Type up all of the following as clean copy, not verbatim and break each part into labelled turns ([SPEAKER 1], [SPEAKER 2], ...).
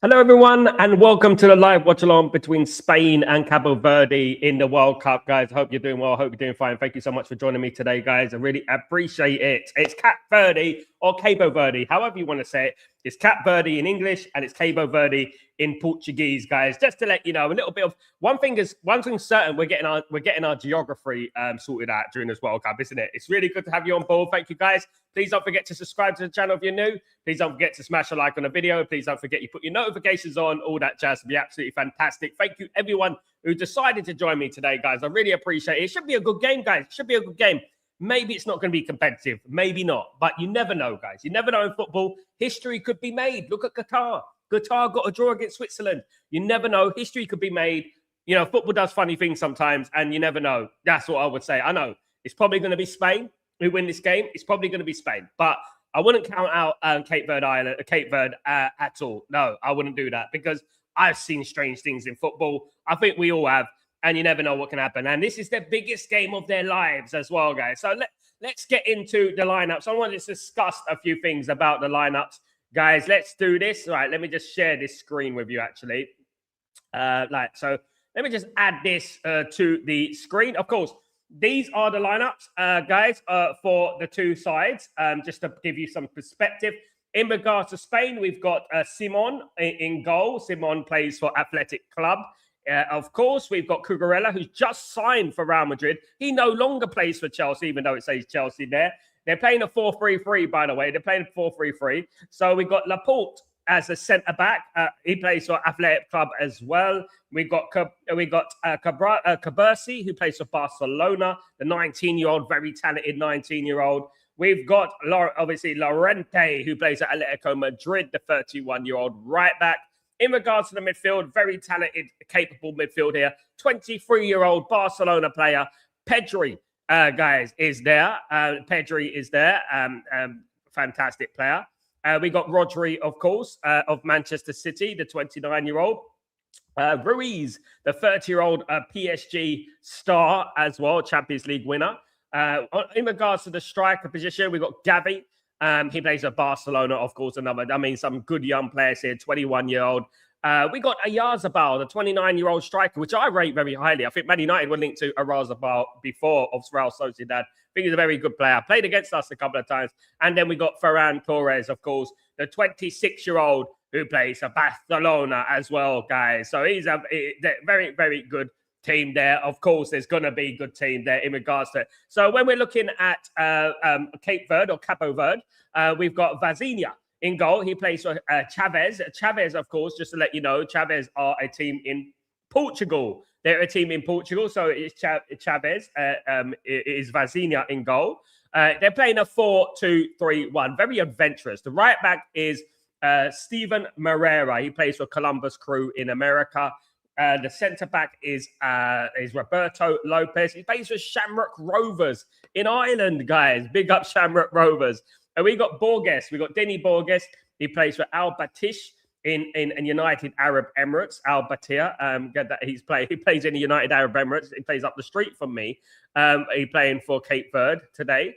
[SPEAKER 1] Hello, everyone, and welcome to the live watch-along between Spain and Cabo Verde in the World Cup, guys. I hope you're doing well. I hope you're doing fine. Thank you so much for joining me today, guys. I really appreciate it. It's Cape Verde or Cabo Verde, however you want to say it. It's Cape Verde in English and it's Cabo Verde in Portuguese, guys. Just to let you know, a little bit of one thing's certain: we're getting our geography sorted out during this World Cup, isn't it? It's really good to have you on board. Thank you, guys. Please don't forget to subscribe to the channel if you're new. Please don't forget to smash a like on the video. Please don't forget you put your notifications on, all that jazz. It'll be absolutely fantastic. Thank you, everyone who decided to join me today, guys. I really appreciate it. It should be a good game, guys. It should be a good game. Maybe it's not going to be competitive. Maybe not. But you never know, guys. You never know in football. History could be made. Look at Qatar. Qatar got a draw against Switzerland. You never know. History could be made. You know, football does funny things sometimes, and you never know. That's what I would say. I know it's probably going to be Spain who win this game. It's probably going to be Spain. But I wouldn't count out Cape Verde at all. No, I wouldn't do that because I've seen strange things in football. I think we all have. And you never know what can happen. And this is the biggest game of their lives as well, guys. So let's get into the lineups. I want to discuss a few things about the lineups. Guys, let's do this. All right, let me just share this screen with you, actually. So let me just add this to the screen. Of course, these are the lineups, guys, for the two sides, just to give you some perspective. In regards to Spain, we've got Simon in goal. Simon plays for Athletic Club. Of course, we've got Cucurella, who's just signed for Real Madrid. He no longer plays for Chelsea, even though it says Chelsea there. They're playing a 4-3-3, by the way. They're playing a 4-3-3. So we've got Laporte as a centre-back. He plays for Athletic Club as well. We've got Cabersi, who plays for Barcelona, the 19-year-old, very talented 19-year-old. We've got, obviously, Llorente, who plays at Atletico Madrid, the 31-year-old right-back. In regards to the midfield, very talented, capable midfield here. 23-year-old Barcelona player, Pedri, guys, is there. Pedri is there. Fantastic player. We got Rodri, of course, of Manchester City, the 29-year-old. Ruiz, the 30-year-old PSG star as well, Champions League winner. In regards to the striker position, we've got Gavi. He plays at Barcelona, of course, some good young players here, 21-year-old. We got Oyarzabal, the 29-year-old striker, which I rate very highly. I think Man United were linked to Oyarzabal before of Real Sociedad. I think he's a very good player. Played against us a couple of times. And then we got Ferran Torres, of course, the 26-year-old who plays for Barcelona as well, guys. So he's a very, very good team there. Of course, there's going to be a good team there in regards to it. So when we're looking at Cape Verde or Cabo Verde, we've got Vazinha in goal. He plays for Chavez. Chavez, of course, just to let you know, Chavez are a team in Portugal. They're a team in Portugal, so it's Chavez. It is Vazinha in goal. They're playing a 4-2-3-1. Very adventurous. The right back is Steven Moreira. He plays for Columbus Crew in America. The centre-back is Roberto Lopez. He plays for Shamrock Rovers in Ireland, guys. Big up Shamrock Rovers. And we got Borges. We got Denny Borges. He plays for Al Batish in United Arab Emirates. Al Batir. He plays in the United Arab Emirates. He plays up the street from me. He's playing for Cape Verde today.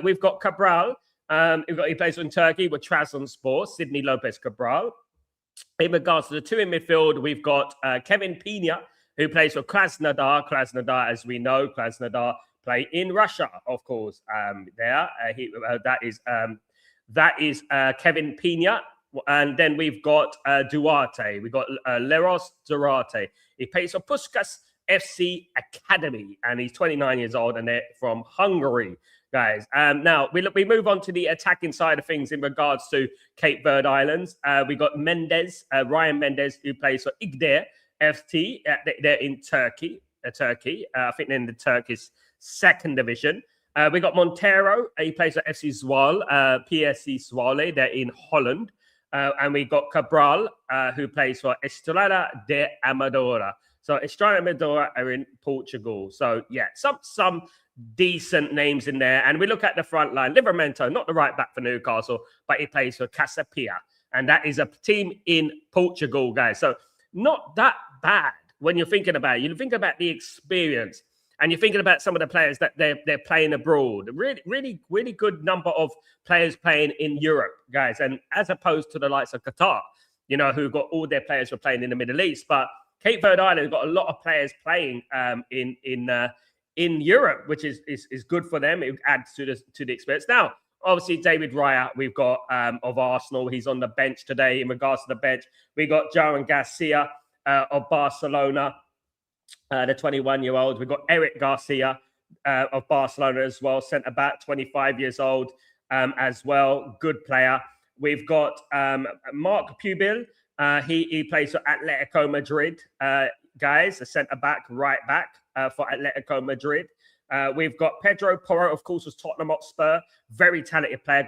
[SPEAKER 1] We've got Cabral. He plays in Turkey with Trabzonspor, Sydney Lopez Cabral. In regards to the two in midfield, we've got Kevin Pina, who plays for Krasnodar. Krasnodar, as we know, Krasnodar play in Russia, of course. That is Kevin Pina. And then we've got Duarte. We've got Leros Duarte. He plays for Puskás FC Academy, and he's 29 years old, and they're from Hungary, guys. Now, we move on to the attacking side of things in regards to Cape Verde Islands. We got Mendes, Ryan Mendes, who plays for İgder FC. They're in Turkey. I think they're in the Turkish second division. We got Montero. He plays for FC Zwolle, PSC Zwolle. They're in Holland. And we got Cabral, who plays for Estrela de Amadora. So Estrela de Amadora are in Portugal. So, yeah, some decent names in there. And we look at the front line. Livramento, not the right back for Newcastle, but he plays for Casapia. And that is a team in Portugal, guys. So not that bad when you're thinking about it. You think about the experience and you're thinking about some of the players that they're playing abroad. Really good number of players playing in Europe, guys. And as opposed to the likes of Qatar. who got all their players were playing in the Middle East. But Cape Verde Island have got a lot of players playing in Europe, which is good for them. It adds to the experience. Now, obviously, David Raya, we've got of Arsenal. He's on the bench today. In regards to the bench, we got Joan Garcia of Barcelona, the 21-year-old. We've got Eric Garcia of Barcelona as well, centre back, 25 years old as well. Good player. We've got Mark Pubil. He plays for Atletico Madrid, guys, a centre back, right back for Atletico Madrid. We've got Pedro Porro, of course, was Tottenham Hotspur. Very talented player.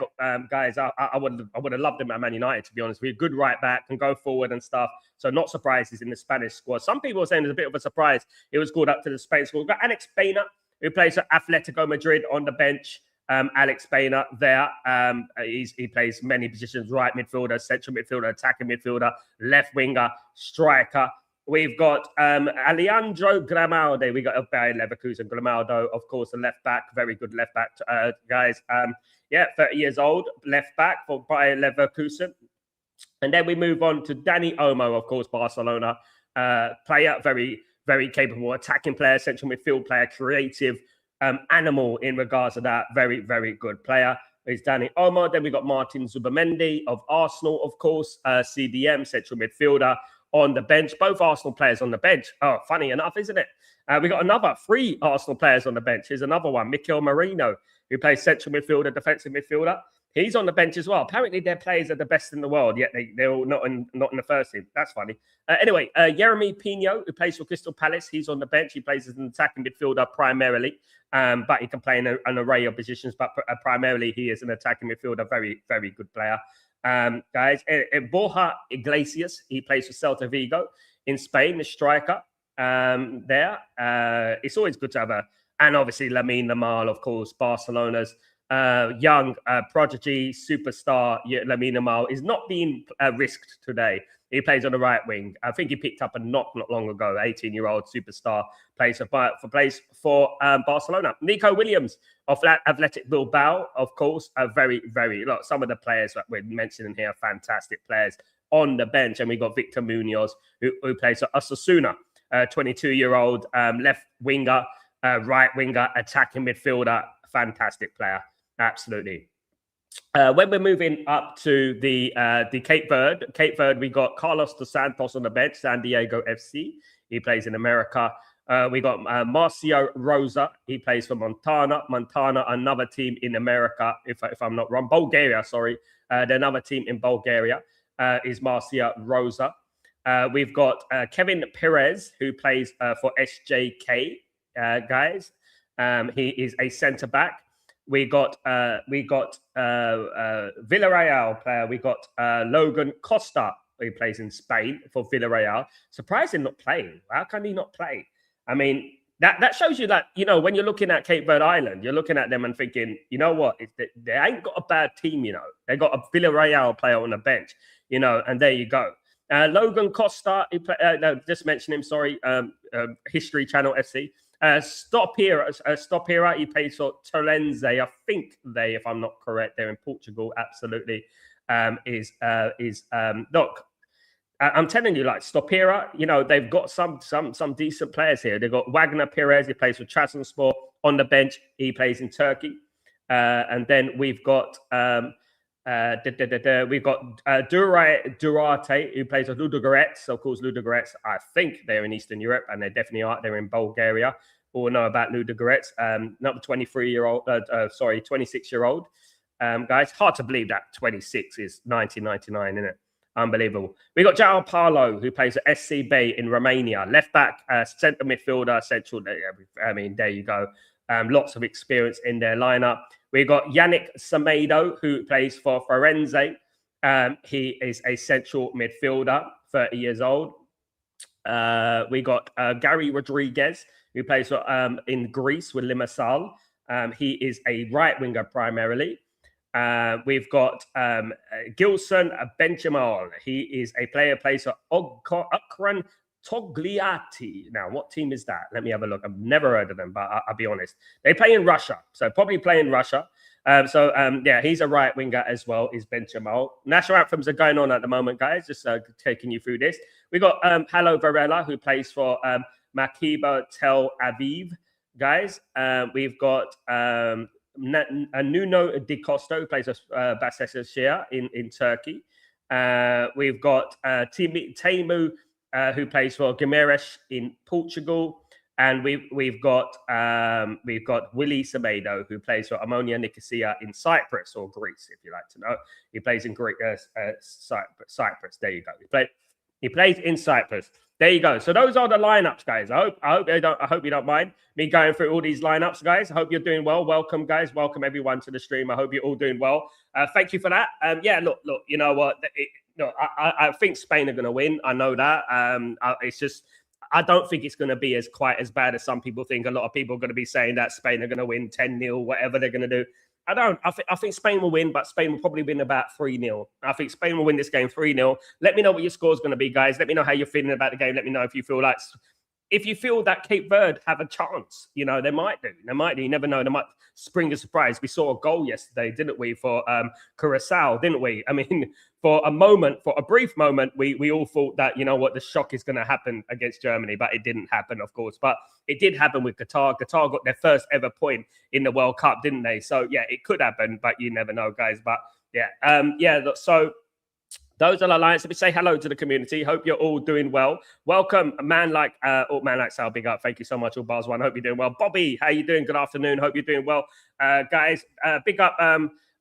[SPEAKER 1] Guys, I would have loved him at Man United, to be honest. We're a good right back, can go forward and stuff. So not surprised he's in the Spanish squad. Some people are saying it's a bit of a surprise he was called up to the Spain squad. We've got Alex Baena, who plays for Atletico Madrid on the bench. Alex Baena there. He plays many positions: right midfielder, central midfielder, attacking midfielder, left winger, striker. We've got Alejandro Grimaldo. We got Bayer Leverkusen. Grimaldo, of course, a left back, very good left back, guys. 30 years old, left back for Bayer Leverkusen. And then we move on to Dani Olmo, of course, Barcelona player, very, very capable attacking player, central midfield player, creative animal in regards to that. Very, very good player is Dani Olmo. Then we got Martin Zubimendi of Arsenal, of course, CDM, central midfielder on the bench. Both Arsenal players on the bench. Oh, funny enough, isn't it? We got another 3 Arsenal players on the bench. Here's another one, Mikel Merino, who plays central midfielder, defensive midfielder. He's on the bench as well. Apparently, their players are the best in the world, yet they're all not in the first team. That's funny. Anyway, Jeremy Pino, who plays for Crystal Palace, he's on the bench. He plays as an attacking midfielder primarily, but he can play in an array of positions. But primarily, he is an attacking midfielder. Very, very good player. Guys, Borja Iglesias, he plays for Celta Vigo in Spain, the striker there. It's always good to have and obviously Lamine Yamal, of course, Barcelona's young prodigy superstar. Lamine Yamal is not being risked today. He plays on the right wing. I think he picked up a knock not long ago. 18-year-old superstar plays for Barcelona. Nico Williams of Athletic Bilbao, of course, very, very. Look, some of the players that we're mentioning here, fantastic players on the bench. And we got Victor Munoz, who plays for Osasuna, 22-year-old left winger, right winger, attacking midfielder, fantastic player, absolutely. When we're moving up to the Cape Verde, we got Carlos dos Santos on the bench, San Diego FC. He plays in America. We got Marcio Rosa. He plays for Montana, another team in America, if I'm not wrong. Bulgaria, sorry. Another team in Bulgaria is Marcio Rosa. We've got Kevin Perez, who plays for SJK, guys. He is a centre-back. We got Villarreal player. We got Logan Costa, who plays in Spain for Villarreal. Surprised him not playing. How can he not play? I mean, that shows you that, when you're looking at Cape Verde Island, you're looking at them and thinking, you know what? They ain't got a bad team, They got a Villarreal player on the bench, and there you go. Logan Costa, just mention him, sorry, History Channel FC. Stop here. He plays for Tolense. I think if I'm not correct, they're in Portugal. Absolutely, look. I'm telling you, like Stopira, they've got some decent players here. They've got Wagner Perez. He plays for Trabzonspor on the bench. He plays in Turkey, and then we've got Durate, who plays for Ludogorets. Of course, Ludogorets, I think they're in Eastern Europe, and they definitely are. They're in Bulgaria. All know about Ludogorets. Not the 26-year-old. Guys, hard to believe that 26 is 1999, isn't it? Unbelievable. We got João Paulo, who plays at SCB in Romania. Left back, centre midfielder, central. I mean, there you go. Lots of experience in their lineup. We got Yannick Semedo, who plays for Firenze. He is a central midfielder, 30 years old. We got Gary Rodriguez, who plays for, in Greece with Limassol. He is a right winger primarily. We've got Gilson Benjamal. He is a player, plays for Ukran Togliatti. Now, what team is that? Let me have a look. I've never heard of them, but I'll be honest. They play in Russia, so probably play in Russia. Yeah, he's a right winger as well, is Ben Jamal. National anthems are going on at the moment, guys, just taking you through this. We got Hello Varela, who plays for Maccabi Tel Aviv, guys. We've got Nuno Di Costa, who plays for Başakşehir in Turkey. We've got Teimu, who plays for Guimarães in Portugal. And we've got Willy Semedo, who plays for Ammonia Nicosia in Cyprus, or Greece, if you like to know. He plays in Cyprus. There you go. He plays in Cyprus. There you go. So those are the lineups, guys. I hope you don't mind me going through all these lineups, guys. I hope you're doing well. Welcome, guys. Welcome everyone to the stream. I hope you're all doing well. Thank you for that. Yeah, look. You know what? I think Spain are going to win. I know that. It's just, I don't think it's going to be quite as bad as some people think. A lot of people are going to be saying that Spain are going to win 10-0, whatever they're going to do. I don't. I think Spain will win, but Spain will probably win about 3-0. I think Spain will win this game 3-0. Let me know what your score is going to be, guys. Let me know how you're feeling about the game. Let me know if you feel that Cape Verde have a chance. You know, they might do. You never know. They might spring a surprise. We saw a goal yesterday, didn't we, for Curacao, didn't we? I mean, for a brief moment, we all thought that, you know what, the shock is going to happen against Germany, but it didn't happen, of course. But it did happen with Qatar. Qatar got their first ever point in the World Cup, didn't they? So, yeah, it could happen, but you never know, guys. But, yeah, so those are the lines. Let me say hello to the community. Hope you're all doing well. Welcome, man like Sal. Big up. Thank you so much, all bars one. Hope you're doing well. Bobby, how you doing? Good afternoon. Hope you're doing well, guys. Big up,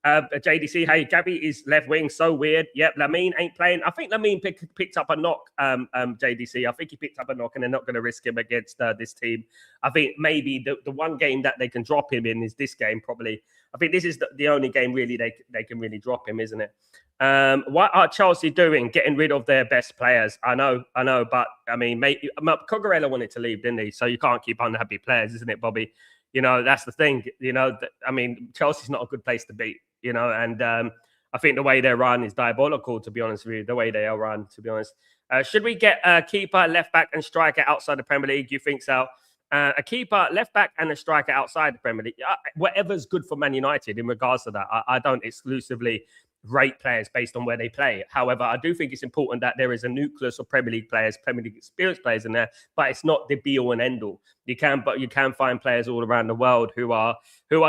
[SPEAKER 1] JDC. Hey, Gabby is left wing. So weird. Yep, Lamine ain't playing. I think Lamine picked up a knock. JDC. I think he picked up a knock, and they're not going to risk him against this team. I think maybe the one game that they can drop him in is this game. Probably. I think this is the only game really they can really drop him, isn't it? What are Chelsea doing? Getting rid of their best players. I know, but I mean, Cogarella wanted to leave, didn't he? So you can't keep unhappy players, isn't it, Bobby? You know, that's the thing. You know, I mean, Chelsea's not a good place to be, you know, and I think the way they run is diabolical, to be honest with you, the way they are run, to be honest. Should we get a keeper, left back and striker outside the Premier League? You think so? A keeper, left back and a striker outside the Premier League. Whatever's good for Man United in regards to that. I don't exclusively rate players based on where they play. However, I do think it's important that there is a nucleus of Premier League players, Premier League experienced players in there, but it's not the be-all and end-all. You can find players all around the world who are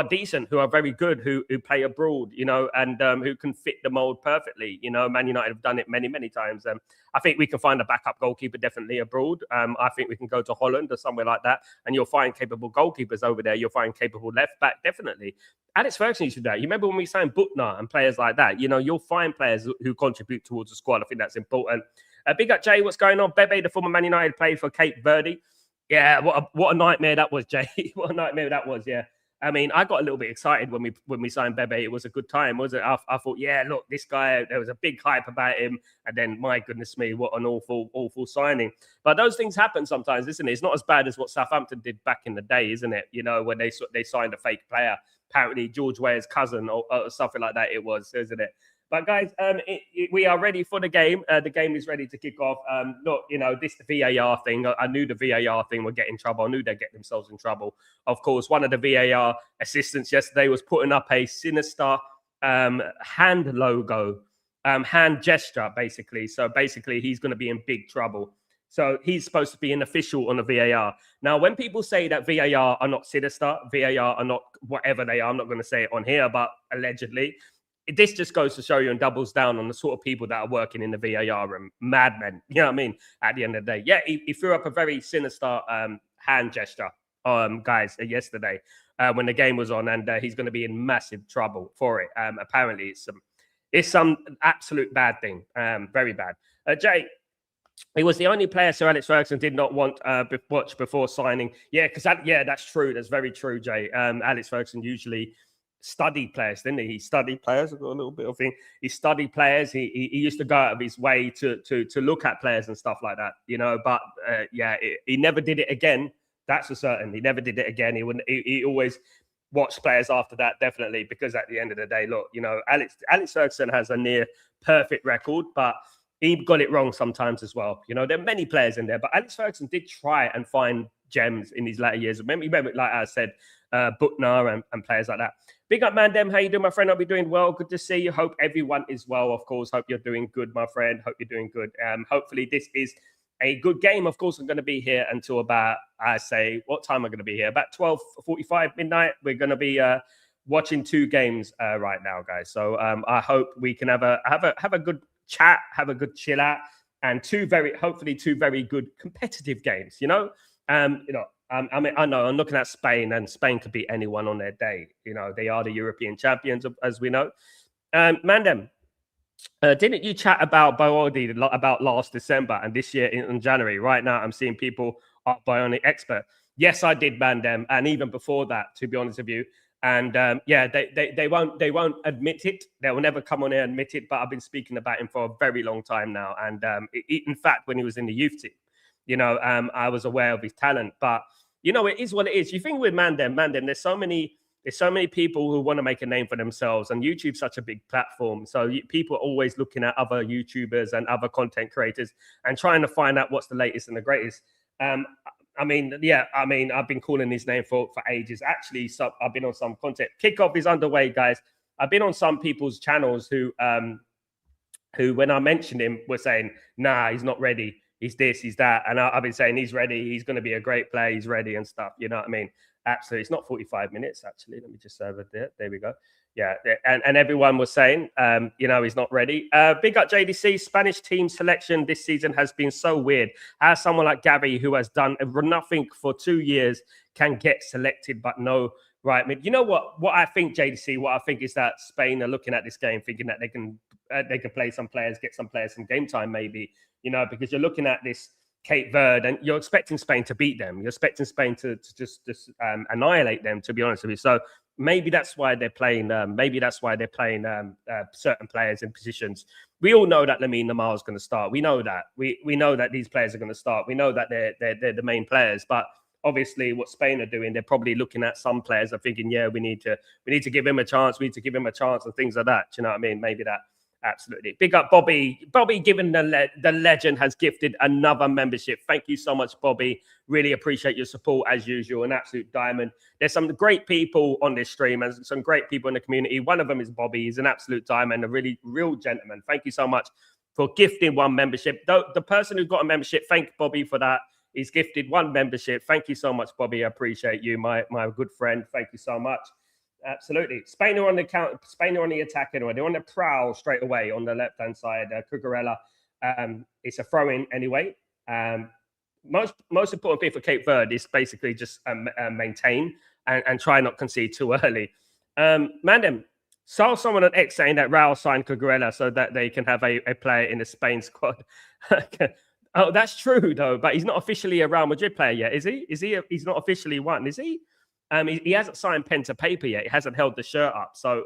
[SPEAKER 1] decent, who are very good, who play abroad, you know, and who can fit the mold perfectly. You know, Man United have done it many, many times. I think we can find a backup goalkeeper definitely abroad. I think we can go to Holland or somewhere like that, and you'll find capable goalkeepers over there. You'll find capable left back, definitely. Alex Ferguson used to do that. You remember when we signed Butner and players like that? You know, you'll find players who contribute towards the squad. I think that's important. Big up, Jay. What's going on? Bebe, the former Man United player for Cape Verde. Yeah, what a nightmare that was, Jay. What a nightmare that was, yeah. I mean, I got a little bit excited when we signed Bebe. It was a good time, wasn't it? I thought, yeah, look, this guy, there was a big hype about him. And then, my goodness me, what an awful signing. But those things happen sometimes, isn't it? It's not as bad as what Southampton did back in the day, isn't it? You know, when they signed a fake player. Apparently, George Weah's cousin or something like that it was, isn't it? But guys, we are ready for the game. The game is ready to kick off. Look, you know, this VAR thing, I knew the VAR thing would get in trouble. I knew they'd get themselves in trouble. Of course, one of the VAR assistants yesterday was putting up a sinister hand logo, hand gesture, basically. So basically, he's going to be in big trouble. So he's supposed to be an official on the VAR. Now, when people say that VAR are not sinister, VAR are not whatever they are, I'm not going to say it on here, but allegedly, this just goes to show you and doubles down on the sort of people that are working in the VAR room. Madmen, you know what I mean? At the end of the day. Yeah, he threw up a very sinister hand gesture, guys, yesterday when the game was on, and he's going to be in massive trouble for it. Apparently, it's some absolute bad thing, very bad. Jay, he was the only player Sir Alex Ferguson did not want watch before signing. Yeah, because that's true. That's very true, Jay. Alex Ferguson usually studied players, didn't he? He studied players. I've got a little bit of thing. He studied players. He used to go out of his way to look at players and stuff like that, you know. But he never did it again. That's for certain. He never did it again. He wouldn't. He always watched players after that, definitely, because at the end of the day, look, you know, Alex Ferguson has a near perfect record, but he got it wrong sometimes as well. You know, there are many players in there, but Alex Ferguson did try and find gems in his latter years. Remember like I said, Butner and players like that. Big up, Mandem. How you doing, my friend? I'll be doing well. Good to see you. Hope everyone is well, of course. Hope you're doing good, my friend. Hope you're doing good. Hopefully this is a good game. Of course, I'm going to be here until about, I say, what time am I going to be here? About 12:45 midnight. We're going to be watching 2 games right now, guys. So I hope we can have a good chat, have a good chill out, and hopefully two very good competitive games. You know, I mean, I know I'm looking at Spain, and Spain could beat anyone on their day. You know, they are the European champions, as we know. Mandem, didn't you chat about Biology about last December and this year in January? Right now, I'm seeing people are bionic expert. Yes, I did, Mandem, and even before that, to be honest with you. And yeah, they won't admit it. They will never come on here and admit it. But I've been speaking about him for a very long time now. And in fact, when he was in the youth team, you know, I was aware of his talent. But you know, it is what it is. You think with Mandem, there's so many people who want to make a name for themselves, and YouTube's such a big platform. So people are always looking at other YouTubers and other content creators and trying to find out what's the latest and the greatest. I mean, I've been calling his name for ages. Actually, I've been on some content. Kickoff is underway, guys. I've been on some people's channels who, when I mentioned him, were saying, nah, he's not ready. He's this, he's that. And I've been saying he's ready. He's going to be a great player. He's ready and stuff. You know what I mean? Absolutely. It's not 45 minutes, actually. Let me just serve it. There we go. Yeah. And everyone was saying, you know, he's not ready. Big up JDC. Spanish team selection this season has been so weird. How someone like Gavi, who has done nothing for 2 years, can get selected, but no right mid. You know what I think, JDC? What I think is that Spain are looking at this game thinking that they can play some players, get some players some game time, maybe, you know, because you're looking at this Cape Verde and you're expecting Spain to beat them. You're expecting Spain to just annihilate them, to be honest with you. So maybe that's why they're playing. Certain players in positions. We all know that Lamine Yamal is going to start. We know that. We know that these players are going to start. We know that they're the main players. But obviously, what Spain are doing, they're probably looking at some players and thinking, yeah, we need to give him a chance. We need to give him a chance and things like that. Do you know what I mean? Maybe that. Absolutely. Big up, Bobby. Bobby, given the legend, has gifted another membership. Thank you so much, Bobby. Really appreciate your support as usual. An absolute diamond. There's some great people on this stream and some great people in the community. One of them is Bobby. He's an absolute diamond, a really real gentleman. Thank you so much for gifting one membership. The person who's got a membership, thank Bobby for that. He's gifted one membership. Thank you so much, Bobby. I appreciate you, my good friend. Thank you so much. Absolutely. Spain are on the count. Spain are on the attack anyway. They're on the prowl straight away on the left-hand side. Cucurella, it's a throw-in anyway. Most important thing for Cape Verde is basically just maintain and try not concede too early. Mandem, saw someone on X saying that Raul signed Cucurella so that they can have a player in the Spain squad. Oh, that's true though, but he's not officially a Real Madrid player yet, is he? He's not officially one, is he? He hasn't signed pen to paper yet. He hasn't held the shirt up. So,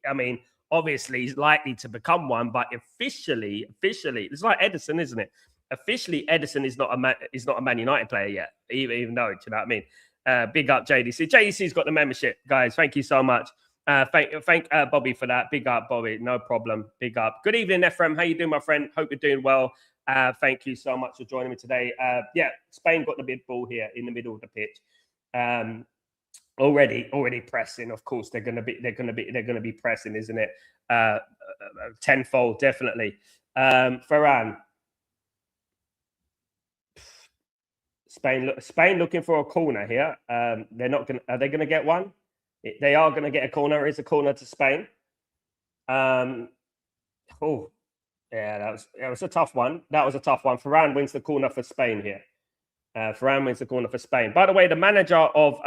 [SPEAKER 1] I mean, obviously he's likely to become one, but officially, it's like Edison, isn't it? Officially, Edison is not a Man United player yet, even though, do you know what I mean? Big up JDC. JDC's got the membership, guys. Thank you so much. Thank Bobby for that. Big up, Bobby. No problem. Big up. Good evening, Ephraim. How you doing, my friend? Hope you're doing well. Thank you so much for joining me today. Yeah, Spain got the big ball here in the middle of the pitch. Already pressing. Of course, they're gonna be pressing, isn't it? Tenfold, definitely. Ferran. Spain looking for a corner here. They're not gonna. Are they gonna get one? They are gonna get a corner. It's a corner to Spain. Oh, yeah, that was a tough one. Ferran wins the corner for Spain here. Ferran wins the corner for Spain. By the way, the manager of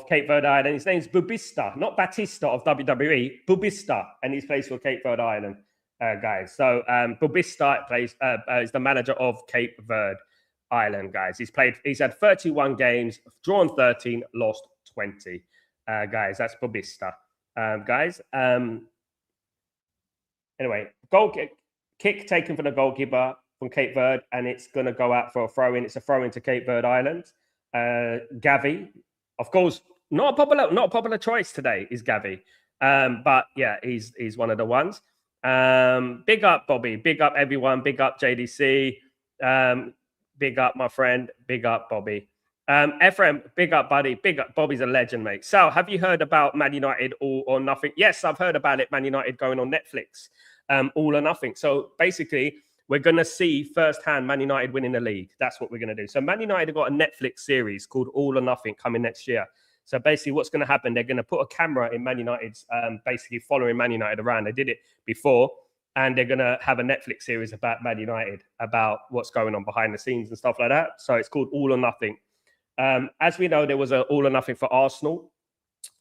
[SPEAKER 1] Cape Verde Island, his name's Bubista, not Batista of WWE, Bubista, and he's plays for Cape Verde Island, guys. So Bubista is the manager of Cape Verde Island, guys. He's had 31 games, drawn 13, lost 20. Guys, that's Bubista. Guys. Anyway, goal kick taken from the goalkeeper from Cape Verde, and it's going to go out for a throw-in. It's a throw-in to Cape Verde Island. Gavi, of course, not a popular choice today is Gavi, but yeah, he's one of the ones. Big up, Bobby. Big up, everyone. Big up, JDC. Big up, my friend. Big up, Bobby. Ephraim, big up, buddy. Big up. Bobby's a legend, mate. So, have you heard about Man United All or Nothing? Yes, I've heard about it. Man United going on Netflix, All or Nothing. So, basically, we're going to see firsthand Man United winning the league. That's what we're going to do. So, Man United have got a Netflix series called All or Nothing coming next year. So basically, what's going to happen? They're going to put a camera in Man United's, basically following Man United around. They did it before, and they're going to have a Netflix series about Man United, about what's going on behind the scenes and stuff like that. So it's called All or Nothing. As we know, there was an All or Nothing for Arsenal,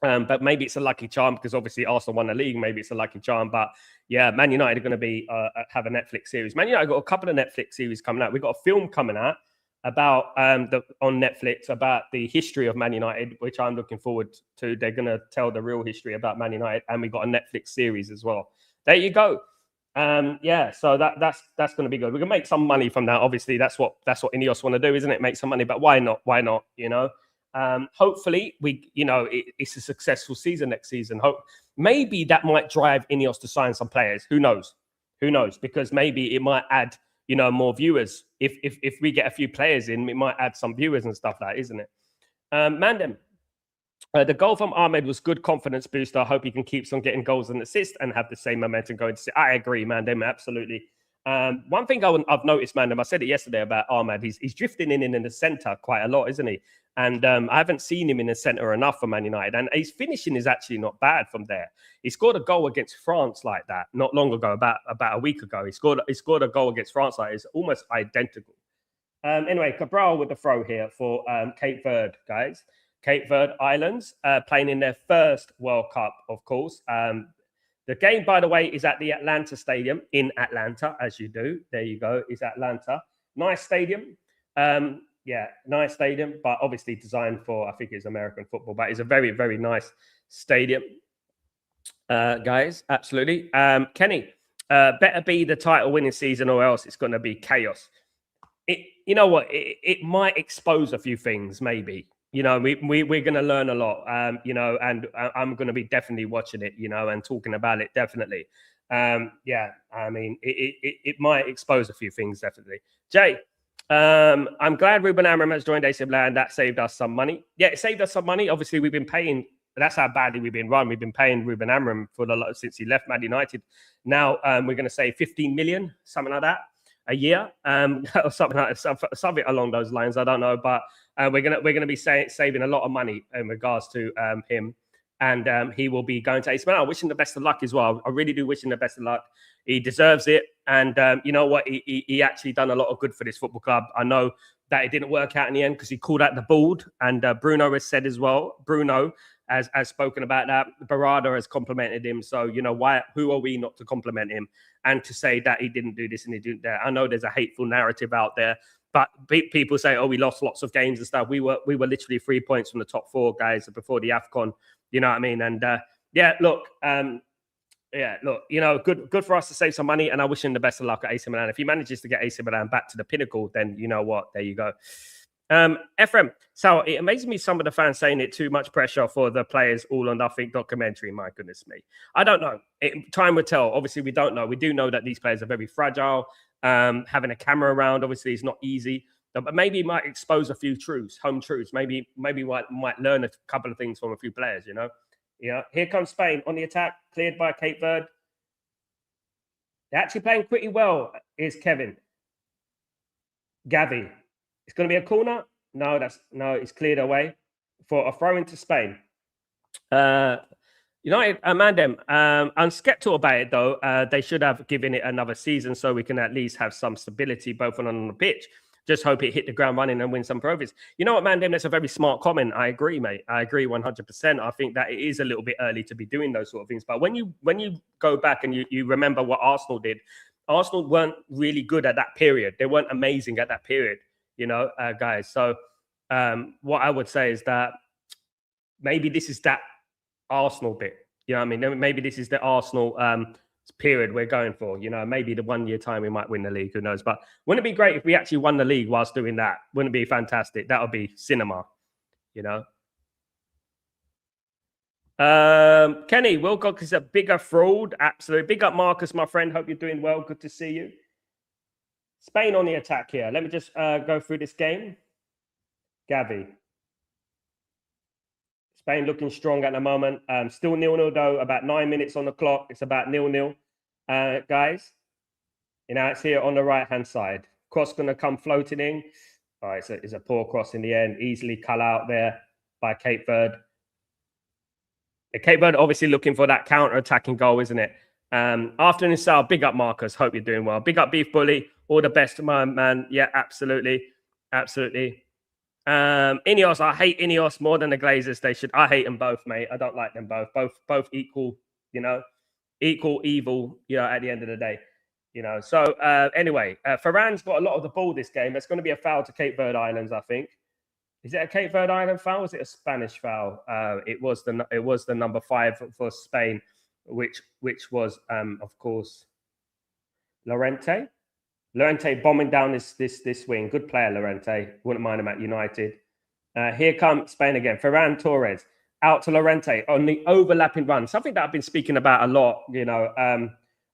[SPEAKER 1] but maybe it's a lucky charm because obviously Arsenal won the league. Maybe it's a lucky charm, but yeah, Man United are going to be have a Netflix series. Man United got a couple of Netflix series coming out. We've got a film coming out about on Netflix about the history of Man United, which I'm looking forward to. They're going to tell the real history about Man United, and we got a Netflix series as well. There you go. Yeah, so that's going to be good. We can make some money from that. Obviously, that's what Ineos want to do, isn't it? Make some money, but why not? Why not? You know. Hopefully, it's a successful season next season. Maybe that might drive Ineos to sign some players. Who knows? Who knows? Because maybe it might add more viewers. If we get a few players in, it might add some viewers and stuff like that, isn't it? Mandem, the goal from Ahmed was good confidence booster. I hope he can keep on getting goals and assists and have the same momentum going to. I agree, Mandem, absolutely. One thing I've noticed, Mandem, I said it yesterday about Ahmed, he's drifting in the centre quite a lot, isn't he? And I haven't seen him in the centre enough for Man United. And his finishing is actually not bad from there. He scored a goal against France like that not long ago, about a week ago. He scored a goal against France like it's almost identical. Anyway, Cabral with the throw here for Cape Verde, guys. Cape Verde Islands playing in their first World Cup, of course. The game, by the way, is at the Atlanta Stadium in Atlanta, as you do. There you go. It's Atlanta. Nice stadium. Yeah, nice stadium, but obviously designed for, I think it's American football, but it's a very, very nice stadium, guys. Absolutely. Kenny, better be the title winning season or else it's going to be chaos. You know what? It might expose a few things, maybe. We're going to learn a lot, and I'm going to be definitely watching it, and talking about it, definitely. Yeah, I mean, it might expose a few things, definitely. Jay, I'm glad Ruben Amorim has joined AC Milan. That saved us some money. Yeah, it saved us some money. Obviously, we've been paying. That's how badly we've been run. We've been paying Ruben Amorim since he left Man United. Now we're going to save 15 million, something like that, a year, or something along those lines. I don't know, but we're gonna be saving a lot of money in regards to him, and he will be going to AC Milan. I wish him the best of luck as well. I really do wish him the best of luck. He deserves it, and you know what? He actually done a lot of good for this football club. I know that it didn't work out in the end because he called out the board, and Bruno has said as well. Bruno has spoken about that. Barada has complimented him. So who are we not to compliment him and to say that he didn't do this and he didn't that? I know there's a hateful narrative out there. But people say, "Oh, we lost lots of games and stuff." We were literally 3 points from the top four, guys, before the AFCON. You know what I mean? And good for us to save some money. And I wish him the best of luck at AC Milan. If he manages to get AC Milan back to the pinnacle, then you know what? There you go. Ephraim, so it amazes me some of the fans saying it too much pressure for the players all or nothing documentary. My goodness me. I don't know. Time will tell. Obviously, we don't know. We do know that these players are very fragile. Having a camera around, obviously, is not easy. But maybe it might expose a few home truths. Maybe we might learn a couple of things from a few players, Yeah. Here comes Spain on the attack, cleared by Cape Verde. They're actually playing pretty well, is Kevin. Gavi. It's going to be a corner. No, it's cleared away for a throw into Spain. United, Mandem, I'm skeptical about it, though. They should have given it another season so we can at least have some stability both on the pitch. Just hope it hit the ground running and win some trophies. You know what, Mandem? That's a very smart comment. I agree, mate. I agree 100%. I think that it is a little bit early to be doing those sort of things. But when you go back and you remember what Arsenal did, Arsenal weren't really good at that period. They weren't amazing at that period, guys. So what I would say is that maybe this is that Arsenal bit. You know what I mean? Maybe this is the Arsenal period we're going for. Maybe the 1 year time we might win the league. Who knows? But wouldn't it be great if we actually won the league whilst doing that? Wouldn't it be fantastic? That would be cinema, Kenny, Wilcox is a bigger fraud. Absolutely. Big up, Marcus, my friend. Hope you're doing well. Good to see you. Spain on the attack here. Let me just go through this game. Gavi. Spain looking strong at the moment. Still 0-0 though. About 9 minutes on the clock. It's about 0-0. Guys, you know, it's here on the right-hand side. Cross going to come floating in. All right, so it's a poor cross in the end. Easily cut out there by Cape Verde. Cape Verde obviously looking for that counter-attacking goal, isn't it? Afternoon style, big up Marcus. Hope you're doing well. Big up Beef Bully. All the best, my man. Yeah, absolutely. Absolutely. Ineos, I hate Ineos more than the Glazers. I hate them both, mate. I don't like them both. Both equal, you know, equal evil, you know, at the end of the day. You know, so anyway, Ferran's got a lot of the ball this game. It's going to be a foul to Cape Verde Islands, I think. Is it a Cape Verde Island foul? Or is it a Spanish foul? It was the number 5 for Spain, which was of course Llorente. Llorente bombing down this wing. Good player, Llorente. Wouldn't mind him at United. Here comes Spain again. Ferran Torres out to Llorente on the overlapping run. Something that I've been speaking about a lot, you know,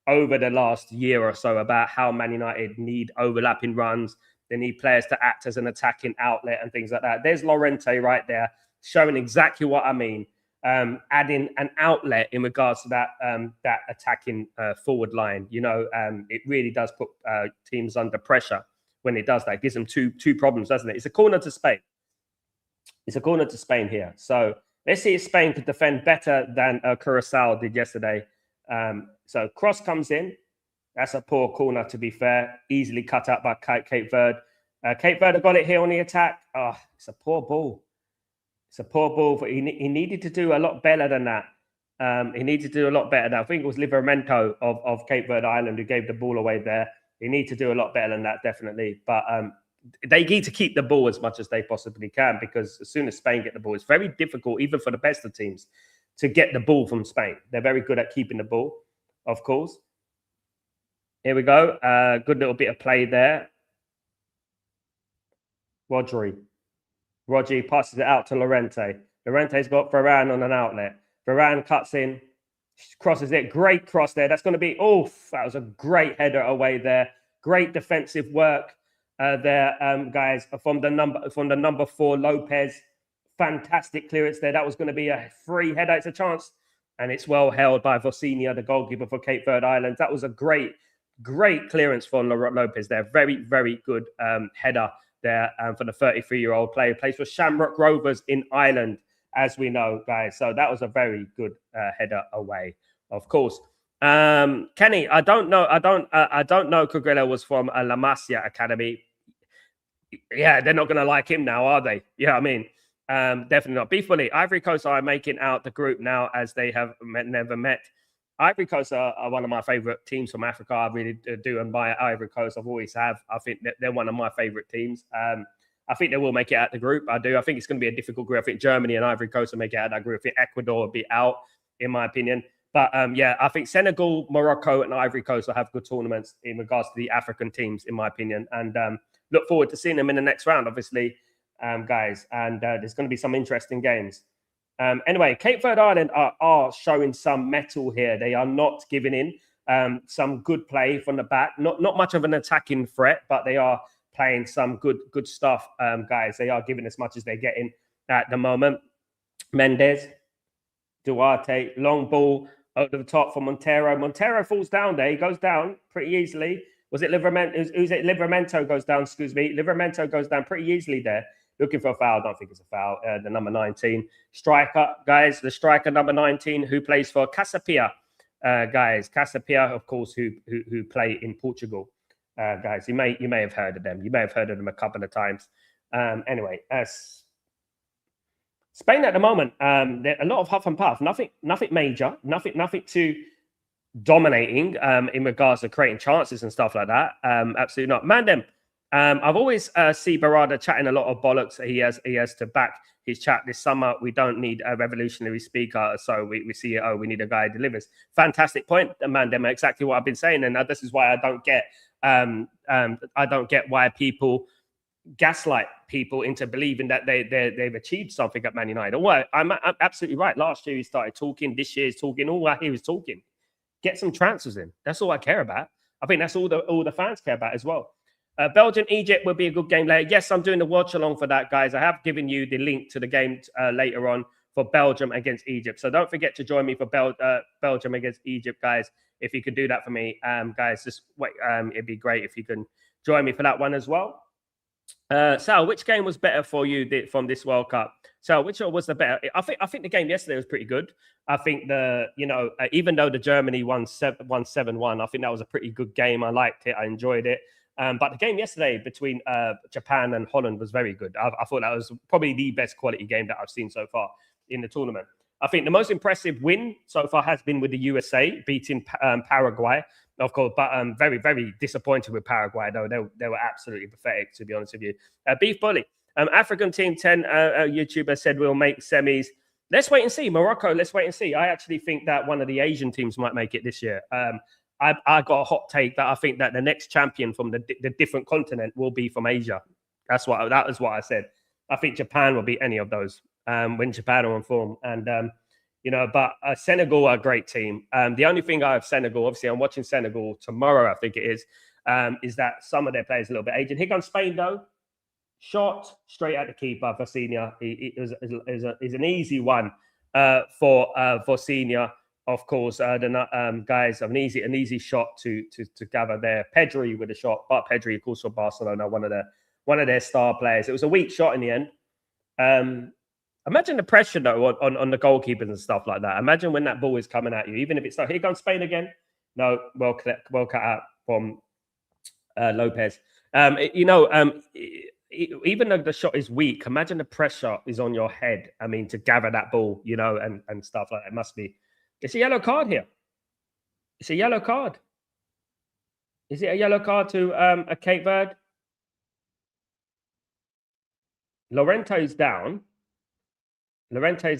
[SPEAKER 1] over the last year or so, about how Man United need overlapping runs. They need players to act as an attacking outlet and things like that. There's Llorente right there, showing exactly what I mean. Adding an outlet in regards to that attacking forward line. You know, it really does put teams under pressure when it does that. It gives them two problems, doesn't it? It's a corner to Spain. It's a corner to Spain here. So let's see if Spain could defend better than Curacao did yesterday. So cross comes in. That's a poor corner, to be fair. Easily cut out by Cape Verde. Cape Verde got it here on the attack. Oh, it's a poor ball. It's a poor ball. But he needed to do a lot better than that. He needed to do a lot better than that. I think it was Livramento of Cape Verde Island who gave the ball away there. He needs to do a lot better than that, definitely. But they need to keep the ball as much as they possibly can, because as soon as Spain get the ball, it's very difficult, even for the best of teams, to get the ball from Spain. They're very good at keeping the ball, of course. Here we go. Good little bit of play there. Rodri passes it out to Llorente. Llorente's got Varane on an outlet. Varane cuts in, crosses it. Great cross there. That's going to be, that was a great header away there. Great defensive work there, guys, from the number 4, Lopez. Fantastic clearance there. That was going to be a free header. It's a chance. And it's well held by Vocinia, the goalkeeper for Cape Verde Islands. That was a great clearance from Lopez there. Very, very good header there for the 33-year-old player. Plays for Shamrock Rovers in Ireland, as we know, guys. So that was a very good header away, of course. Kenny, I don't know Cugrella was from La Masia Academy. Yeah, they're not going to like him now, are they? Yeah, I mean, definitely not. Beefully, Ivory Coast are making out the group now, as they have never met. Ivory Coast are one of my favorite teams from Africa. I really do admire Ivory Coast. I've always have. I think that they're one of my favorite teams. I think they will make it out the group. I do. I think it's going to be a difficult group. I think Germany and Ivory Coast will make it out of that group. I think Ecuador will be out, in my opinion. But yeah, I think Senegal, Morocco, and Ivory Coast will have good tournaments in regards to the African teams, in my opinion. And look forward to seeing them in the next round, obviously, guys. And there's going to be some interesting games. Anyway, Cape Verde Island are showing some mettle here. They are not giving in. Some good play from the back. Not much of an attacking threat, but they are playing some good stuff, guys. They are giving as much as they're getting at the moment. Mendes, Duarte, long ball over the top for Montero. Montero falls down there. He goes down pretty easily. Was it Livramento? Who's it? Livramento goes down, excuse me. Livramento goes down pretty easily there. Looking for a foul. I don't think it's a foul. The number 19 striker, guys. The striker number 19 who plays for Casapia, guys. Casapia, of course, who play in Portugal, guys. You may have heard of them. You may have heard of them a couple of times. Anyway, Spain at the moment, a lot of huff and puff. Nothing major. Nothing too dominating in regards to creating chances and stuff like that. Absolutely not. Mandem. I've always see Barada chatting a lot of bollocks. He has to back his chat this summer. We don't need a revolutionary speaker, so we see we need a guy who delivers. Fantastic point, Mandem. Exactly what I've been saying, and this is why I don't get why people gaslight people into believing that they've achieved something at Man United. Well, I'm absolutely right. Last year he started talking. This year he's talking. All I hear is talking. Get some transfers in. That's all I care about. I think that's all the fans care about as well. Belgium, Egypt will be a good game later. Yes, I'm doing the watch along for that, guys. I have given you the link to the game later on for Belgium against Egypt. So don't forget to join me for Belgium against Egypt, guys. If you could do that for me, guys, just wait. It'd be great if you can join me for that one as well. Sal, which game was better for you from this World Cup? So, which was the better? I think the game yesterday was pretty good. I think even though the Germany won 7-1, I think that was a pretty good game. I liked it. I enjoyed it. But the game yesterday between Japan and Holland was very good. I thought that was probably the best quality game that I've seen so far in the tournament. I think the most impressive win so far has been with the USA beating Paraguay, of course, but very, very disappointed with Paraguay, though. They were absolutely pathetic, to be honest with you. Beef Bully, African Team 10 YouTuber said we'll make semis. Let's wait and see. Morocco, let's wait and see. I actually think that one of the Asian teams might make it this year. I got a hot take that I think that the next champion from the different continent will be from Asia. That was what I said. I think Japan will beat any of those when Japan are on form. And, but Senegal are a great team. The only thing I have Senegal, obviously I'm watching Senegal tomorrow, I think it is that some of their players are a little bit aging. Here comes Spain, though. Shot straight at the keeper for Senior. It is an easy one for Senior. Of course, the guys, an easy shot to gather there. Pedri with a shot, but Pedri, of course, for Barcelona, one of their star players. It was a weak shot in the end. Imagine the pressure though on the goalkeepers and stuff like that. Imagine when that ball is coming at you, even if it's not. Here comes Spain again. No, well cut out from Lopez. Even though the shot is weak, imagine the pressure is on your head. I mean, to gather that ball, and stuff like that. It must be. It's a yellow card here. It's a yellow card. Is it a yellow card to a Cape Verde? Llorente's down. Llorente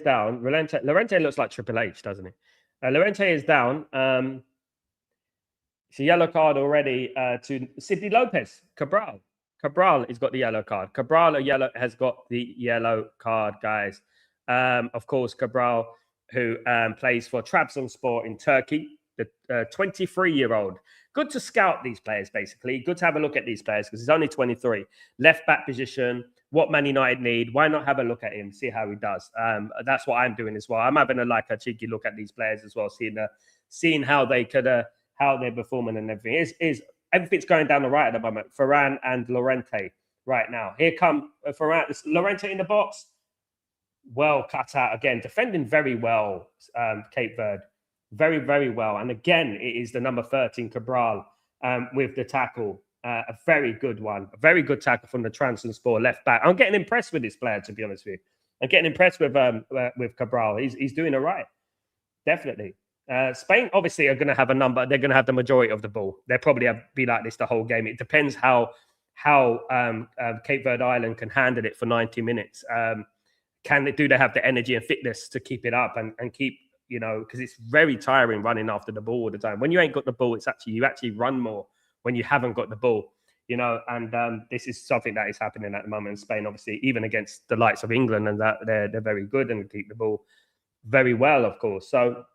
[SPEAKER 1] looks like Triple H, doesn't he? Llorente is down. It's a yellow card already to Sidney Lopez. Cabral has got the yellow card. Cabral has got the yellow card, guys. Of course, Cabral, who plays for Trabzonspor in Turkey, the 23-year-old. Good to scout these players, basically. Good to have a look at these players because he's only 23. Left back position, what Man United need. Why not have a look at him, see how he does? That's what I'm doing as well. I'm having a cheeky look at these players as well, seeing how they could, how they're performing and everything. Everything's going down the right at the moment. Varane and Llorente right now. Here come Varane. Llorente in the box. Well cut out again, defending very well, Cape Verde, very, very well. And again, it is the number 13 Cabral with the tackle, a very good one, a very good tackle from the Trabzonspor left back. I'm getting impressed with this player, to be honest with you. I'm getting impressed with Cabral. He's doing it right, definitely. Spain obviously are going to have a number. They're going to have the majority of the ball. They'll probably be like this the whole game. It depends how Cape Verde Island can handle it for 90 minutes. Do they have the energy and fitness to keep it up and keep, because it's very tiring running after the ball all the time. When you ain't got the ball, you actually run more when you haven't got the ball, and this is something that is happening at the moment in Spain, obviously, even against the likes of England, and that they're very good and keep the ball very well, of course. So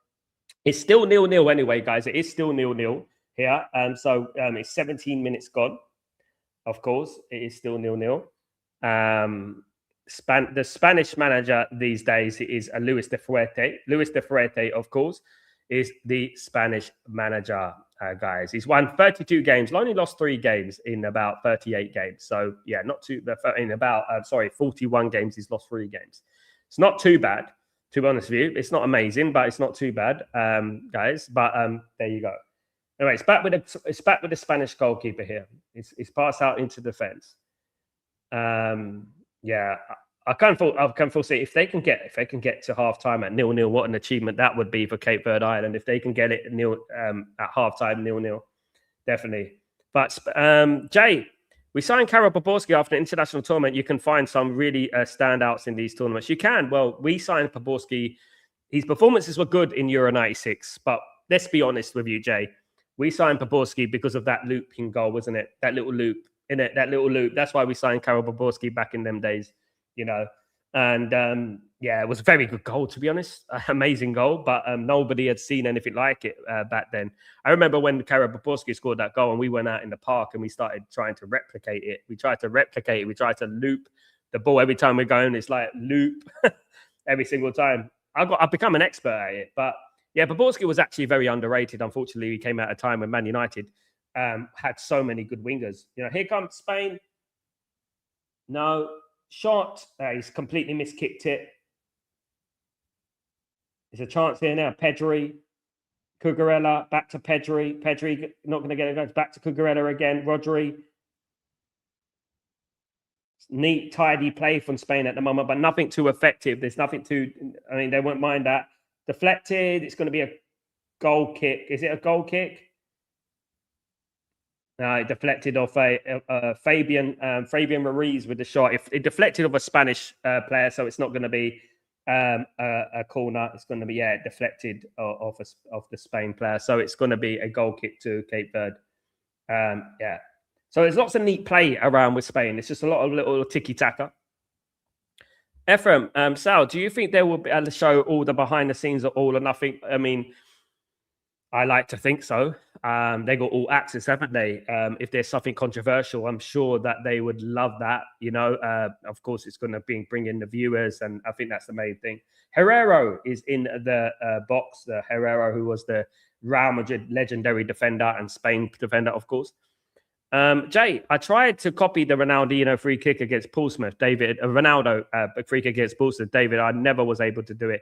[SPEAKER 1] it's still 0-0 anyway, guys. It is still 0-0 here. So it's 17 minutes gone. Of course, it is still 0-0. The Spanish manager these days is Luis de Fuerte. Luis de Fuerte, of course, is the Spanish manager, guys. He's won 32 games, only lost 3 games in about 38 games. So, yeah, not too, in about, 41 games, he's lost 3 games. It's not too bad, to be honest with you. It's not amazing, but it's not too bad, guys. But there you go. Anyway, it's back with the Spanish goalkeeper here. It's passed out into defense. Yeah, I can foresee if they can get to halftime at 0-0, what an achievement that would be for Cape Verde Island. If they can get it at halftime 0-0, definitely. But Jay, we signed Karol Poborski after an international tournament. You can find some really standouts in these tournaments. You can. Well, we signed Poborski. His performances were good in Euro 96, but let's be honest with you, Jay. We signed Poborski because of that looping goal, wasn't it? That little loop in it, that little loop. That's why we signed Karol Bobrovsky back in them days, you know. And yeah, it was a very good goal, to be honest. Amazing goal, but nobody had seen anything like it back then. I remember when Karol Bobrovsky scored that goal and we went out in the park and we started trying to replicate it. We tried to replicate it. We tried to loop the ball every time we're going. It's like loop every single time. I've become an expert at it. But yeah, Bobrovsky was actually very underrated. Unfortunately, he came at a time when Man United had so many good wingers. You know, here comes Spain. No shot. He's completely miskicked it. There's a chance here now. Pedri, Cucurella, back to Pedri. Pedri not going to get it. Goes back to Cucurella again. Rodri. Neat, tidy play from Spain at the moment, but nothing too effective. There's nothing too. I mean, they won't mind that. Deflected. It's going to be a goal kick. Is it a goal kick? No, it deflected off Fabian Ruiz with the shot. It deflected off a Spanish player, so it's not going to be a corner. It's going to be deflected off the Spain player. So it's going to be a goal kick to Cape Verde. Yeah. So there's lots of neat play around with Spain. It's just a lot of little tiki-taka. Ephraim, Sal, do you think they will be able to show all the behind the scenes of All or Nothing? I mean, I like to think so. They got all access, haven't they? If there's something controversial, I'm sure that they would love that. You know, of course, it's going to bring in the viewers, and I think that's the main thing. Herrero is in the box. The Herrero, who was the Real Madrid legendary defender and Spain defender, of course. Jay, I tried to copy the Ronaldinho free kick against Portsmouth. Ronaldo free kick against Portsmouth. David, I never was able to do it.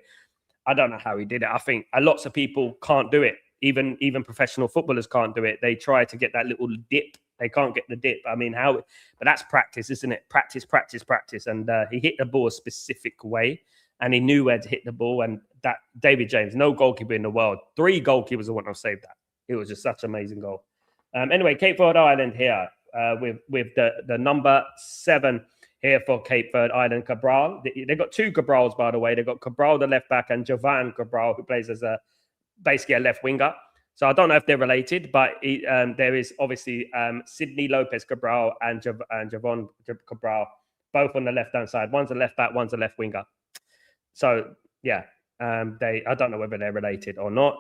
[SPEAKER 1] I don't know how he did it. I think lots of people can't do it. Even professional footballers can't do it. They try to get that little dip. They can't get the dip. I mean, how? But that's practice, isn't it? Practice, practice, practice. And he hit the ball a specific way, and he knew where to hit the ball. And that David James, no goalkeeper in the world, 3 goalkeepers wouldn't have saved that. It was just such an amazing goal. Anyway, Cape Verde Island here with the number 7 here for Cape Verde Island, Cabral. They've got 2 Cabrals, by the way. They've got Cabral, the left back, and Jovan Cabral, who plays as basically a left winger. So I don't know if they're related, but there is obviously Sydney Lopez Cabral and Jovan Cabral, both on the left-hand side. One's a left back, one's a left winger. So, yeah, I don't know whether they're related or not.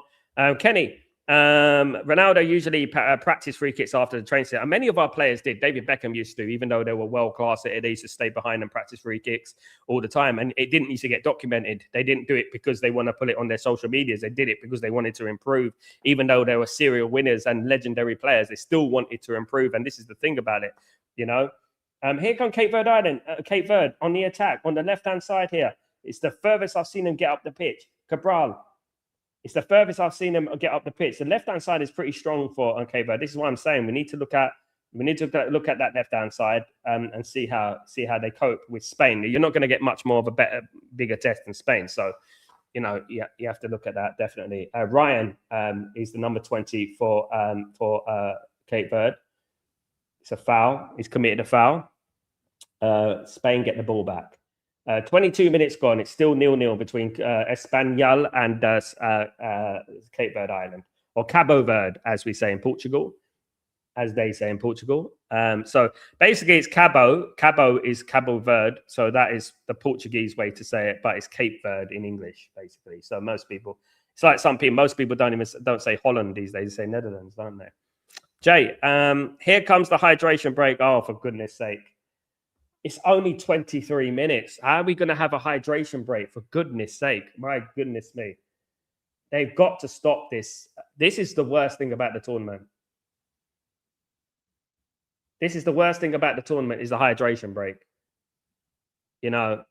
[SPEAKER 1] Kenny, Ronaldo usually practice free kicks after the training set, and many of our players did. David Beckham used to, even though they were world class at it, they used to stay behind and practice free kicks all the time, and it didn't used to get documented. They didn't do it because they want to put it on their social medias. They did it because they wanted to improve. Even though they were serial winners and legendary players, they still wanted to improve. And this is the thing about it, you know. Here come Cape Verde Island, Cape Verde on the attack on the left-hand side here. It's the furthest I've seen them get up the pitch. Cabral. It's the furthest I've seen them get up the pitch. The left-hand side is pretty strong for Cape Verde. This is what I'm saying. We need to look at that left-hand side and see how they cope with Spain. You're not going to get much more of a bigger test than Spain. So, you know, you have to look at that definitely. Ryan is the number 20 for Cape Verde. It's a foul. He's committed a foul. Spain get the ball back. 22 minutes gone. It's still 0-0 between Espanyol and Cape Verde Island, or Cabo Verde, as we say in Portugal, as they say in Portugal. So basically, it's Cabo. Cabo is Cabo Verde, so that is the Portuguese way to say it, but it's Cape Verde in English, basically. So most people, it's like most people don't say Holland these days; they say Netherlands, don't they? Jay, here comes the hydration break. Oh, for goodness sake. It's only 23 minutes. How are we going to have a hydration break? For goodness sake. My goodness me. They've got to stop this. This is the worst thing about the tournament. This is the worst thing about the tournament is the hydration break. You know,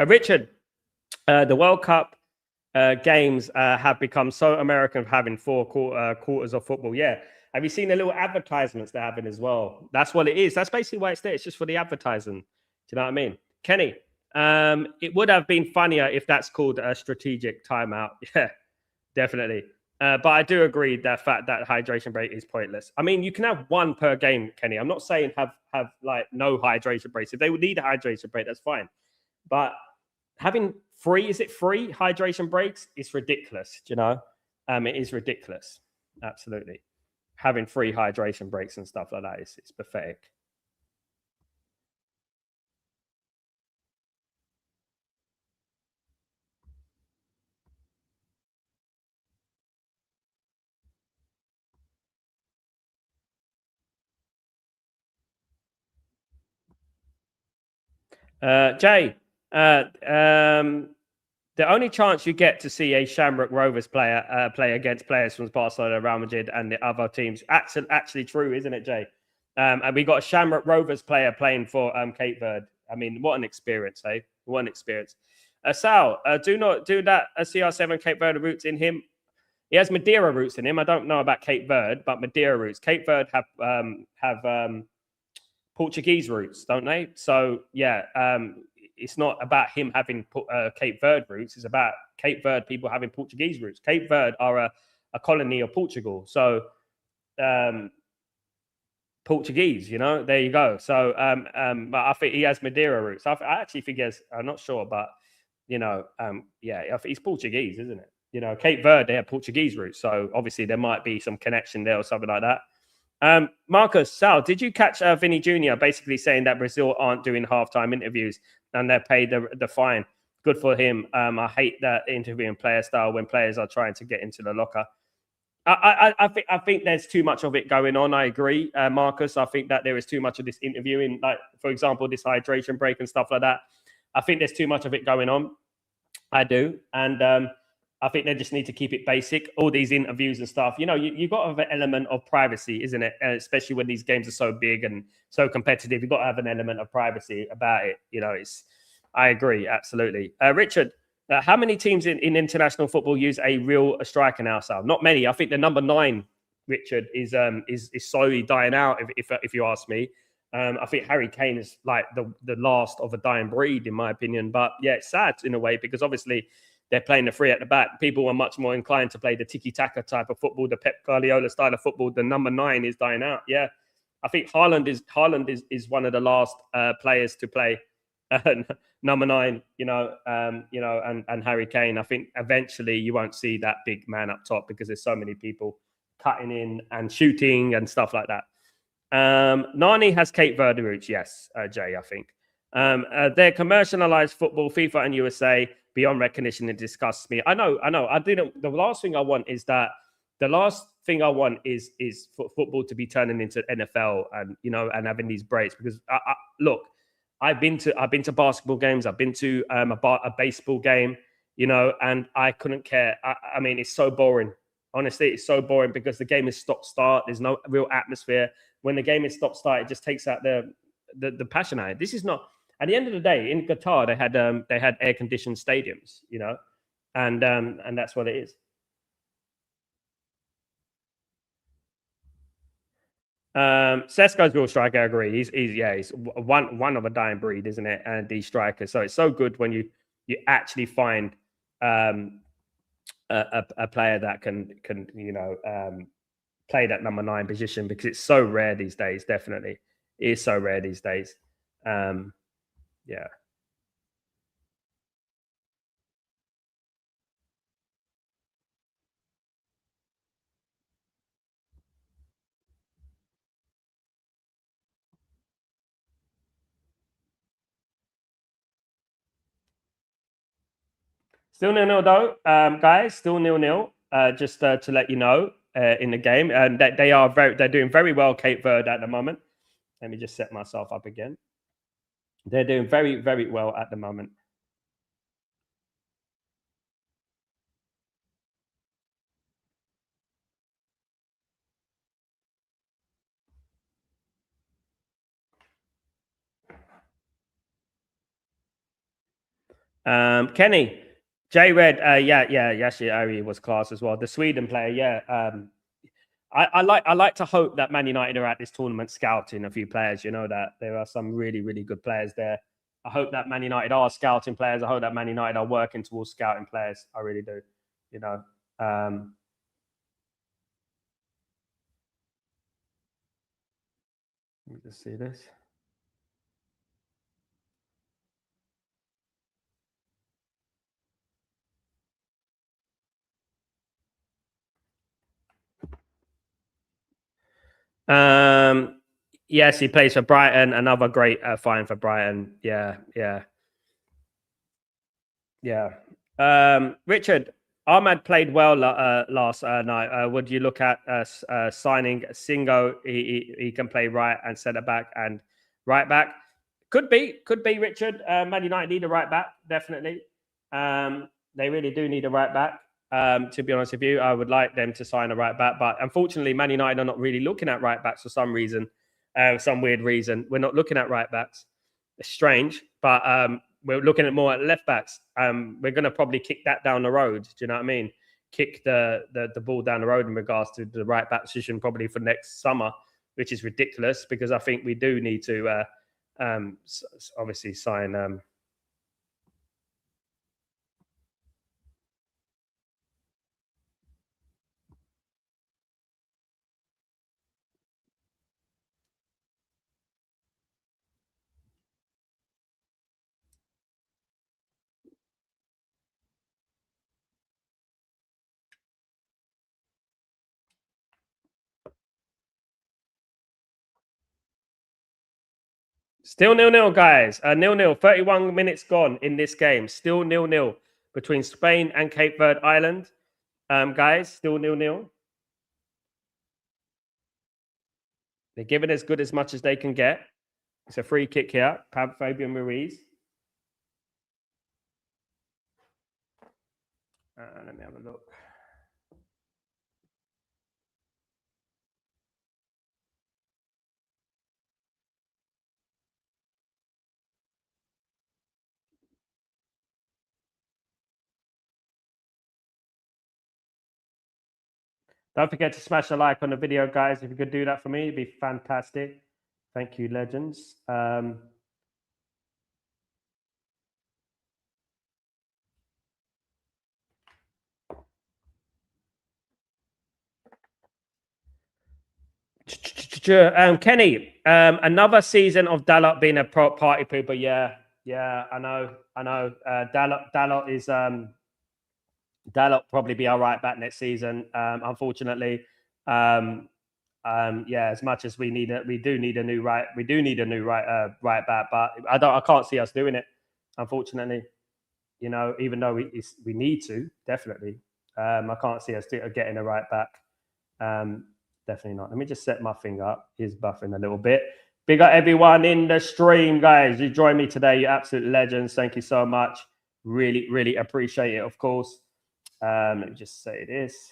[SPEAKER 1] Richard, the World Cup games have become so American, having quarters of football. Yeah. Have you seen the little advertisements they're having as well? That's what it is. That's basically why it's there. It's just for the advertising. Do you know what I mean? Kenny, it would have been funnier if that's called a strategic timeout. Yeah, definitely. But I do agree that fact that hydration break is pointless. I mean, you can have one per game, Kenny. I'm not saying have like no hydration breaks. If they would need a hydration break, that's fine. But having free, is it free hydration breaks? It's ridiculous. Do you know? It is ridiculous. Absolutely. Having free hydration breaks and stuff like that is it's pathetic. Jay, the only chance you get to see a Shamrock Rovers player play against players from Barcelona, Real Madrid, and the other teams, actually true, isn't it, Jay? And we got a Shamrock Rovers player playing for Cape Verde. I mean, what an experience, eh? What an experience. Sal, do not do that. CR7 Cape Verde roots in him. He has Madeira roots in him. I don't know about Cape Verde, but Madeira roots. Cape Verde have Portuguese roots, don't they? So yeah, it's not about him having Cape Verde roots. It's about Cape Verde people having Portuguese roots. Cape Verde are a colony of Portugal, so um, Portuguese. You know, there you go. So, but I think he has Madeira roots. I actually think he has. I'm not sure, but you know, yeah, I think he's Portuguese, isn't it? You know, Cape Verde they have Portuguese roots, so obviously there might be some connection there or something like that. Marcus, Sal, did you catch Vinny Jr. basically saying that Brazil aren't doing halftime interviews and they're paid the fine? Good for him. I hate that interviewing player style when players are trying to get into the locker. I think there's too much of it going on. I agree, Marcus. I think that there is too much of this interviewing, like for example, this hydration break and stuff like that. I think there's too much of it going on. I do, and I think they just need to keep it basic. All these interviews and stuff, you know, you got to have an element of privacy, isn't it? Especially when these games are so big and so competitive, you've got to have an element of privacy about it. You know, it's. I agree, absolutely. Richard, how many teams in international football use a real striker now, Sal? Not many. I think the number 9, Richard, is slowly dying out. If you ask me, I think Harry Kane is like the last of a dying breed, in my opinion. But yeah, it's sad in a way because obviously they're playing the 3 at the back. People are much more inclined to play the tiki-taka type of football, the Pep Guardiola style of football. The number 9 is dying out. Yeah, I think Haaland is one of the last players to play number 9. And Harry Kane. I think eventually you won't see that big man up top because there's so many people cutting in and shooting and stuff like that. Nani has Cape Verde roots, yes, Jay, I think. Their commercialized football, FIFA and USA, beyond recognition, it disgusts me. I know. I didn't. The last thing I want is that. The last thing I want is for football to be turning into NFL and and having these breaks because look, I've been to basketball games, I've been to a baseball game, and I couldn't care. I mean, it's so boring. Honestly, it's so boring because the game is stop start. There's no real atmosphere. When the game is stop start, it just takes out the passion out. This is not. At the end of the day, in Qatar, they had air conditioned stadiums, and that's what it is. Sesko's real striker, I agree. He's one of a dying breed, isn't it? And these strikers. So it's so good when you actually find a player that can play that number 9 position because it's so rare these days. Definitely, it is so rare these days. Yeah. Still nil nil though, guys. Still nil nil. Just to let you know, in the game, and that they're doing very well, Cape Verde at the moment. Let me just set myself up again. They're doing very very well at the moment. Kenny, J Red, Yashi Ari was class as well. The Sweden player, yeah. I like to hope that Man United are at this tournament scouting a few players. You know that there are some really good players there. I hope that Man United are scouting players. I hope that Man United are working towards scouting players. I really do. You know. Let me just see this. Yes, he plays for Brighton. Another great find for Brighton. Yeah. Richard, Ahmad played well last night. Would you look at signing Singo? He can play right and centre back and right back. Could be, Richard. Man United need a right back, definitely. They really do need a right back. To be honest with you, I would like them to sign a right back, but unfortunately, Man United are not really looking at right backs for some reason, some weird reason. We're not looking at right backs. It's strange, but we're looking at more at left backs. We're going to probably kick that down the road. Do you know what I mean? Kick the ball down the road in regards to the right back position probably for next summer, which is ridiculous because I think we do need to obviously sign. Still 0-0, guys. 0-0. 31 minutes gone in this game. Still 0-0 between Spain and Cape Verde Island. Guys, still 0-0. They're giving as good as much as they can get. It's a free kick here. Fabian Ruiz. Let me have a look. Don't forget to smash a like on the video, guys. If you could do that for me, it'd be fantastic. Thank you, legends. Kenny, another season of Dalot being a party pooper. Yeah, I know. Dalot is Dalot probably be all right back next season. Unfortunately, yeah, as much as we do need a new right right back, but I can't see us doing it. Unfortunately, you know, even though we need to definitely, I can't see us getting a right back. Definitely not. Let me just set my thing up. He's buffing a little bit. Big up everyone in the stream, guys. You joined me today. You're absolute legends. Thank you so much. Really appreciate it, of course. Let me just say this.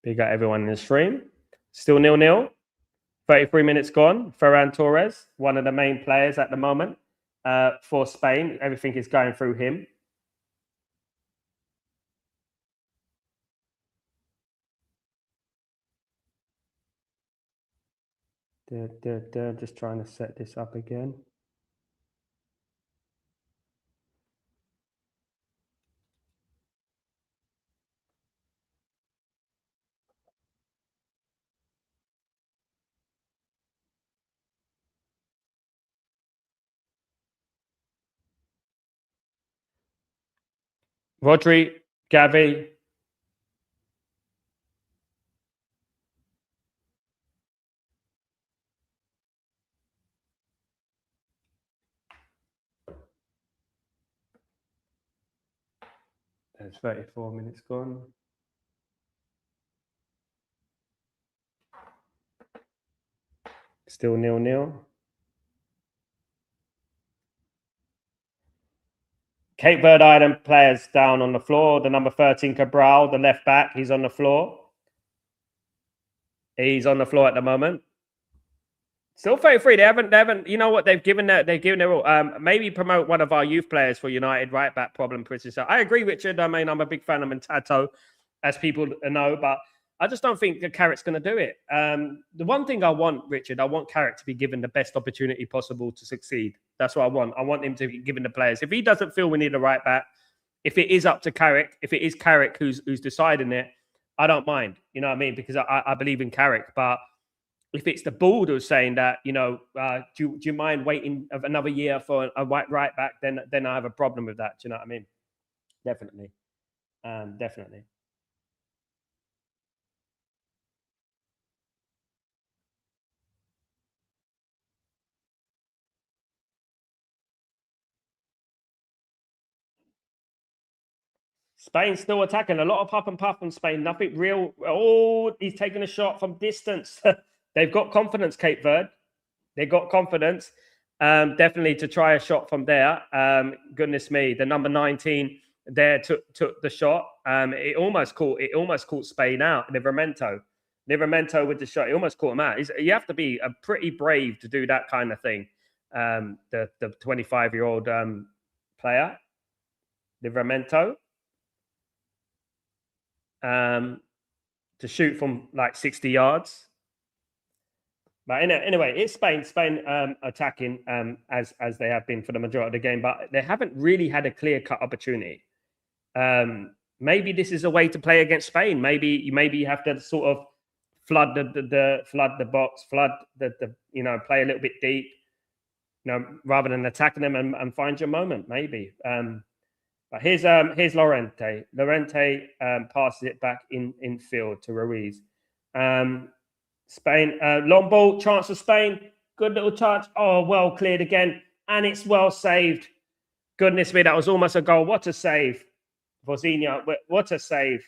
[SPEAKER 1] Big up everyone in the stream. Still 0-0. 33 minutes gone. Ferran Torres, one of the main players at the moment for Spain. Everything is going through him. Just trying to set this up again. Rodri, Gavi. There's 34 minutes gone. Still 0-0. Cape Verde Island players down on the floor. The number 13, Cabral, the left back, he's on the floor. He's on the floor at the moment. Still 33. They haven't. You know what? They've given their all. Maybe promote one of our youth players for United right back problem. So I agree, Richard. I mean, I'm a big fan of Mentato, as people know, but I just don't think that Carrick's going to do it. The one thing I want, Richard, I want Carrick to be given the best opportunity possible to succeed. That's what I want. I want him to be given the players. If he doesn't feel we need a right back, if it is up to Carrick, if it is Carrick who's deciding it, I don't mind. You know what I mean? Because I believe in Carrick, but if it's the board who's saying that, do you mind waiting another year for a right back? Then I have a problem with that. Do you know what I mean? Definitely, definitely. Spain still attacking. A lot of puff and puff from Spain. Nothing real. Oh, he's taking a shot from distance. They've got confidence, Cape Verde. They got confidence. Definitely to try a shot from there. Goodness me, the number 19 there took the shot. It almost caught Spain out. Livramento with the shot. It almost caught him out. You have to be a pretty brave to do that kind of thing. The 25-year-old player, Livramento, to shoot from like 60 yards. But anyway, it's Spain. Spain attacking as they have been for the majority of the game, but they haven't really had a clear-cut opportunity. Maybe this is a way to play against Spain. Maybe you have to sort of flood the box, flood the play a little bit deep, rather than attacking them and find your moment. Maybe. But here's Lorente. Lorente passes it back in field to Ruiz. Spain, long ball, chance for Spain. Good little touch. Oh, well cleared again. And it's well saved. Goodness me, that was almost a goal. What a save. Vozinha, what a save.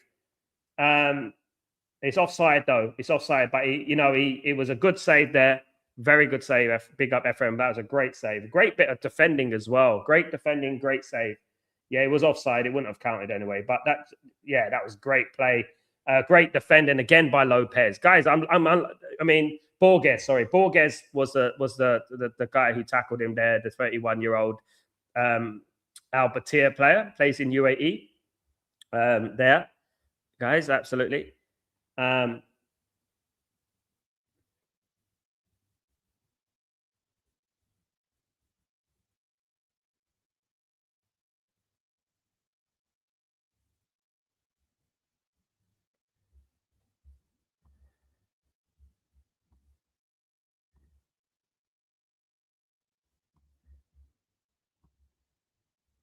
[SPEAKER 1] It's offside, though. It's offside, but it was a good save there. Very good save. Big up FM. That was a great save. Great bit of defending as well. Great defending, great save. Yeah, it was offside. It wouldn't have counted anyway. But that was great play. Great defending again by Lopez. Guys, I mean Borges. Sorry, Borges was the guy who tackled him there. The 31-year-old Albertia player, plays in UAE. There, guys, absolutely.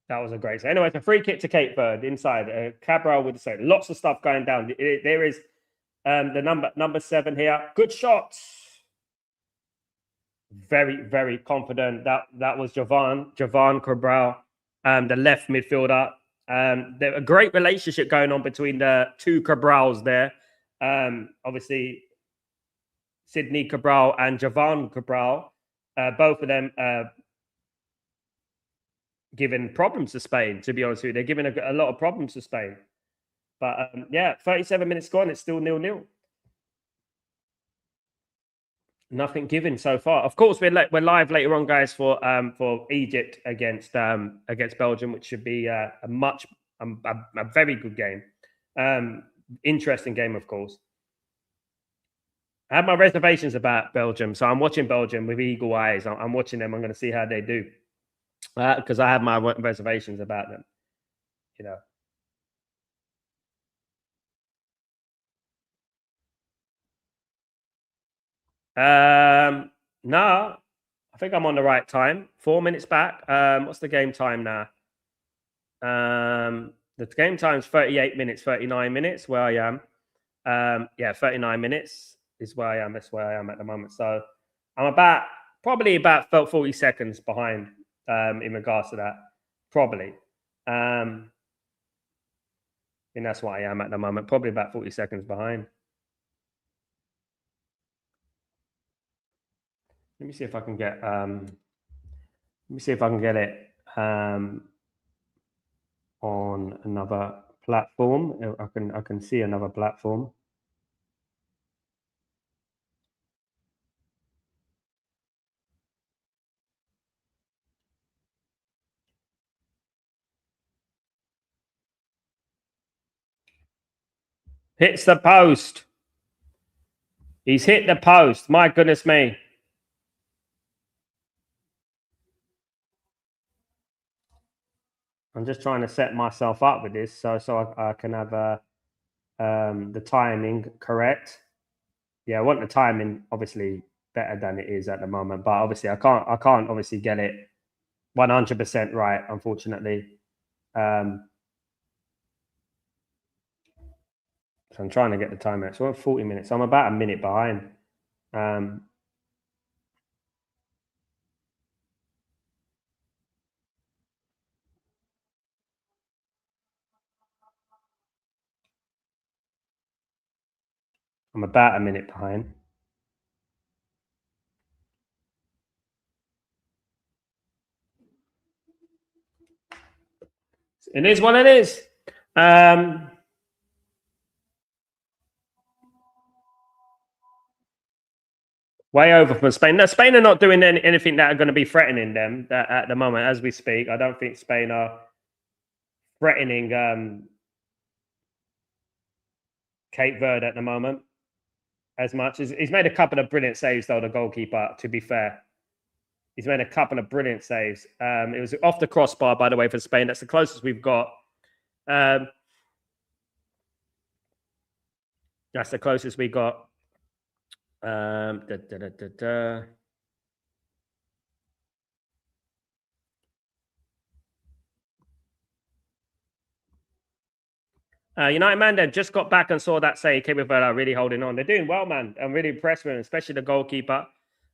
[SPEAKER 1] That was a great save. Anyway, it's a free kick to Cape Verde inside. Cabral with the save. Lots of stuff going down. There is the number 7 here. Good shots. Very, very confident. That was Jovan Cabral, the left midfielder. There's a great relationship going on between the two Cabrals there. Obviously, Sydney Cabral and Jovan Cabral, both of them giving problems to Spain, to be honest with you. They're giving a lot of problems to Spain. But 37 minutes gone, it's still 0-0. Nothing given so far. Of course, we're live later on, guys, for Egypt against Belgium, which should be a very good game. Interesting game, of course. I have my reservations about Belgium, so I'm watching Belgium with eagle eyes. I'm watching them. I'm going to see how they do, because I have my reservations about them. No, I think I'm on the right time. 4 minutes back. What's the game time now? The game time's 38 minutes, 39 minutes where I am. 39 minutes is where I am. That's where I am at the moment. So I'm probably about 40 seconds behind in regards to that. Probably. And that's where I am at the moment. Probably about 40 seconds behind. Let me see if I can get it. on another platform. I can see another platform. Hits the post. He's hit the post. My goodness me. I'm just trying to set myself up with this so I can have the timing correct. Yeah, I want the timing obviously better than it is at the moment, but obviously I can't obviously get it 100% right, unfortunately. So I'm trying to get the time out. So I'm 40 minutes. I'm about a minute behind. I'm about a minute behind. It is what it is. Way over from Spain. Now, Spain are not doing anything that are going to be threatening them at the moment as we speak. I don't think Spain are threatening Cape Verde at the moment as much. He's made a couple of brilliant saves, though, the goalkeeper, to be fair. He's made a couple of brilliant saves. It was off the crossbar, by the way, for Spain. That's the closest we've got. That's the closest we got. United, man, they just got back and saw that say Cape Verde are really holding on. They're doing well, man. I'm really impressed with them, especially the goalkeeper.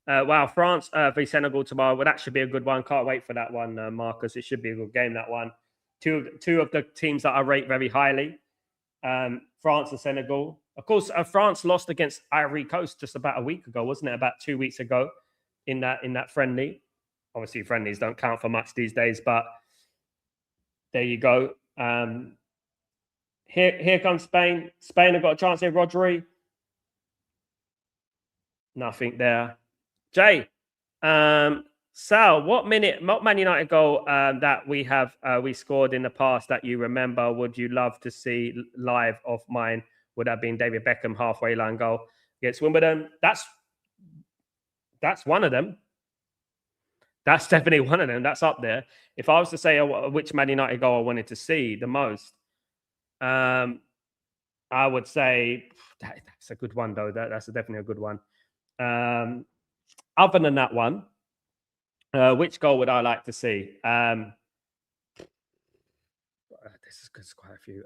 [SPEAKER 1] Wow, France v Senegal tomorrow. Well, that should be a good one. Can't wait for that one, Marcus. It should be a good game, that one. Two of the teams that I rate very highly, France and Senegal. Of course, France lost against Ivory Coast just about a week ago, wasn't it? About 2 weeks ago in that friendly. Obviously, friendlies don't count for much these days, but there you go. Here comes Spain. Spain have got a chance here. Rodri. Nothing there. Jay, Sal, what Man United goal that we scored in the past that you remember would you love to see live of mine? Would have been David Beckham halfway line goal against Wimbledon. That's one of them. That's definitely one of them. That's up there. If I was to say which Man United goal I wanted to see the most, I would say that's a good one, though. That's definitely a good one. Other than that one, which goal would I like to see? This is quite a few.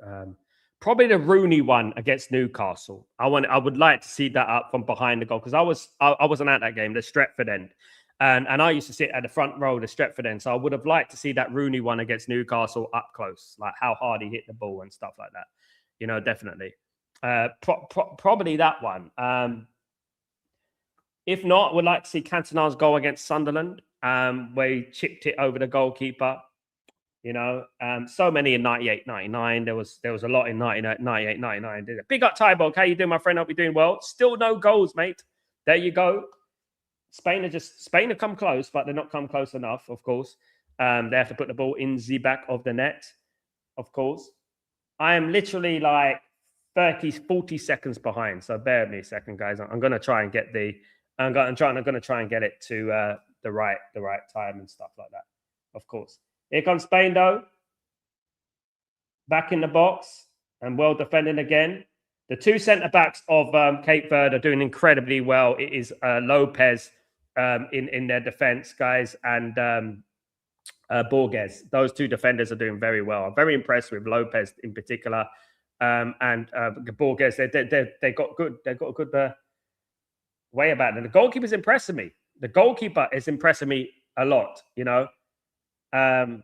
[SPEAKER 1] Probably the Rooney one against Newcastle. I would like to see that up from behind the goal because I wasn't at that game, the Stretford end, and I used to sit at the front row, the Stretford end. So I would have liked to see that Rooney one against Newcastle up close, like how hard he hit the ball and stuff like that. You know, definitely. Probably that one. If not, would like to see Cantona's goal against Sunderland, where he chipped it over the goalkeeper. You know, so many in 98, 99. There was a lot in 98, 99. Big up, Tyborg. How you doing, my friend? Hope you're doing well. Still no goals, mate. There you go. Spain have come close, but they're not come close enough, of course. They have to put the ball in the back of the net, of course. I am literally like 40 seconds behind. So bear with me a second, guys. I'm going to try and get I'm going to try and get it to the right time and stuff like that, of course. Here comes Spain, though. Back in the box and well defending again. The two centre-backs of Cape Verde are doing incredibly well. It is Lopez in their defence, guys, and Borges. Those two defenders are doing very well. I'm very impressed with Lopez in particular. And Borges, they got a good way about it. The goalkeeper's impressing me. The goalkeeper is impressing me a lot, you know. Of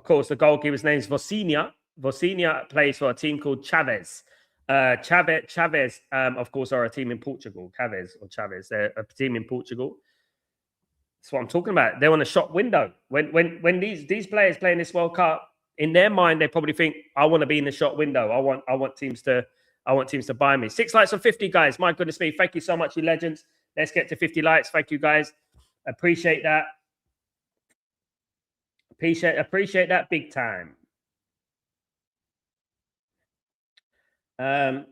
[SPEAKER 1] course, the goalkeeper's name is Vocinia. Vocinia plays for a team called Chavez. Chavez, of course, are a team in Portugal. Chavez, they're a team in Portugal. That's what I'm talking about. They're on a shop window. When these players play in this World Cup, in their mind, they probably think, I want to be in the shot window. I want teams to buy me. 6 likes on 50, guys. My goodness me. Thank you so much, you legends. Let's get to 50 likes. Thank you, guys. Appreciate that. Appreciate that big time. They're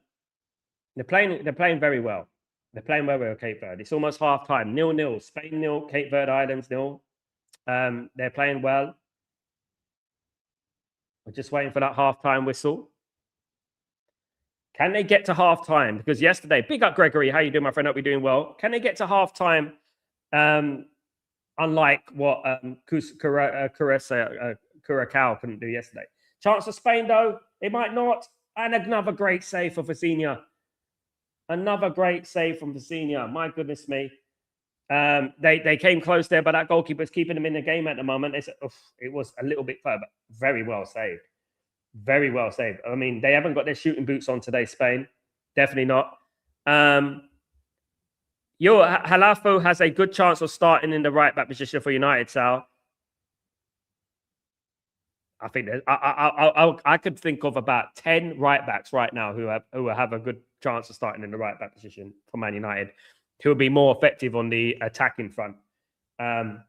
[SPEAKER 1] playing very well. They're playing very well, Cape Verde. It's almost half time. 0-0. Spain 0, Cape Verde Islands 0. They're playing well. We're just waiting for that half-time whistle. Can they get to half-time? Because yesterday, big up Gregory. How you doing, my friend? Hope you're doing well. Can they get to half-time? Unlike what Curacao couldn't do yesterday. Chance of Spain, though, they might not. And another great save for Vecina. Another great save from Vecina. My goodness me. They came close there, but that goalkeeper's keeping them in the game at the moment. It was a little bit further, but very well saved. Very well saved. I mean, they haven't got their shooting boots on today, Spain. Definitely not. Halafo has a good chance of starting in the right back position for United, Sal. I think I could think of about 10 right backs right now who have a good chance of starting in the right back position for Man United, who will be more effective on the attacking front. 5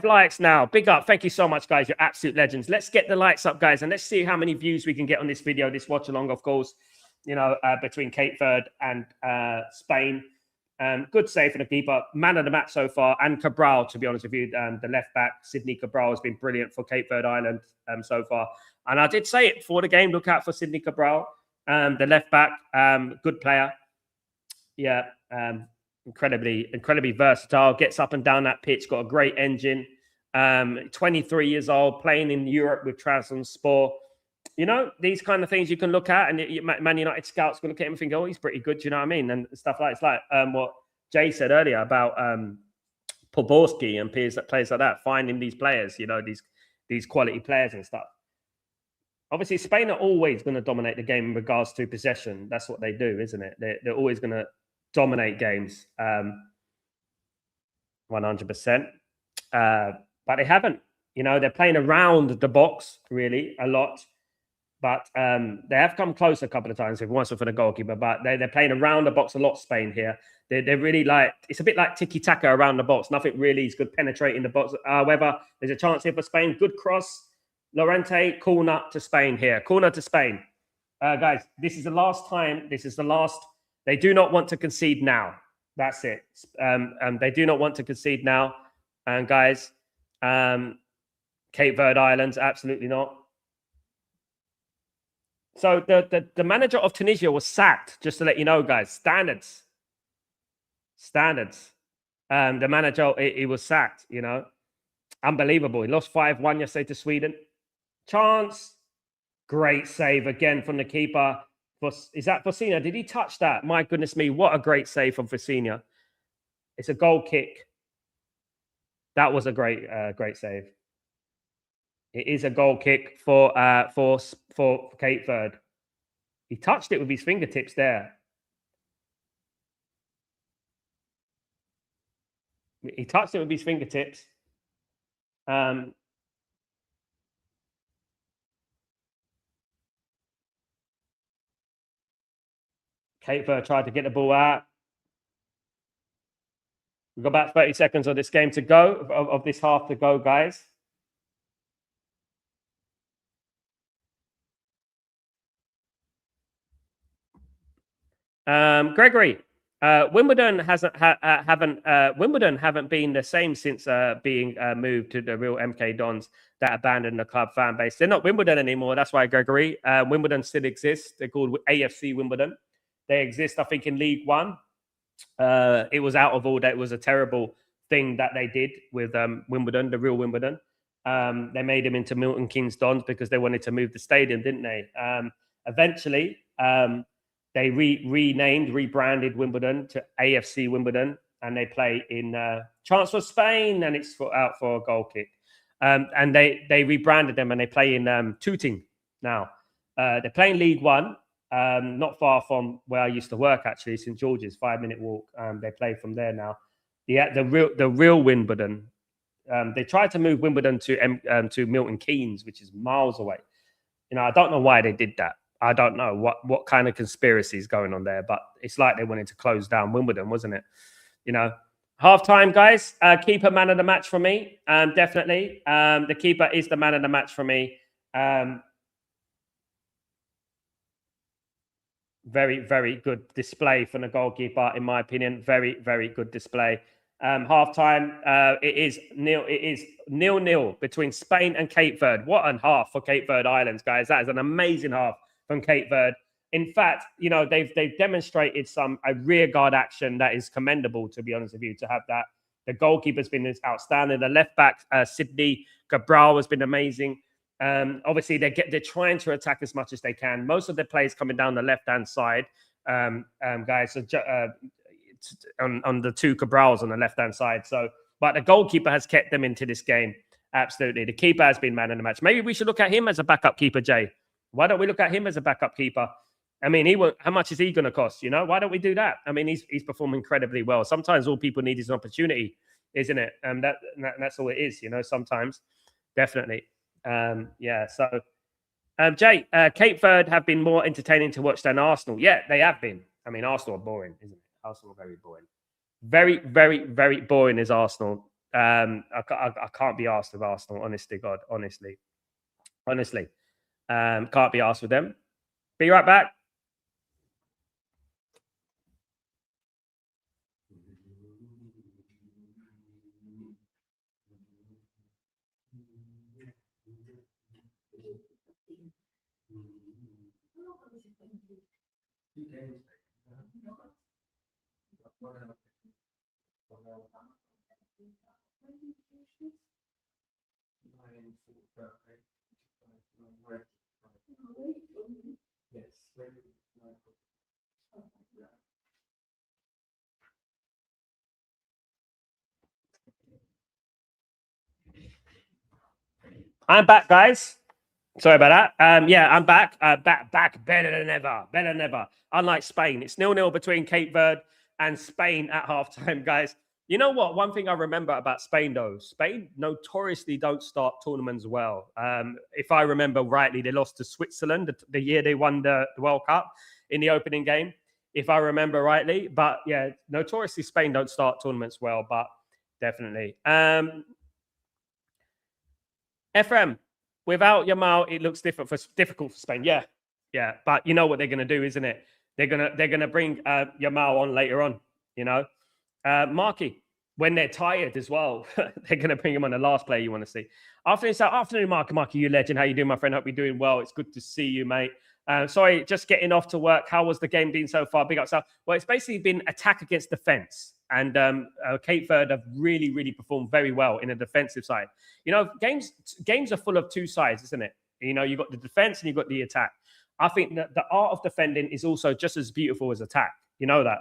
[SPEAKER 1] likes now. Big up. Thank you so much, guys. You're absolute legends. Let's get the likes up, guys, and let's see how many views we can get on this video, this watch along, of course, between Cape Verde and Spain. Good save for the keeper. Man of the match so far. And Cabral, to be honest with you, the left back, Sydney Cabral, has been brilliant for Cape Verde Island so far. And I did say it before the game, look out for Sydney Cabral, the left back, good player. Yeah, incredibly versatile, gets up and down that pitch, got a great engine. 23 years old, playing in Europe with Trabzonspor. These kind of things you can look at, and Man United scouts can look at him and think, oh, he's pretty good, do you know what I mean? And stuff like it's like what Jay said earlier about Poborski and players like that, finding these players, these quality players and stuff. Obviously, Spain are always going to dominate the game in regards to possession. That's what they do, isn't it? They're always going to dominate games, 100%. But they haven't. They're playing around the box really a lot. But they have come close a couple of times, once for the goalkeeper. But they're playing around the box a lot, Spain here. They're really it's a bit like tiki-taka around the box. Nothing really is good penetrating the box. However, there's a chance here for Spain. Good cross. Lorente, corner to Spain here. Corner to Spain. Guys, this is the last time. This is the last. They do not want to concede now. That's it. They do not want to concede now. And guys, Cape Verde Islands, absolutely not. So the manager of Tunisia was sacked, just to let you know, guys. Standards. The manager, he was sacked, Unbelievable. He lost 5-1 yesterday to Sweden. Chance. Great save again from the keeper. Is that Vecina? Did he touch that? My goodness me, what a great save from Vecina. It's a goal kick. That was a great save. It is a goal kick for Cape Verde. He touched it with his fingertips there. He touched it with his fingertips. Cape Verde tried to get the ball out. We've got about 30 seconds of this game to go, of this half to go, guys. Gregory, Wimbledon haven't been the same since being moved to the real MK Dons that abandoned the club fan base. They're not Wimbledon anymore. That's why, Gregory. Wimbledon still exists. They're called AFC Wimbledon. They exist, I think, in League One. It was out of order. It was a terrible thing that they did with Wimbledon, the real Wimbledon. They made him into Milton Keynes Dons because they wanted to move the stadium, didn't they? Eventually, they rebranded Wimbledon to AFC Wimbledon, and they play in Chance for Spain, and it's out for a goal kick. And they rebranded them, and they play in Tooting now. They're playing League One. Not far from where I used to work, actually, St George's, 5-minute walk. They play from there now. The real Wimbledon, they tried to move Wimbledon to Milton Keynes, which is miles away. I don't know why they did that. I don't know what kind of conspiracy is going on there, but it's like they wanted to close down Wimbledon, wasn't it? Half time, guys. Keeper man of the match for me. Definitely. The keeper is the man of the match for me. Very, very good display from the goalkeeper, in my opinion. Very, very good display. Half time, it is 0-0 between Spain and Cape Verde. What a half for Cape Verde Islands, guys. That is an amazing half from Cape Verde. In fact, they've demonstrated a rear guard action that is commendable, to be honest with you, to have that. The goalkeeper's been outstanding. The left back, Sidney Cabral, has been amazing. Obviously, they're trying to attack as much as they can. Most of their players coming down the left-hand side, guys, on the two Cabrals on the left-hand side. But the goalkeeper has kept them into this game. Absolutely. The keeper has been man in the match. Maybe we should look at him as a backup keeper, Jay. Why don't we look at him as a backup keeper? I mean, how much is he going to cost? Why don't we do that? I mean, he's performing incredibly well. Sometimes all people need is an opportunity, isn't it? And that's all it is, sometimes. Definitely. So Jay, Cape Verde have been more entertaining to watch than Arsenal. Yeah, they have been. I mean, Arsenal are boring, isn't it? Arsenal are very boring. Very, very, very boring is Arsenal. I can't be asked with Arsenal, honestly, God, honestly. Can't be asked with them. Be right back. I'm back, guys. Sorry about that. Yeah, I'm back. Back better than ever. Unlike Spain, it's 0-0 between Cape Verde and Spain at halftime, guys. You know what? One thing I remember about Spain, though, Spain notoriously don't start tournaments well. If I remember rightly, they lost to Switzerland the year they won the World Cup in the opening game, if I remember rightly. But yeah, notoriously Spain don't start tournaments well, but definitely. FM, without Yamal, it looks difficult for Spain. Yeah. But you know what they're going to do, isn't it? They're gonna bring Yamal on later on. Marky, when they're tired as well, they're going to bring him on the last player you want to see. Afternoon, Marky, you legend. How you doing, my friend? Hope you're doing well. It's good to see you, mate. Sorry, just getting off to work. How was the game been so far? Big up, Sal. Well, it's basically been attack against defense. And Cape Verde have really, really performed very well in the defensive side. Games are full of two sides, isn't it? You've got the defense and you've got the attack. I think that the art of defending is also just as beautiful as attack. You know that.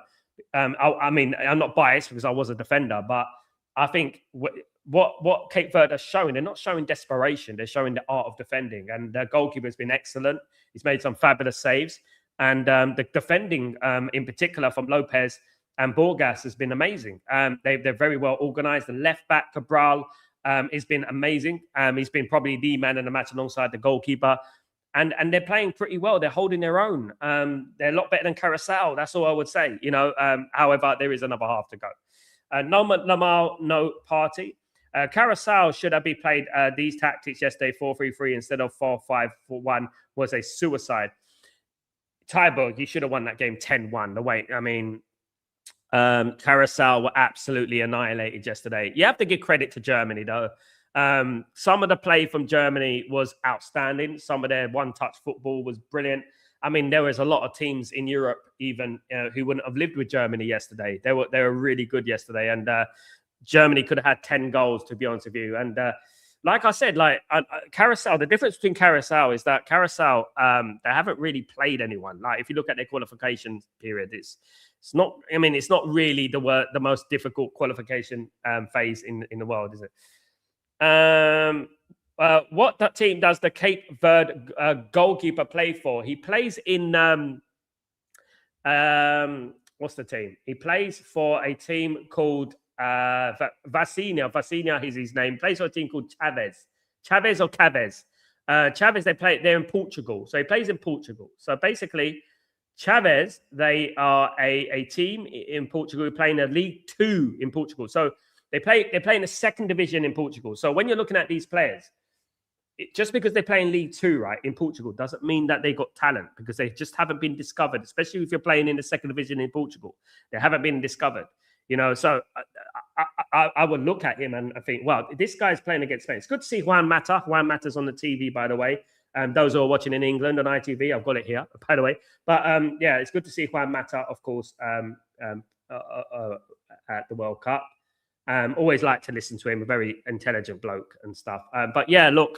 [SPEAKER 1] I mean, I'm not biased because I was a defender, but I think what Cape Verde are showing, they're not showing desperation. They're showing the art of defending. And the goalkeeper has been excellent. He's made some fabulous saves. And the defending, in particular, from Lopez and Borgas has been amazing. They're very well organized. The left back, Cabral, has been amazing. He's been probably the man in the match alongside the goalkeeper. And they're playing pretty well. They're holding their own. They're a lot better than Carousel. That's all I would say. However, there is another half to go. No Lamal, no party. Carousel should have been played these tactics yesterday, 4-3-3 instead of 4-5-1 was a suicide. Tyburg, you should have won that game 10-1. The way, I mean, Carousel were absolutely annihilated yesterday. You have to give credit to Germany, though. Some of the play from Germany was outstanding. Some of their one-touch football was brilliant. I mean, there was a lot of teams in Europe even who wouldn't have lived with Germany yesterday. They were really good yesterday, and Germany could have had 10 goals, to be honest with you. And like I said, Carousel, the difference between Carousel is that Carousel, they haven't really played anyone. Like, if you look at their qualification period, it's not. I mean, it's not really the most difficult qualification phase in the world, is it? What that team does the Cape Verde goalkeeper play for? He plays in what's the team? He plays for a team called Vacinia is his name. Plays for a team called Chavez or Chavez. Chavez, they're in Portugal. So he plays in Portugal. So basically, Chavez, they are a team in Portugal playing a League 2 in Portugal. So they play in the second division in Portugal. So when you're looking at these players, just because they play in League 2, right, in Portugal, doesn't mean that they got talent, because they just haven't been discovered, especially if you're playing in the second division in Portugal. They haven't been discovered, So I would look at him and I think, well, this guy's playing against Spain. It's good to see Juan Mata. Juan Mata's on the TV, by the way. Those who are watching in England on ITV, I've got it here, by the way. But yeah, it's good to see Juan Mata, of course, at the World Cup. Always like to listen to him, a very intelligent bloke and stuff. But yeah, look,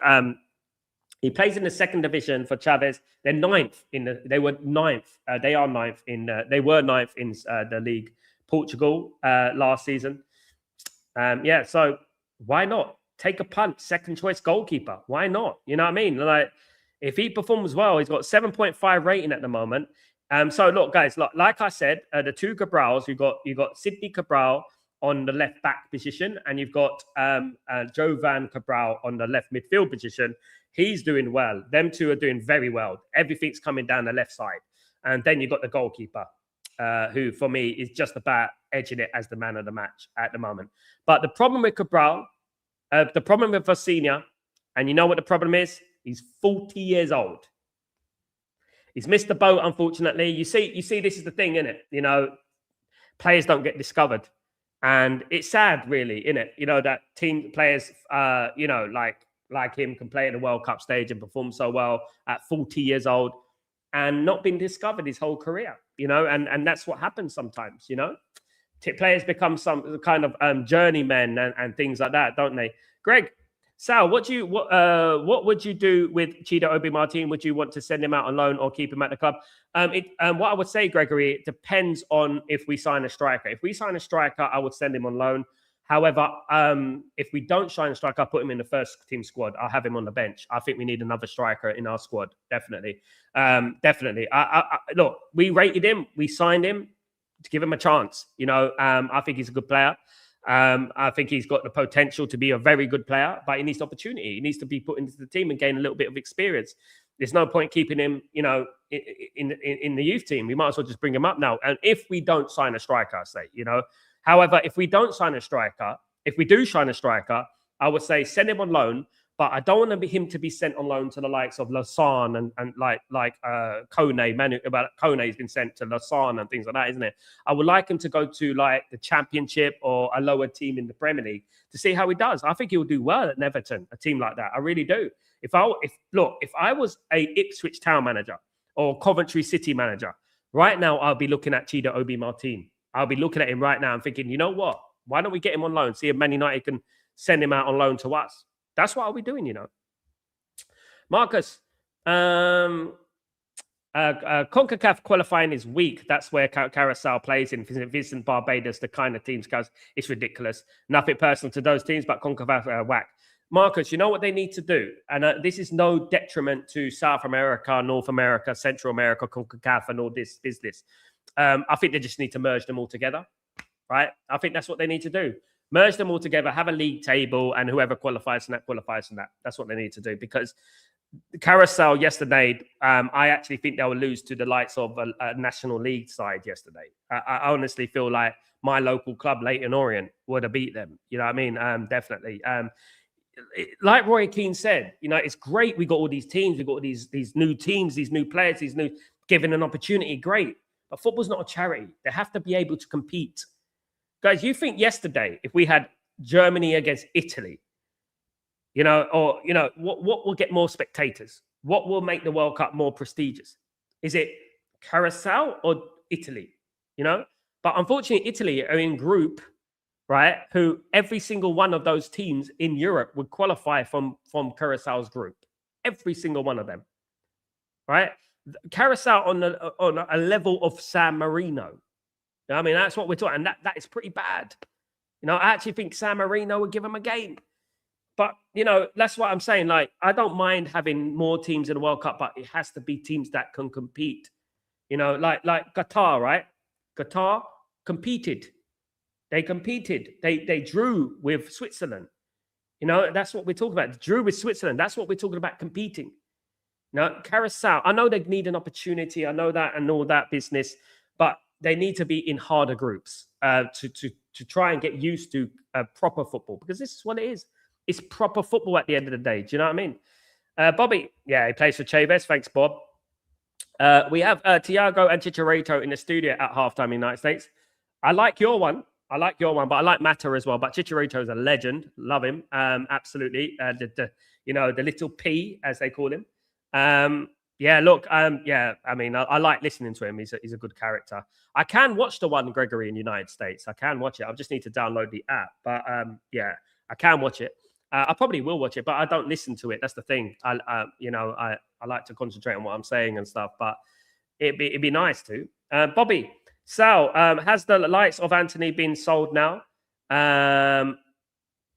[SPEAKER 1] he plays in the second division for Chavez. They're ninth they were ninth. They are ninth they were ninth in the league, Portugal, last season. Yeah, so why not take a punt, second choice goalkeeper? Why not? You know what I mean? Like, if he performs well, he's got 7.5 rating at the moment. So look, guys, like I said, the two Cabrals, you got Sidney Cabral on the left back position, and you've got Jovan Cabral on the left midfield position. He's doing well. Them two are doing very well. Everything's coming down the left side. And then you've got the goalkeeper, who for me is just about edging it as the man of the match at the moment. But the problem with Cabral, the problem with Vacinia, and you know what the problem is? He's 40 years old. He's missed the boat, unfortunately. You see, this is the thing, isn't it? Players don't get discovered. And it's sad, really, isn't it? That team players, like him, can play at the World Cup stage and perform so well at 40 years old and not been discovered his whole career, and that's what happens sometimes, Players become some kind of journeymen and things like that, don't they? Greg, Sal, what would you do with Chido Obi Martin? Would you want to send him out on loan or keep him at the club? What I would say, Gregory, it depends on if we sign a striker. If we sign a striker, I would send him on loan. However, if we don't sign a striker, I'll put him in the first team squad. I'll have him on the bench. I think we need another striker in our squad. Definitely. Definitely. Look, we rated him. We signed him to give him a chance. I think he's a good player. I think he's got the potential to be a very good player, but he needs opportunity. He needs to be put into the team and gain a little bit of experience. There's no point keeping him, in the youth team. We might as well just bring him up now. And if we don't sign a striker, I say, However, if we don't sign a striker, if we do sign a striker, I would say send him on loan. But I don't want him to be sent on loan to the likes of Lausanne and like Kone. Kone has been sent to Lausanne and things like that, isn't it? I would like him to go to like the Championship or a lower team in the Premier League to see how he does. I think he will do well at Everton, a team like that. I really do. If I was a Ipswich Town manager or Coventry City manager, right now I'll be looking at Chido Obi Martin. I'll be looking at him right now and thinking, you know what? Why don't we get him on loan? See if Man United can send him out on loan to us. That's what I'll be doing, Marcus, CONCACAF qualifying is weak. That's where Carousel plays in. Vincent Barbados, the kind of teams, guys, it's ridiculous. Nothing personal to those teams, but CONCACAF whack. Marcus, you know what they need to do? And this is no detriment to South America, North America, Central America, CONCACAF and all this business. I think they just need to merge them all together, right? I think that's what they need to do. Merge them all together, have a league table, and whoever qualifies from that qualifies from that. That's what they need to do, because the Carousel yesterday, I actually think they will lose to the likes of a National League side yesterday. I honestly feel like my local club, Leyton Orient, would have beat them. You know what I mean? Definitely. Like Roy Keane said, it's great we got all these teams, we got all these new teams, these new players, these new given an opportunity, great. But football's not a charity. They have to be able to compete. Guys, you think yesterday, if we had Germany against Italy, what will get more spectators? What will make the World Cup more prestigious? Is it Carousel or Italy? But unfortunately, Italy are in group, right? Who every single one of those teams in Europe would qualify from Carousel's group. Every single one of them, right? Carousel on a level of San Marino. I mean, that's what we're talking. And that is pretty bad. I actually think San Marino would give them a game. But, that's what I'm saying. Like, I don't mind having more teams in the World Cup, but it has to be teams that can compete. Like Qatar, right? Qatar competed. They competed. They drew with Switzerland. You know, that's what we're talking about. Drew with Switzerland. That's what we're talking about, competing. No, Carousel. I know they need an opportunity. I know that and all that business, but they need to be in harder groups to try and get used to proper football, because this is what it is. It's proper football at the end of the day. Do you know what I mean? Bobby, yeah, he plays for Chavez. Thanks, Bob. We have Thiago and Chicharito in the studio at halftime in the United States. I like your one. But I like Mata as well. But Chicharito is a legend. Love him. Absolutely. The little P, as they call him. Yeah, look, yeah, I mean, I like listening to him. He's a good character. I can watch the one, Gregory, in the United States. I can watch it. I just need to download the app. But yeah, I can watch it. I probably will watch it, but I don't listen to it. That's the thing. I like to concentrate on what I'm saying and stuff, but it'd be nice to. Bobby, Sal, has the likes of Anthony been sold now?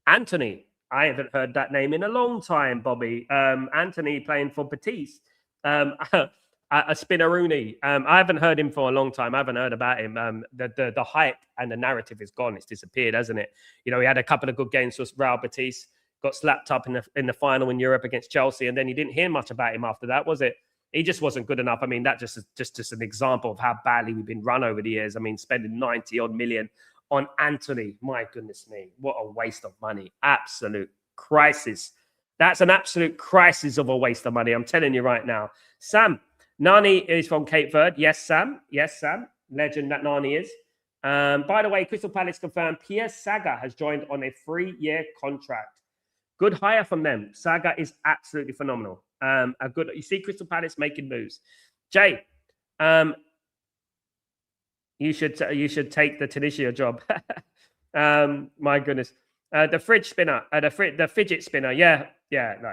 [SPEAKER 1] Anthony, I haven't heard that name in a long time, Bobby. Anthony playing for Betis. A Spinaroonie. I haven't heard him for a long time. I haven't heard about him. The hype and the narrative is gone. It's disappeared, hasn't it? You know, he had a couple of good games with Real Betis, got slapped up in the final in Europe against Chelsea, and then you didn't hear much about him after that, was it? He just wasn't good enough. I mean, that just an example of how badly we've been run over the years. I mean, spending 90-odd million on Anthony. My goodness me, what a waste of money. Absolute crisis. That's an absolute crisis of a waste of money. I'm telling you right now. Sam, Nani is from Cape Verde. Yes, Sam. Legend that Nani is. By the way, Crystal Palace confirmed Pierre Saga has joined on a 3-year contract. Good hire from them. Saga is absolutely phenomenal. You see Crystal Palace making moves. Jay, you should take the Tunisia job. My goodness. The fridge spinner, the fidget spinner. Yeah. No,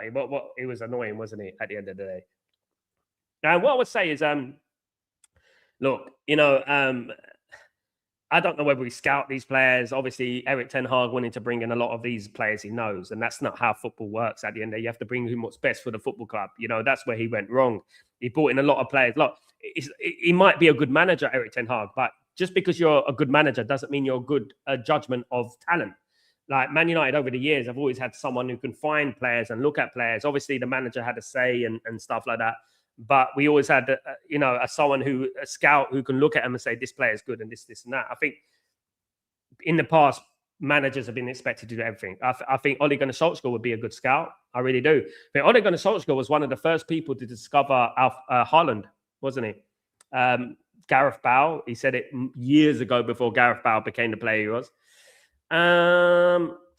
[SPEAKER 1] it was annoying, wasn't it? At the end of the day. Now, what I would say is, look, I don't know whether we scout these players. Obviously, Eric Ten Hag wanting to bring in a lot of these players he knows, and that's not how football works. At the end of the day, you have to bring in what's best for the football club. You know, that's where he went wrong. He brought in a lot of players. Look, he might be a good manager, Eric Ten Hag, but just because you're a good manager doesn't mean you're a good judgment of talent. Like Man United over the years, I've always had someone who can find players and look at players. Obviously, the manager had a say and stuff like that. But we always had, a scout who can look at them and say, this player is good and this and that. I think in the past, managers have been expected to do everything. I think Ole Gunnar Solskjaer would be a good scout. I really do. But Ole Gunnar Solskjaer was one of the first people to discover Haaland, wasn't he? Gareth Bale, he said it years ago before Gareth Bale became the player he was.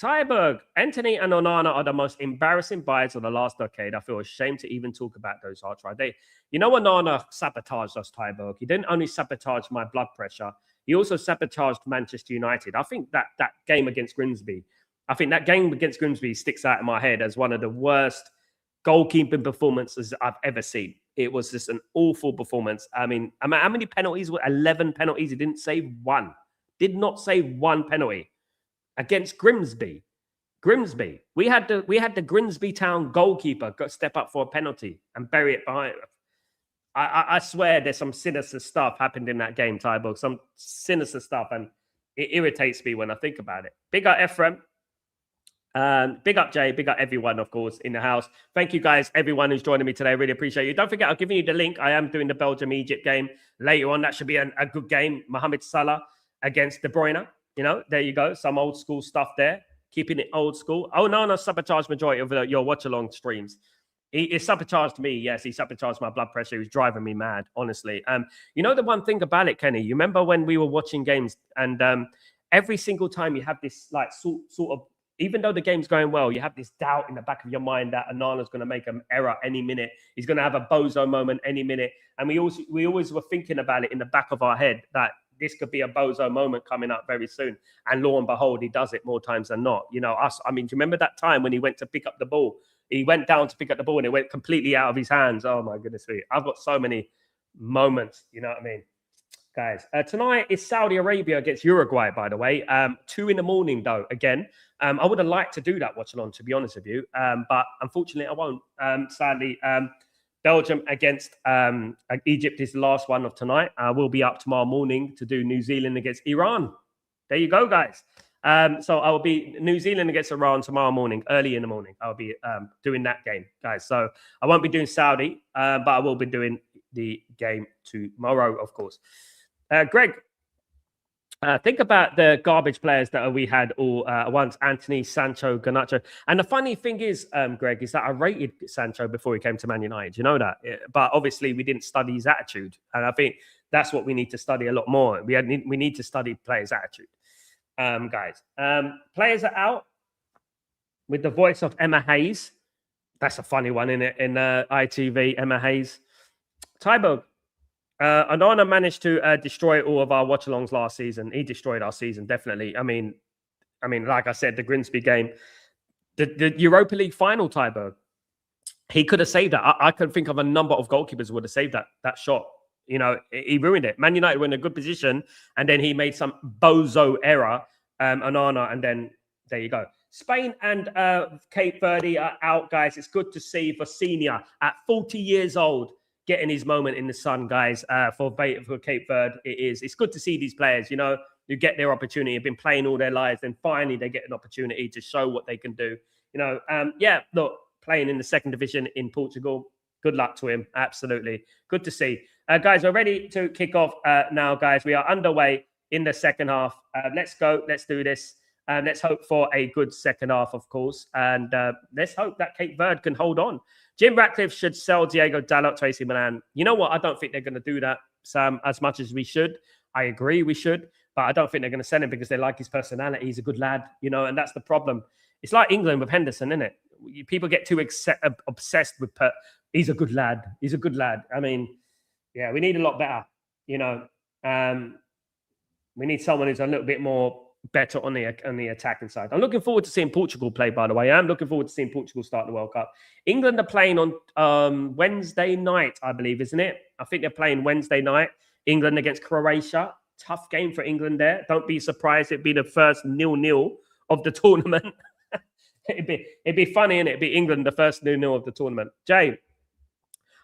[SPEAKER 1] Tyberg, Anthony and Onana are the most embarrassing buys of the last decade. I feel ashamed to even talk about those Archie. Onana sabotaged us, Tyberg. He didn't only sabotage my blood pressure, he also sabotaged Manchester United. I think that game against Grimsby, sticks out in my head as one of the worst goalkeeping performances I've ever seen. It was just an awful performance. I mean, how many penalties? 11 penalties. He didn't save one. Did not save one penalty. Against Grimsby. We had the Grimsby Town goalkeeper step up for a penalty and bury it behind. I swear there's some sinister stuff happened in that game, Tyborg. Some sinister stuff, and it irritates me when I think about it. Big up Ephraim. Big up Jay. Big up everyone, of course, in the house. Thank you guys, everyone who's joining me today. I really appreciate you. Don't forget, I've given you the link. I am doing the Belgium-Egypt game later on. That should be a good game. Mohamed Salah against De Bruyne. There you go. Some old school stuff there. Keeping it old school. Oh, no, sabotaged majority of your watch-along streams. He sabotaged me. Yes, he sabotaged my blood pressure. He was driving me mad, honestly. The one thing about it, Kenny, you remember when we were watching games and every single time you have this like sort of, even though the game's going well, you have this doubt in the back of your mind that Onana's going to make an error any minute. He's going to have a bozo moment any minute. And we always were thinking about it in the back of our head that this could be a bozo moment coming up very soon. And lo and behold, he does it more times than not. Do you remember that time when he went to pick up the ball? He went down to pick up the ball and it went completely out of his hands. Oh, my goodness me. I've got so many moments, you know what I mean? Guys, tonight is Saudi Arabia against Uruguay, by the way. 2 a.m, though, again. I would have liked to do that watch-along, to be honest with you. But unfortunately, I won't. Sadly, Belgium against Egypt is the last one of tonight. We'll be up tomorrow morning to do New Zealand against Iran. There you go, guys. So I will be New Zealand against Iran tomorrow morning, early in the morning. I'll be doing that game, guys. So I won't be doing Saudi, but I will be doing the game tomorrow, of course. Greg, think about the garbage players that we had all once: Anthony, Sancho, Garnacho. And the funny thing is, Greg, is that I rated Sancho before he came to Man United. You know that, but obviously we didn't study his attitude, and I think that's what we need to study a lot more. We need to study players' attitude. Guys, players are out with the voice of Emma Hayes. That's a funny one, in ITV, Emma Hayes. Tyberg, Onana managed to destroy all of our watchalongs last season. He destroyed our season, definitely. I mean, like I said, the Grimsby game, the Europa League final, Tyberg, he could have saved that. I could think of a number of goalkeepers who would have saved that shot. You know, he ruined it. Man United were in a good position, and then he made some bozo error, Onana, and then there you go. Spain and Cape Verde are out, guys. It's good to see Vecina at 40 years old getting his moment in the sun, guys, for Cape Verde. It's good to see these players, you know, who get their opportunity, have been playing all their lives, and finally they get an opportunity to show what they can do. You know, yeah, look, playing in the second division in Portugal, good luck to him. Absolutely. Good to see. Guys, we're ready to kick off now, guys. We are underway in the second half. Let's go. Let's do this. Let's hope for a good second half, of course. And let's hope that Cape Verde can hold on. Jim Ratcliffe should sell Diego Dalot to AC Milan. You know what? I don't think they're going to do that, Sam, as much as we should. I agree we should. But I don't think they're going to sell him because they like his personality. He's a good lad, you know, and that's the problem. It's like England with Henderson, isn't it? People get too obsessed with he's a good lad. He's a good lad. I mean, yeah, we need a lot better, you know. We need someone who's a little bit more better on the attacking side. I'm looking forward to seeing Portugal play, by the way. I'm looking forward to seeing Portugal start the World Cup. England are playing on Wednesday night, I believe, isn't it? I think they're playing Wednesday night. England against Croatia. Tough game for England there. Don't be surprised. It'd be the first 0-0 of the tournament. it'd be funny, innit? It'd be England, the first 0-0 of the tournament. Jay,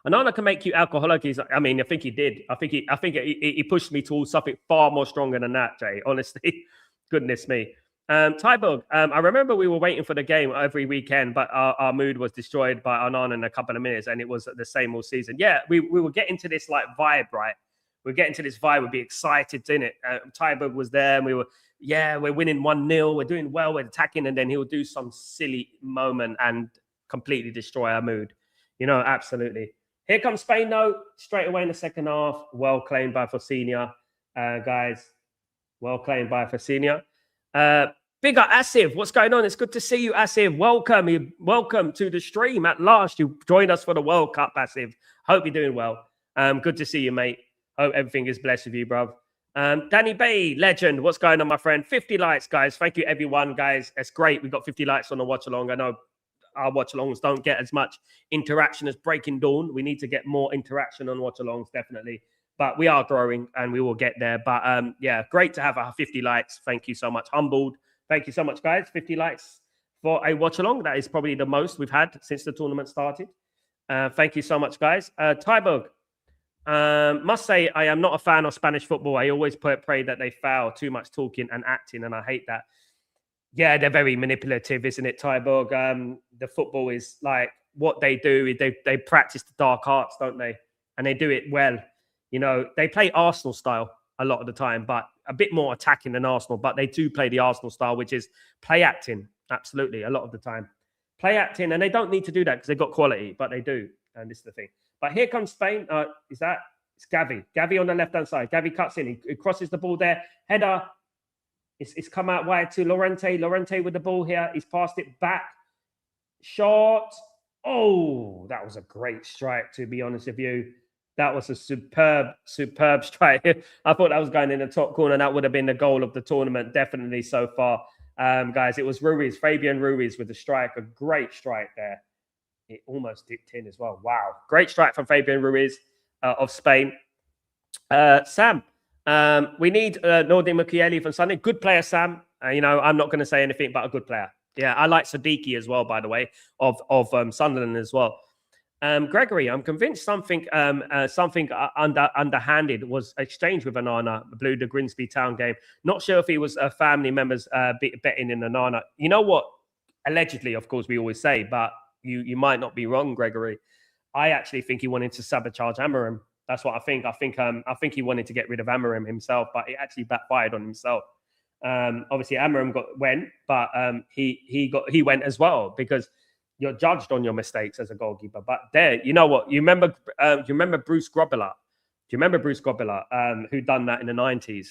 [SPEAKER 1] Onana can make you alcoholic. I mean, I think he did. I think he pushed me towards something far more stronger than that, Jay. Honestly, goodness me. Tyberg, I remember we were waiting for the game every weekend, but our mood was destroyed by Onana in a couple of minutes, and it was the same all season. Yeah, we were getting to this like vibe, right? We're getting to this vibe. We'd be excited, in it. Tyberg was there, and we're winning 1-0. We're doing well. We're attacking, and then he'll do some silly moment and completely destroy our mood. You know, absolutely. Here comes Spain, though, straight away in the second half. Well claimed by Vecina, guys. Well claimed by Vecina. Big up, Asif. What's going on? It's good to see you, Asif. Welcome to the stream. At last, you joined us for the World Cup, Asif. Hope you're doing well. Good to see you, mate. Hope everything is blessed with you, bruv. Danny Bay, legend. What's going on, my friend? 50 likes, guys. Thank you, everyone, guys. It's great. We got 50 likes on the watch along. I know our watch-alongs don't get as much interaction as Breaking Dawn. We need to get more interaction on watch-alongs, definitely. But we are growing, and we will get there. But yeah, great to have 50 likes. Thank you so much. Humbled. Thank you so much, guys. 50 likes for a watch-along. That is probably the most we've had since the tournament started. Thank you so much, guys. Tyberg, must say I am not a fan of Spanish football. I always pray that they foul, too much talking and acting, and I hate that. Yeah, they're very manipulative, isn't it, Tyberg? The football is like what they do. They practice the dark arts, don't they? And they do it well. You know, they play Arsenal style a lot of the time, but a bit more attacking than Arsenal. But they do play the Arsenal style, which is play acting. Absolutely, a lot of the time. Play acting, and they don't need to do that because they've got quality, but they do. And this is the thing. But here comes Spain. It's Gavi. Gavi on the left-hand side. Gavi cuts in. He crosses the ball there. Header. It's come out wide to Llorente. Llorente with the ball here. He's passed it back. Shot. Oh, that was a great strike, to be honest with you. That was a superb strike. I thought that was going in the top corner. That would have been the goal of the tournament, definitely so far. Guys, it was Ruiz, Fabian Ruiz with the strike. A great strike there. It almost dipped in as well. Wow. Great strike from Fabian Ruiz of Spain. Sam. We need Nordi Mukiele from Sunday. Good player, Sam. You know, I'm not going to say anything but a good player. Yeah, I like Siddiqui as well, by the way, of Sunderland as well. Gregory, I'm convinced something underhanded was exchanged with Onana, blew the Grimsby Town game. Not sure if he was family members betting in Onana. You know what? Allegedly, of course, we always say, but you might not be wrong, Gregory. I actually think he wanted to sabotage Amorim. That's what I think. I think he wanted to get rid of Amorim himself, but it actually backfired on himself. Obviously, Amorim went, but he went as well because you're judged on your mistakes as a goalkeeper. But there, you know what? You remember Bruce Grobbelaar? Do you remember Bruce Grobbelaar, who done that in the 90s?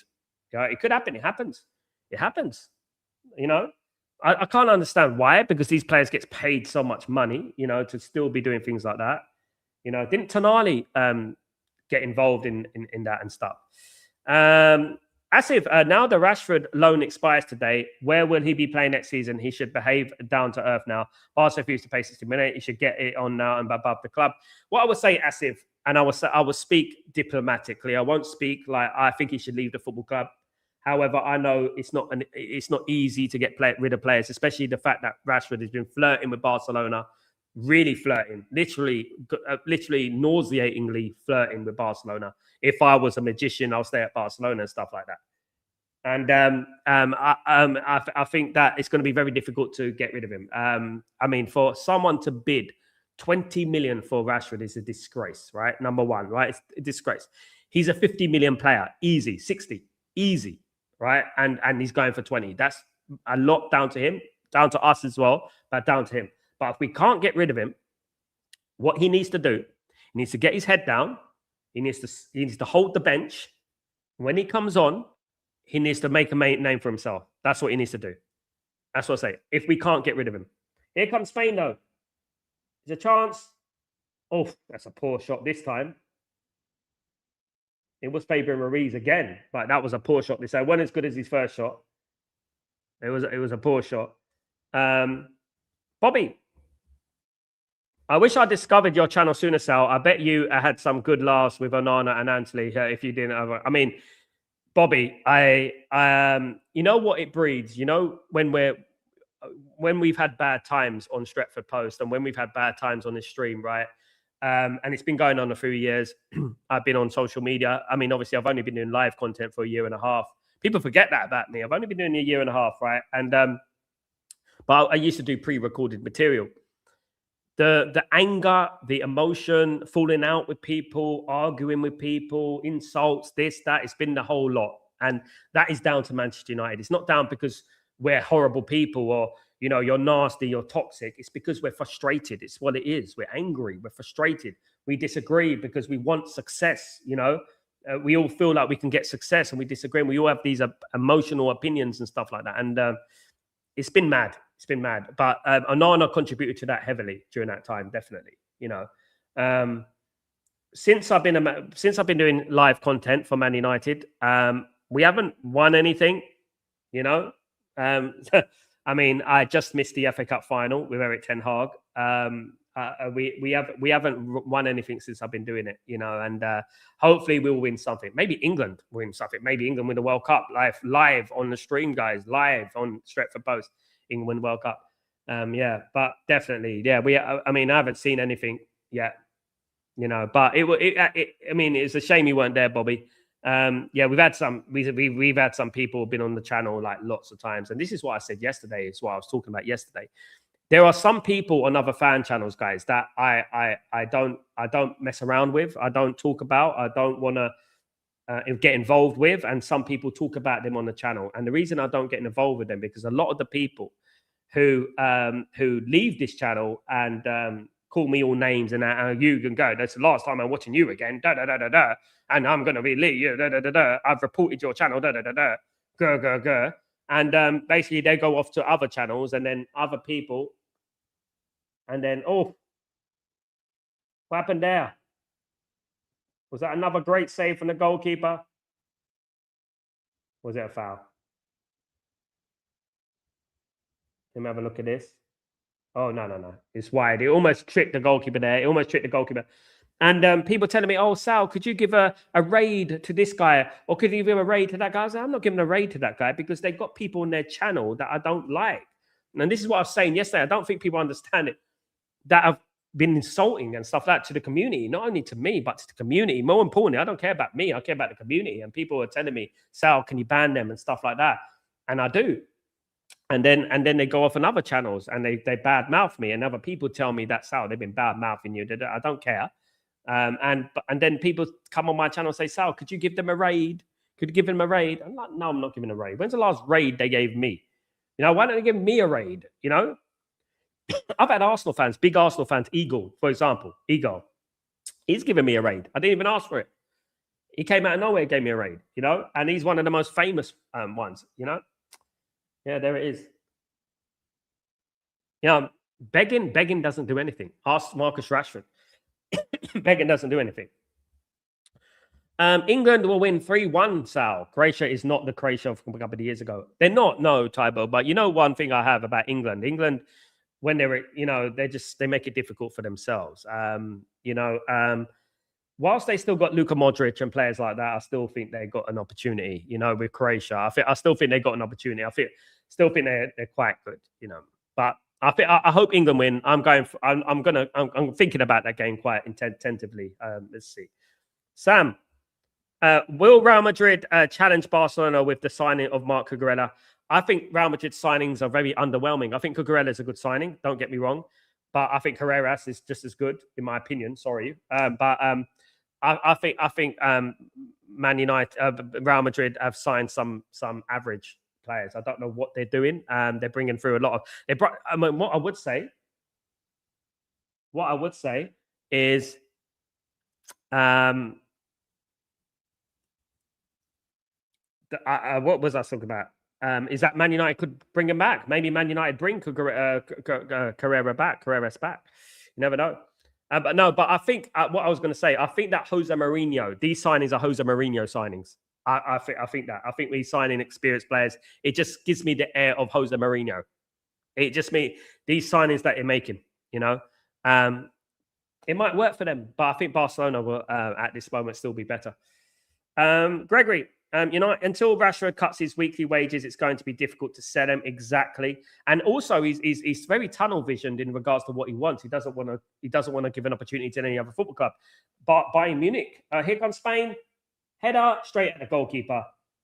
[SPEAKER 1] Yeah, it could happen. It happens. It happens. You know, I can't understand why, because these players get paid so much money, you know, to still be doing things like that. You know, didn't Tonali get involved in that and stuff? Asif, now the Rashford loan expires today. Where will he be playing next season? He should behave down to earth now. Barca refused to pay 60 million. He should get it on now and above the club. What I would say, Asif, and I will speak diplomatically. I won't speak like I think he should leave the football club. However, I know it's not easy to get rid of players, especially the fact that Rashford has been flirting with Barcelona, really flirting, literally nauseatingly flirting with Barcelona. If I was a magician, I'll stay at Barcelona and stuff like that. And I think that it's going to be very difficult to get rid of him. I mean, for someone to bid 20 million for Rashford is a disgrace, right? Number one, right? It's a disgrace. He's a 50 million player, easy, 60, easy, right? And he's going for 20. That's a lot down to him, down to us as well, but down to him. But if we can't get rid of him, what he needs to do, he needs to get his head down. He needs to hold the bench. When he comes on, he needs to make a name for himself. That's what he needs to do. That's what I say. If we can't get rid of him. Here comes Spain, though. There's a chance. Oh, that's a poor shot this time. It was Fabian Ruiz again, but that was a poor shot. This time. It wasn't as good as his first shot. It was a poor shot. Bobby, I wish I discovered your channel sooner, Sal. I bet you had some good laughs with Onana and Anthony if you didn't have. I mean, Bobby, you know what it breeds. You know when we've had bad times on Stretford Post and when we've had bad times on this stream, right? And it's been going on a few years. I've been on social media. I mean, obviously, I've only been doing live content for a year and a half. People forget that about me. I've only been doing a year and a half, right? And but I used to do pre-recorded material. The anger, the emotion, falling out with people, arguing with people, insults, this, that, it's been the whole lot. And that is down to Manchester United. It's not down because we're horrible people or, you know, you're nasty, you're toxic. It's because we're frustrated. It's what it is. We're angry. We're frustrated. We disagree because we want success, you know. We all feel like we can get success and we disagree. And we all have these emotional opinions and stuff like that. And it's been mad. It's been mad. But Onana contributed to that heavily during that time, definitely. You know, since I've been doing live content for Man United, we haven't won anything. You know, I mean, I just missed the FA Cup final with Eric Ten Hag. We haven't won anything since I've been doing it. You know, and hopefully we'll win something. Maybe England win something. Maybe England win the World Cup live on the stream, guys. Live on Stretford Post. England World Cup. Yeah, but definitely, yeah. I mean, I haven't seen anything yet, you know. But I mean, it's a shame you weren't there, Bobby. Yeah, we've had some people who've been on the channel like lots of times, and this is what I said yesterday. It's what I was talking about yesterday. There are some people on other fan channels, guys, that I don't mess around with. I don't talk about. I don't want to get involved with, and some people talk about them on the channel. And the reason I don't get involved with them because a lot of the people who leave this channel and call me all names and you can go, that's the last time I'm watching you again, and I'm gonna be leave, I've reported your channel, and basically they go off to other channels and then other people, and then what happened there? Was that another great save from the goalkeeper? Was it a foul? Let me have a look at this. Oh, no. It's wide. It almost tricked the goalkeeper there. And people telling me, oh, Sal, could you give a raid to this guy? Or could you give a raid to that guy? I was like, I'm not giving a raid to that guy because they've got people on their channel that I don't like. And this is what I was saying yesterday. I don't think people understand it. That been insulting and stuff like that to the community, not only to me, but to the community. More importantly, I don't care about me. I care about the community. And people are telling me, Sal, can you ban them and stuff like that? And I do. And then they go off on other channels and they bad mouth me, and other people tell me that's how they've been bad mouthing you. I don't care. And then people come on my channel and say, Sal, could you give them a raid? Could you give them a raid? I'm like, no, I'm not giving a raid. When's the last raid they gave me? You know, why don't they give me a raid? You know, I've had Arsenal fans, big Arsenal fans, Eagle, for example, Eagle. He's given me a raid. I didn't even ask for it. He came out of nowhere, gave me a raid, you know, and he's one of the most famous ones, you know. Yeah, there it is. You know, begging doesn't do anything. Ask Marcus Rashford. Begging doesn't do anything. England will win 3-1, Sal. Croatia is not the Croatia of a couple of years ago. They're not, no, Tybo. But you know one thing I have about England. England, when they're, you know, they make it difficult for themselves. You know, whilst they still got Luka Modric and players like that, I still think they got an opportunity, you know, with Croatia. I still think they got an opportunity. Still think they're quite good, you know. But I hope England win. I'm thinking about that game quite attentively. Let's see. Sam, will Real Madrid challenge Barcelona with the signing of Marc Cucurella? I think Real Madrid's signings are very underwhelming. I think Cucurella is a good signing. Don't get me wrong, but I think Carreras is just as good, in my opinion. Sorry, I think Man United, Real Madrid have signed some average players. I don't know what they're doing. They're bringing through a lot of. What I would say is, what was I talking about? Is that Man United could bring him back? Maybe Man United bring Carreras back. You never know. But I think what I was going to say, I think that Jose Mourinho, these signings are Jose Mourinho signings. I think we sign in experienced players. It just gives me the air of Jose Mourinho. It just me these signings that you're making, you know, it might work for them, but I think Barcelona will at this moment still be better. Gregory, you know, until Rashford cuts his weekly wages, it's going to be difficult to sell him exactly. And also, he's very tunnel visioned in regards to what he wants. He doesn't want to give an opportunity to any other football club. But Bayern Munich, here comes Spain. Header straight at the goalkeeper.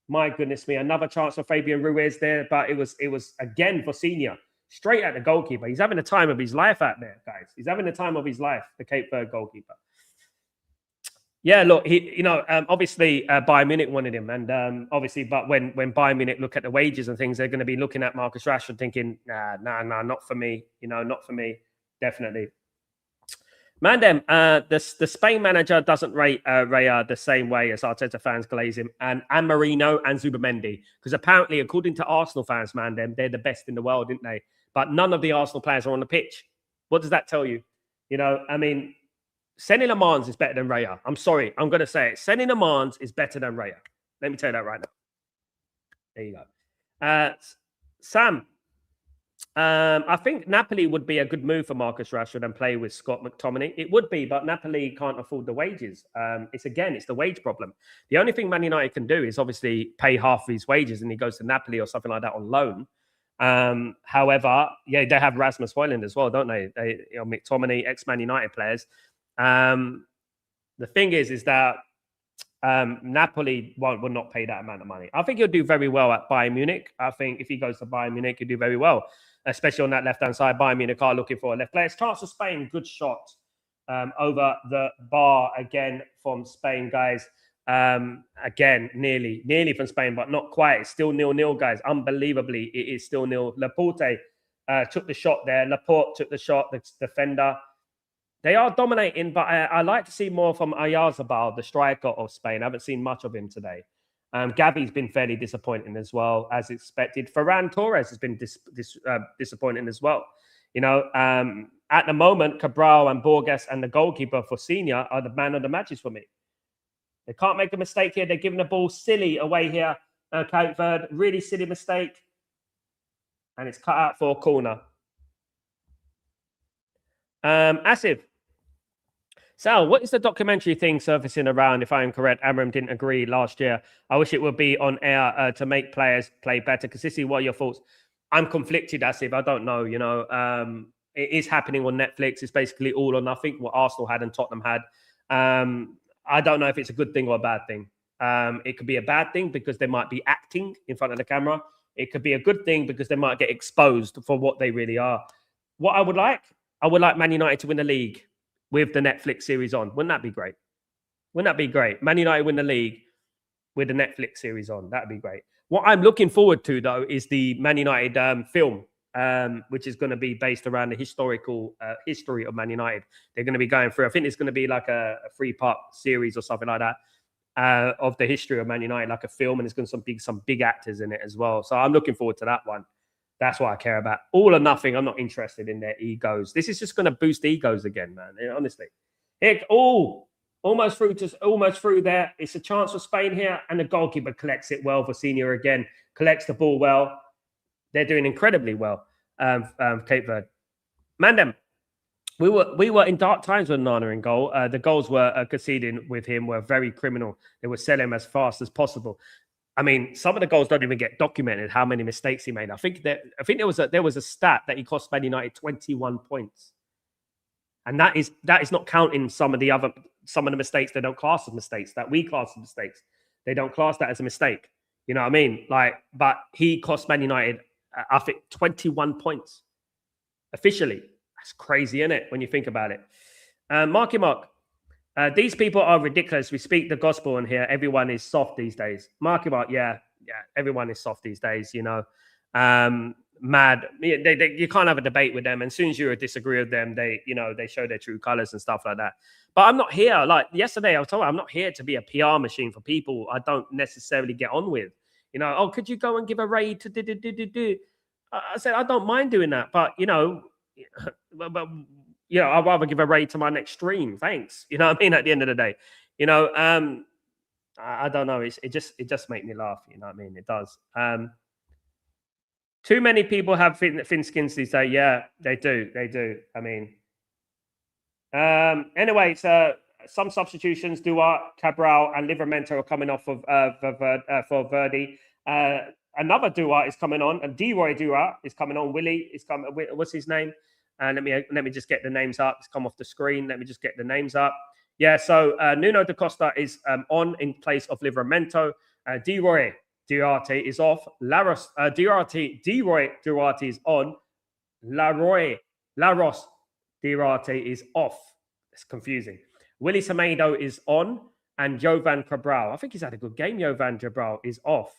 [SPEAKER 1] My goodness me, another chance for Fabian Ruiz there, but it was again for Senior. Straight at the goalkeeper. He's having the time of his life out there, guys. He's having the time of his life, the Cape Verde goalkeeper. Yeah, look, obviously Bayern Munich wanted him, and obviously, but when Bayern Munich look at the wages and things, they're going to be looking at Marcus Rashford, thinking, nah, not for me. You know, not for me, definitely. Mandem, the Spain manager doesn't rate Raya the same way as Arteta fans glaze him, and Marino and Zubimendi, because apparently, according to Arsenal fans, Mandem, they're the best in the world, didn't they? But none of the Arsenal players are on the pitch. What does that tell you? You know, I mean, Seny Lamans is better than Raya. I'm sorry, I'm going to say it. Seny Lamans is better than Raya. Let me tell you that right now. There you go. Sam, I think Napoli would be a good move for Marcus Rashford and play with Scott McTominay. It would be, but Napoli can't afford the wages. It's the wage problem. The only thing Man United can do is obviously pay half of his wages and he goes to Napoli or something like that on loan. However, yeah, they have Rasmus Højlund as well, don't they? McTominay, ex-Man United players. The thing is that Napoli will not pay that amount of money. I think he'll do very well at Bayern Munich. I think if he goes to Bayern Munich, he'll do very well, especially on that left-hand side. Bayern Munich are looking for a left player. It's chance for Spain. Good shot over the bar again from Spain, guys. Again, nearly from Spain, but not quite. It's still 0-0, guys. Unbelievably, it is still 0. Laporte took the shot there. Laporte took the shot, the defender. They are dominating, but I like to see more from Oyarzabal, the striker of Spain. I haven't seen much of him today. Gavi's been fairly disappointing as well, as expected. Ferran Torres has been disappointing as well. You know, at the moment, Cabral and Borges and the goalkeeper for Senior are the man of the matches for me. They can't make a mistake here. They're giving the ball silly away here. Cape Verde, really silly mistake. And it's cut out for a corner. Asif. Sal, what is the documentary thing surfacing around? If I am correct, Amram didn't agree last year. I wish it would be on air to make players play better. Consistently, what are your thoughts? I'm conflicted, Asif. I don't know, you know. it is happening on Netflix. It's basically all or nothing, what Arsenal had and Tottenham had. I don't know if it's a good thing or a bad thing. It could be a bad thing because they might be acting in front of the camera. It could be a good thing because they might get exposed for what they really are. What I would like Man United to win the league with the Netflix series on. Wouldn't that be great? Wouldn't that be great? Man United win the league with the Netflix series on. That'd be great. What I'm looking forward to, though, is the Man United film, which is going to be based around the historical history of Man United. They're going to be going through, I think it's going to be like a 3-part series or something like that of the history of Man United, like a film, and there's going to be some big actors in it as well. So I'm looking forward to that one. That's what I care about. All or nothing. I'm not interested in their egos. This is just going to boost egos again, man. Honestly. Almost through there. It's a chance for Spain here, and the goalkeeper collects it well for Senior again. Collects the ball well. They're doing incredibly well. Cape Verde. Mandem, we were in dark times with Nana in goal. The goals were conceding with him were very criminal. They were selling him as fast as possible. I mean, some of the goals don't even get documented. How many mistakes he made? I think there was a stat that he cost Man United 21 points, and that is not counting some of the mistakes they don't class as mistakes that we class as mistakes. They don't class that as a mistake. You know what I mean? But he cost Man United, I think, 21 points officially. That's crazy, isn't it? When you think about it. Marky Mark. These people are ridiculous. We speak the gospel in here. Everyone is soft these days. Marky Mark, yeah. Everyone is soft these days, you know. Mad. You can't have a debate with them. And as soon as you disagree with them, they show their true colors and stuff like that. But I'm not here. Like yesterday, I was told I'm not here to be a PR machine for people I don't necessarily get on with. You know, oh, could you go and give a raid to do? I said, I don't mind doing that. But, I'd rather give a raid to my next stream. Thanks. You know what I mean? At the end of the day, I don't know. It just makes me laugh. You know what I mean? It does. Too many people have thin skins these days. Yeah, they do. I mean, anyway, so some substitutions: Duarte, Cabral, and Livramento are coming off of for Verde. Another Duarte is coming on, and Deroy Duarte is coming on. Willie is coming. What's his name? Let me just get the names up. It's come off the screen. Let me just get the names up. Yeah, so Nuno da Costa is on in place of Livramento. Deroy Duarte is off. Deroy Duarte is on. Laros Duarte is off. It's confusing. Willie Semedo is on. And Jovan Cabral. I think he's had a good game. Jovan Cabral is off.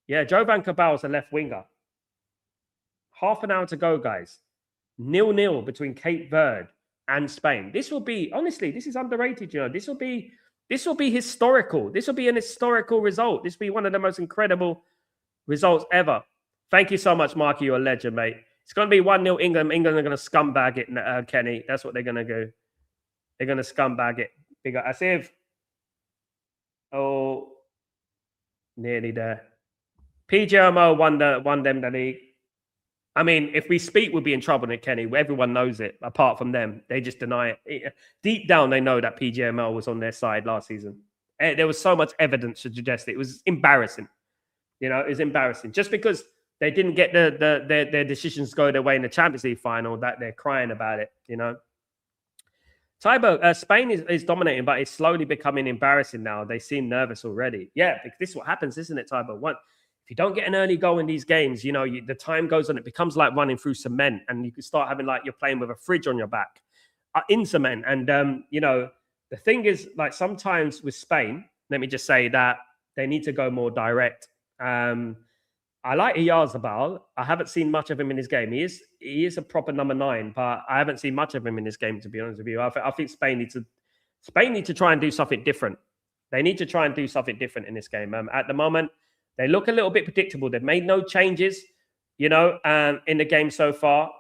[SPEAKER 1] Yeah, Jovan Cabral is a left winger. Half an hour to go, guys. 0-0 between Cape Verde and Spain. This will be, honestly, this is underrated, you know. This will be historical. This will be an historical result. This will be one of the most incredible results ever. Thank you so much, Marky. You're a legend, mate. It's going to be 1-0 England. England are going to scumbag it, Kenny. That's what they're going to do. They're going to scumbag it. Bigger. As if, nearly there. PGMO won them the league. I mean, if we speak, we'll be in trouble, Nick Kenny. Everyone knows it, apart from them. They just deny it. Deep down, they know that PGML was on their side last season. There was so much evidence to suggest it. It was embarrassing. You know, it was embarrassing. Just because they didn't get their decisions go their way in the Champions League final, that they're crying about it, you know. Tybo, Spain is dominating, but it's slowly becoming embarrassing now. They seem nervous already. Yeah, this is what happens, isn't it, Tybo? If you don't get an early goal in these games, you know, the time goes on. It becomes like running through cement, and you can start having like you're playing with a fridge on your back in cement. And, the thing is, like sometimes with Spain, let me just say that they need to go more direct. I like Oyarzabal. I haven't seen much of him in his game. He is a proper number 9, but I haven't seen much of him in this game, to be honest with you. I think Spain need to try and do something different. They need to try and do something different in this game. At the moment, they look a little bit predictable. They've made no changes, in the game so far.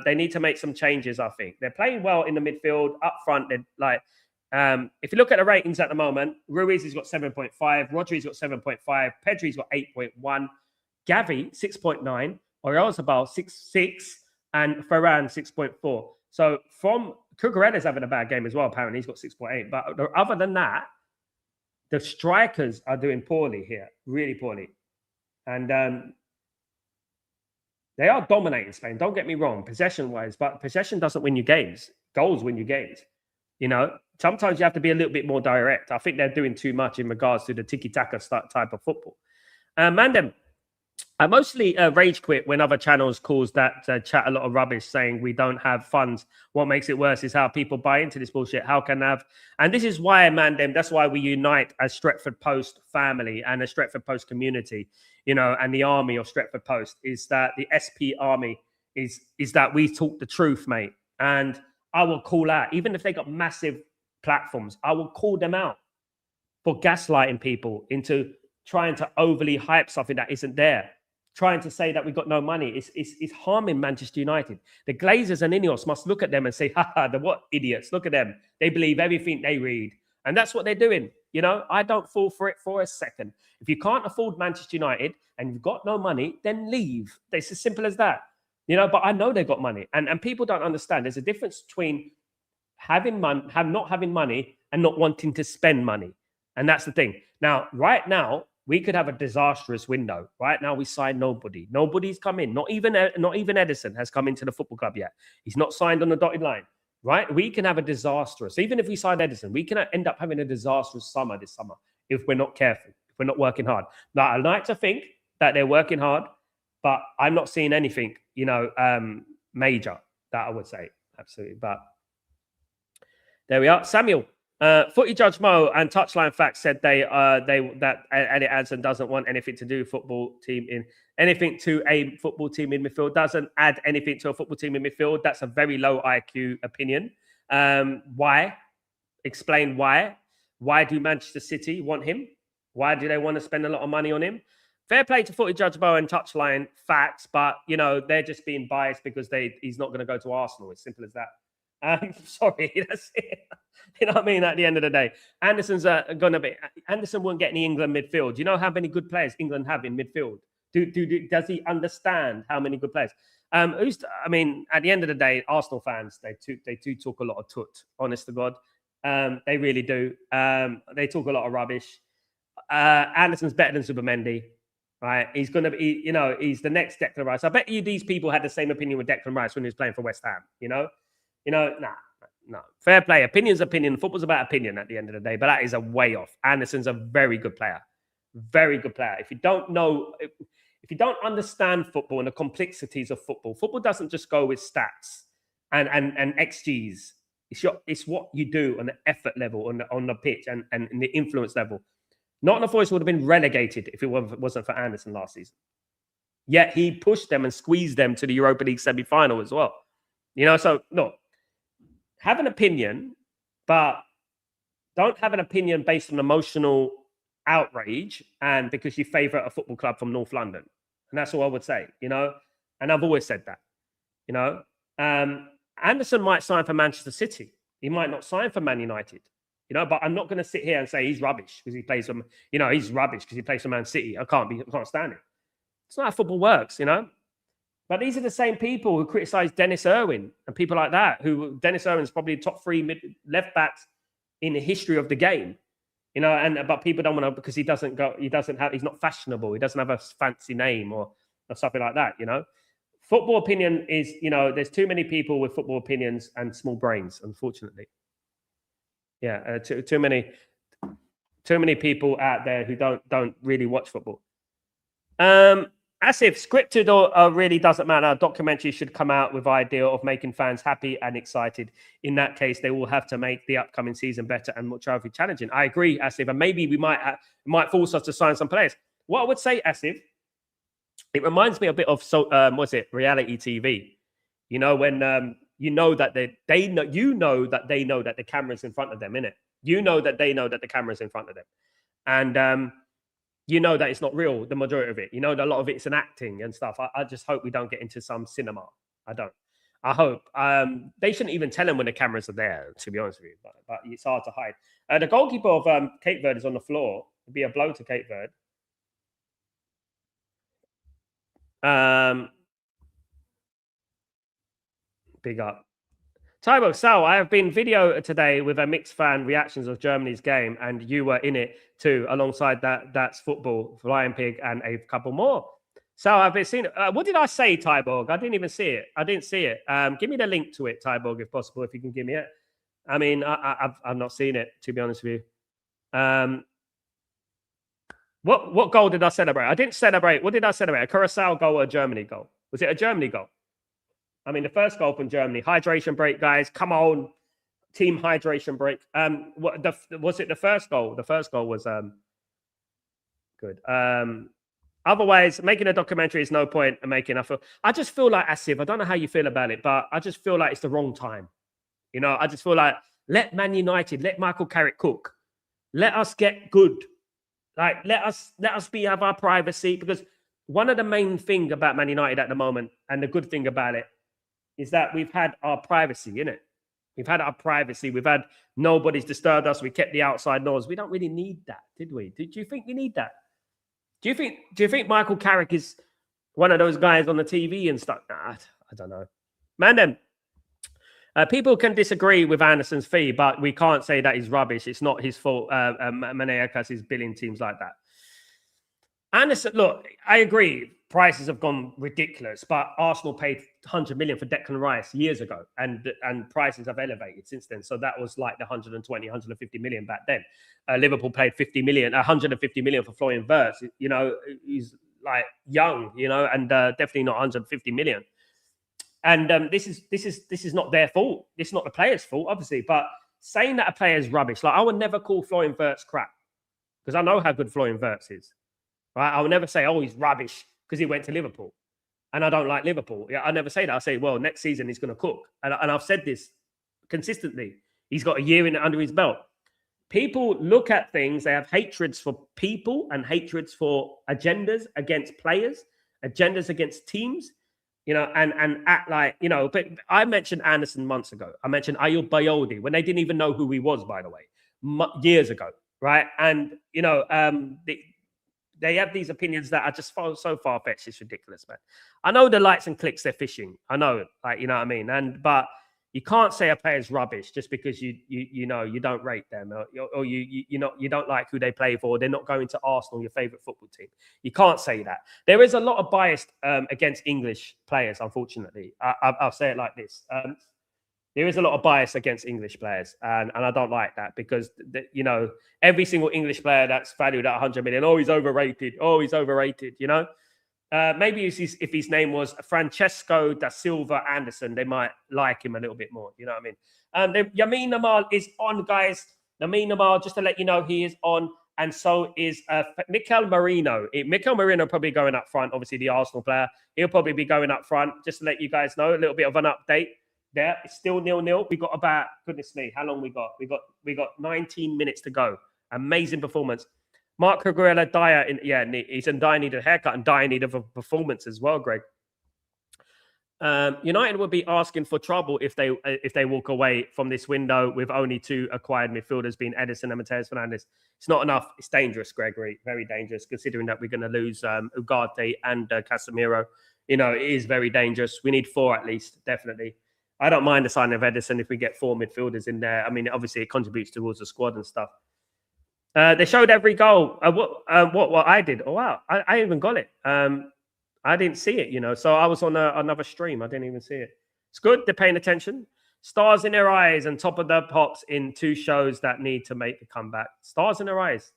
[SPEAKER 1] They need to make some changes, I think. They're playing well in the midfield, up front. They're like, if you look at the ratings at the moment, Ruiz has got 7.5, Rodri's got 7.5, Pedri's got 8.1, Gavi 6.9, Oyarzabal 6.6, and Ferran 6.4. So from Cucurella's having a bad game as well, apparently. He's got 6.8. But other than that, the strikers are doing poorly here, really poorly. And They are dominating Spain. Don't get me wrong, possession-wise, but possession doesn't win you games. Goals win you games. You know, sometimes you have to be a little bit more direct. I think they're doing too much in regards to the tiki-taka type of football. Mandem, I mostly rage quit when other channels calls that chat a lot of rubbish, saying we don't have funds. What makes it worse is how people buy into this bullshit. How can have? And this is why, Mandem, that's why we unite as Stretford Post family and a Stretford Post community, you know, and the army of Stretford Post is that the SP army is that we talk the truth, mate. And I will call out, even if they got massive platforms, I will call them out for gaslighting people into trying to overly hype something that isn't there. Trying to say that we've got no money. It's harming Manchester United. The Glazers and Ineos must look at them and say, haha, the what idiots, look at them. They believe everything they read. And that's what they're doing. You know, I don't fall for it for a second. If you can't afford Manchester United and you've got no money, then leave. It's as simple as that. You know, but I know they've got money. And people don't understand. There's a difference between having money, not having money and not wanting to spend money. And that's the thing. Now, right now, we could have a disastrous window. Right now, we sign nobody. Nobody's come in. Not even Edison has come into the football club yet. He's not signed on the dotted line. Right? We can have a disastrous. Even if we sign Edison, we can end up having a disastrous summer this summer if we're not careful, if we're not working hard. Now, I like to think that they're working hard, but I'm not seeing anything, you know, major that I would say. Absolutely. But there we are. Samuel. Footy Judge Mo and Touchline Facts said that Elliot Anderson doesn't want anything to do football team in anything to a football team in midfield. Doesn't add anything to a football team in midfield. That's a very low IQ opinion. Why? Explain why. Why do Manchester City want him? Why do they want to spend a lot of money on him? Fair play to Footy Judge Mo and Touchline Facts, but you know they're just being biased because he's not going to go to Arsenal. It's simple as that. Sorry, that's it. You know what I mean? At the end of the day, Anderson's Anderson won't get any England midfield. Do you know how many good players England have in midfield? Does he understand how many good players? I mean, at the end of the day, Arsenal fans, they do talk a lot of tut, honest to God. They really do. They talk a lot of rubbish. Anderson's better than Supermendy, right? He's going to be, you know, he's the next Declan Rice. I bet you these people had the same opinion with Declan Rice when he was playing for West Ham, you know? No. Fair play. Opinion's opinion. Football's about opinion at the end of the day, but that is a way off. Anderson's a very good player. Very good player. If you don't understand football and the complexities of football, football doesn't just go with stats and XGs. It's what you do on the effort level, on the pitch and the influence level. Nottingham Forest would have been relegated if it wasn't for Anderson last season. Yet he pushed them and squeezed them to the Europa League semi-final as well. You know, so look, have an opinion, but don't have an opinion based on emotional outrage and because you favour a football club from North London. And that's all I would say, you know. And I've always said that, you know. Anderson might sign for Manchester City. He might not sign for Man United, you know. But I'm not going to sit here and say he's rubbish because he plays for, you know, he's rubbish because he plays for Man City. I can't stand it. It's not how football works, you know. But these are the same people who criticise Dennis Irwin and people like that. Who Dennis Irwin's probably top 3 left backs in the history of the game, you know. But people don't want to because he's not fashionable. He doesn't have a fancy name or something like that, you know. Football opinion is, you know, there's too many people with football opinions and small brains, unfortunately. Yeah, too many people out there who don't really watch football. As if scripted or really doesn't matter, a documentary should come out with the idea of making fans happy and excited. In that case, they will have to make the upcoming season better and more trophy challenging. I agree, Asif, and maybe we might force us to sign some players. What I would say, Asif, it reminds me a bit of reality TV. You know, when you know that they know that the camera's in front of them, innit? You know that they know that the camera's in front of them, and you know that it's not real, the majority of it. You know that a lot of it's an acting and stuff. I just hope we don't get into some cinema. I don't. I hope. They shouldn't even tell them when the cameras are there, to be honest with you. But it's hard to hide. The goalkeeper of Cape Verde is on the floor. It'd be a blow to Cape Verde. Big up. Tybo, Sal, I have been video today with a mixed fan reactions of Germany's game, and you were in it too, alongside that's football, Flying Pig, and a couple more. So I've been seeing it. What did I say, Tyborg? I didn't even see it. I didn't see it. Give me the link to it, Tyborg, if possible, if you can give me it. I mean, I've not seen it, to be honest with you. What goal did I celebrate? I didn't celebrate. What did I celebrate? A Curacao goal or a Germany goal? Was it a Germany goal? I mean, the first goal from Germany. Hydration break, guys. Come on. Team hydration break. Was it the first goal? The first goal was good. Otherwise, making a documentary is no point in making. I just feel like, Asif, I don't know how you feel about it, but I just feel like it's the wrong time. You know, I just feel like let Man United, let Michael Carrick cook, let us get good. Like let us have our privacy, because one of the main thing about Man United at the moment, and the good thing about it, is that we've had our privacy in it. We've had our privacy. We've had nobody's disturbed us. We kept the outside noise. We don't really need that, did we? Did you think we need that? Do you think Michael Carrick is one of those guys on the TV and stuff? Nah, I don't know. Man, then people can disagree with Anderson's fee, but we can't say that he's rubbish. It's not his fault. Maneakas is billing teams like that. Anderson, look, I agree. Prices have gone ridiculous, but Arsenal paid 100 million for Declan Rice years ago, and prices have elevated since then. So that was like the 120, 150 million back then. Liverpool paid 150 million for Florian Wirtz. You know, he's like young, you know, and definitely not 150 million. And this is not their fault. This is not the player's fault, obviously. But saying that a player is rubbish, like I would never call Florian Wirtz crap, because I know how good Florian Wirtz is. Right? I would never say, oh, he's rubbish because he went to Liverpool, and I don't like Liverpool. Yeah, I never say that. I say, well, next season he's going to cook, and I've said this consistently. He's got a year in it under his belt. People look at things. They have hatreds for people and hatreds for agendas against players, agendas against teams. You know, and act like, you know, but I mentioned Anderson months ago. I mentioned Ayub Bayoldi when they didn't even know who he was, by the way, years ago, right? And, you know, they have these opinions that are just so far-fetched. It's ridiculous, man. I know the likes and clicks they're fishing. I know, like, you know what I mean? But you can't say a player's rubbish just because you know you don't rate them, or you don't like who they play for. They're not going to Arsenal, your favorite football team. You can't say that. There is a lot of bias against English players, unfortunately. I'll say it like this: there is a lot of bias against English players, and I don't like that, because you know, every single English player that's valued at 100 million, oh, he's overrated. Oh, he's overrated. You know. Maybe if his name was Francesco da Silva Anderson, they might like him a little bit more. You know what I mean? Yamin Namal is on, guys. Yamin Namal, just to let you know, he is on. And so is Mikel Merino. Mikel Merino probably going up front. Obviously, the Arsenal player. He'll probably be going up front. Just to let you guys know, a little bit of an update there. It's still 0-0. We got about, goodness me, how long we got? We got 19 minutes to go. Amazing performance. Mark Cucurella, Dyer, he's in Dyer need a haircut, and Dyer need a performance as well, Greg. United will be asking for trouble if they walk away from this window with only 2 acquired midfielders, being Edison and Mateus Fernandes. It's not enough. It's dangerous, Gregory. Very dangerous, considering that we're going to lose Ugarte and Casemiro. You know, it is very dangerous. We need 4 at least, definitely. I don't mind the signing of Edison if we get 4 midfielders in there. I mean, obviously, it contributes towards the squad and stuff. They showed every goal. What I did. Oh, wow. I even got it. I didn't see it, you know. So I was on another stream. I didn't even see it. It's good. They're paying attention. Stars in their eyes and top of the pops in 2 shows that need to make a comeback. Stars in their eyes.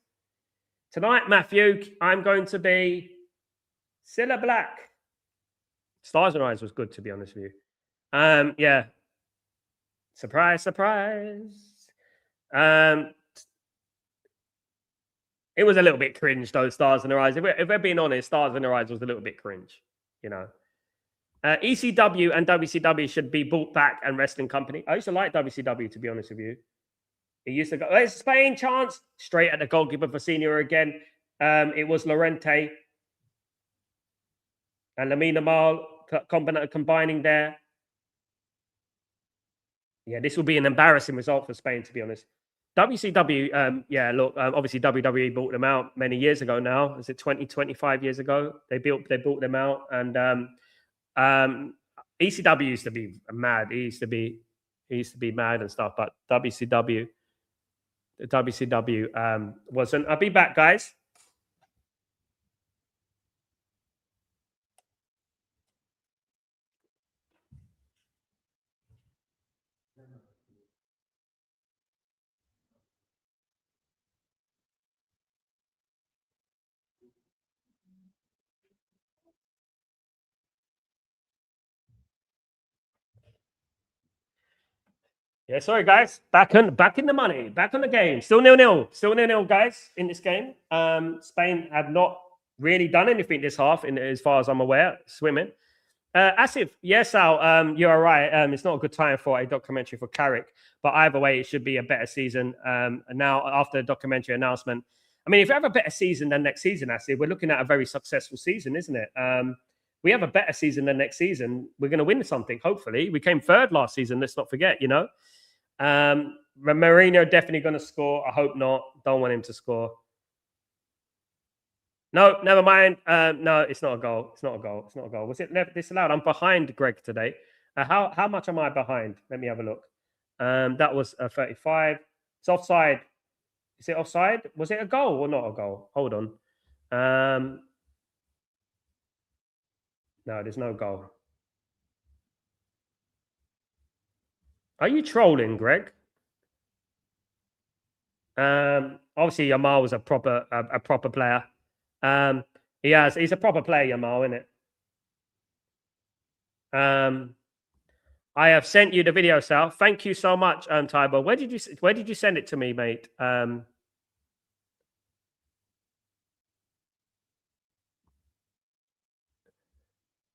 [SPEAKER 1] Tonight, Matthew, I'm going to be Cilla Black. Stars in their eyes was good, to be honest with you. Yeah. Surprise, surprise. It was a little bit cringe, though, Stars in Their Eyes. If we're being honest, Stars in Their Eyes was a little bit cringe, you know. ECW and WCW should be brought back, and Wrestling Company. I used to like WCW, to be honest with you. It used to go, it's Spain chance, straight at the goalkeeper for Senior again. It was Lorente and Lamine Amal combining there. Yeah, this will be an embarrassing result for Spain, to be honest. WCW, yeah, look, obviously WWE bought them out many years ago now. Is it 20, 25 years ago? They bought them out, and ECW used to be mad. He used to be mad and stuff, but WCW wasn't. I'll be back, guys. Yeah, sorry guys. Back in the money. Back on the game. Still 0-0. Still 0-0, guys, in this game. Spain have not really done anything this half, as far as I'm aware. Swimming. Asif, yes, Al, you are right. It's not a good time for a documentary for Carrick, but either way, it should be a better season. And now, after the documentary announcement, I mean, if we have a better season than next season, Asif, we're looking at a very successful season, isn't it? We have a better season than next season. We're going to win something, hopefully. We came third last season. Let's not forget, you know. Mourinho definitely going to score. I hope not. Don't want him to score. No, never mind. No, it's not a goal. It's not a goal. It's not a goal. Was it disallowed? I'm behind Greg today. How much am I behind? Let me have a look. That was 35. It's offside. Is it offside? Was it a goal or not a goal? Hold on. No, there's no goal. Are you trolling, Greg? Obviously, Yamal was a proper player. He's a proper player, Yamal, isn't it? I have sent you the video, Sal. Thank you so much, Tybo. Where did you send it to me, mate?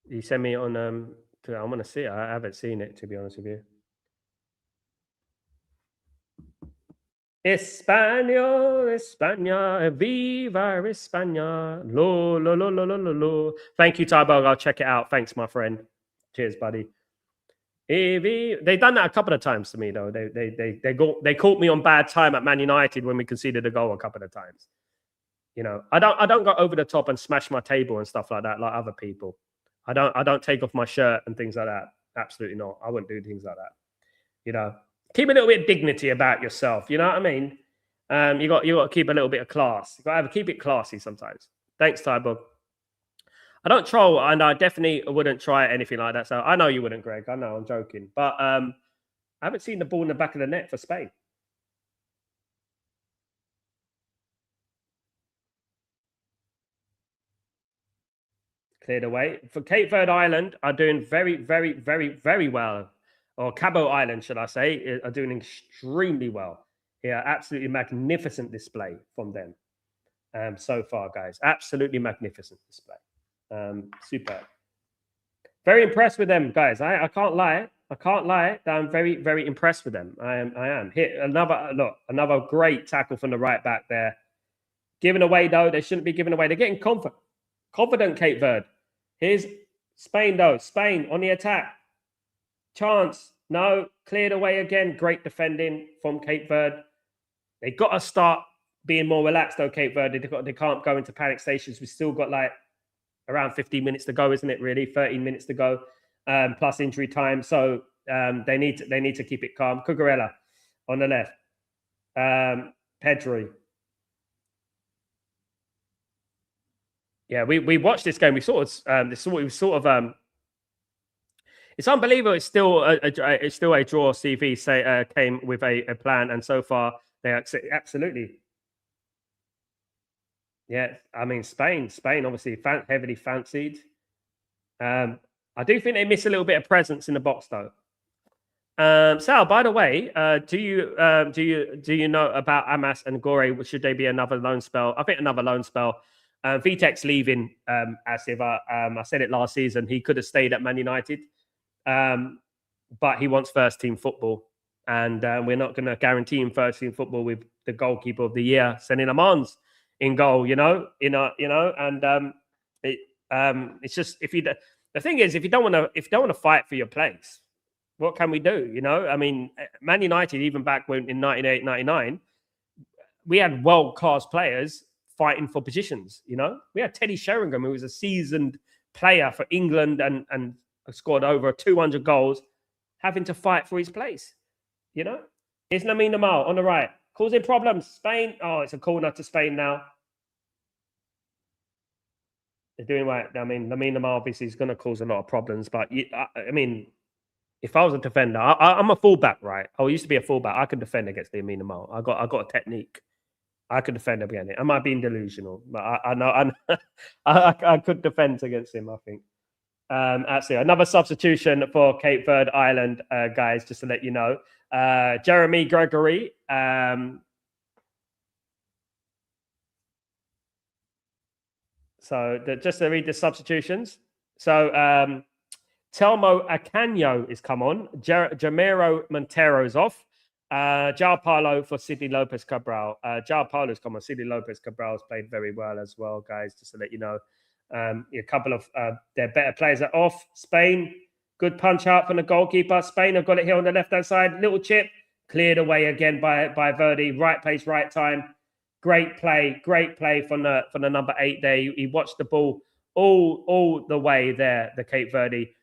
[SPEAKER 1] You send me on I want to see it. I haven't seen it, to be honest with you. España, España, viva España. Lo, lo, lo, lo, lo, lo, lo. Thank you, Tybo. I'll check it out. Thanks, my friend. Cheers, buddy. They've done that a couple of times to me, though. They caught me on bad time at Man United when we conceded a goal a couple of times. You know, I don't go over the top and smash my table and stuff like that like other people. I don't take off my shirt and things like that. Absolutely not. I wouldn't do things like that. You know, keep a little bit of dignity about yourself. You know what I mean? You got to keep a little bit of class. You got to keep it classy sometimes. Thanks, Tybo. I don't troll, and I definitely wouldn't try anything like that. So I know you wouldn't, Greg. I know, I'm joking. But I haven't seen the ball in the back of the net for Spain. Cleared away. For Cape Verde Island are doing very, very, very, very well. Or Cabo Island, should I say, are doing extremely well. Yeah, absolutely magnificent display from them so far, guys. Absolutely magnificent display. Superb. Very impressed with them, guys. I can't lie. I can't lie that I'm very, very impressed with them. I am. Hit another great tackle from the right back there. Given away, though, they shouldn't be given away. They're getting confident, Cape Verde. Here's Spain, though. Spain on the attack. Chance. No. Cleared away again. Great defending from Cape Verde. They got to start being more relaxed, though, Cape Verde. They can't go into panic stations. We've still got like around 15 minutes to go, isn't it, really? 13 minutes to go, plus injury time. So they need to keep it calm. Cucurella on the left. Pedri. Yeah, we watched this game. We sort of it's unbelievable. It's still a draw. CV came with a plan, and so far they absolutely. Yeah, I mean Spain obviously heavily fancied. I do think they miss a little bit of presence in the box, though. Sal, by the way, do you know about Amas and Gore? Should they be another loan spell? I think another loan spell. Vitek's leaving. As if I said it last season, he could have stayed at Man United, but he wants first team football, and we're not going to guarantee him first team football with the goalkeeper of the year, Sending Amans in goal. And it's just the thing is, if you don't want to fight for your place, what can we do? You know, I mean, Man United, even back when in 98, 99, we had world-class players fighting for positions. You know, we had Teddy Sheringham, who was a seasoned player for England and scored over 200 goals, having to fight for his place. You know, here's Lamine Yamal on the right, causing problems. Spain, it's a corner to Spain now. They're doing right. I mean, Lamine Yamal obviously is going to cause a lot of problems, but I mean, if I was a defender, I'm a fullback, right? I used to be a fullback. I could defend against Lamine Yamal. I got a technique. I could defend against it. Am I being delusional? But I know I could defend against him, I think. Absolutely. Another substitution for Cape Verde Island, guys, just to let you know. Jeremy Gregory. Just to read the substitutions. So Telmo Acanio is come on. Jamiro Montero's off. João Paulo for Sidney Lopez Cabral. João Paulo's come on. Sidney Lopez Cabral's played very well as well, guys, just to let you know. A couple of their better players are off. Spain, good punch out from the goalkeeper. Spain have got it here on the left-hand side. Little chip, cleared away again by Verde. Right place, right time. Great play from the number 8 there. He watched the ball all the way there. The Cape Verde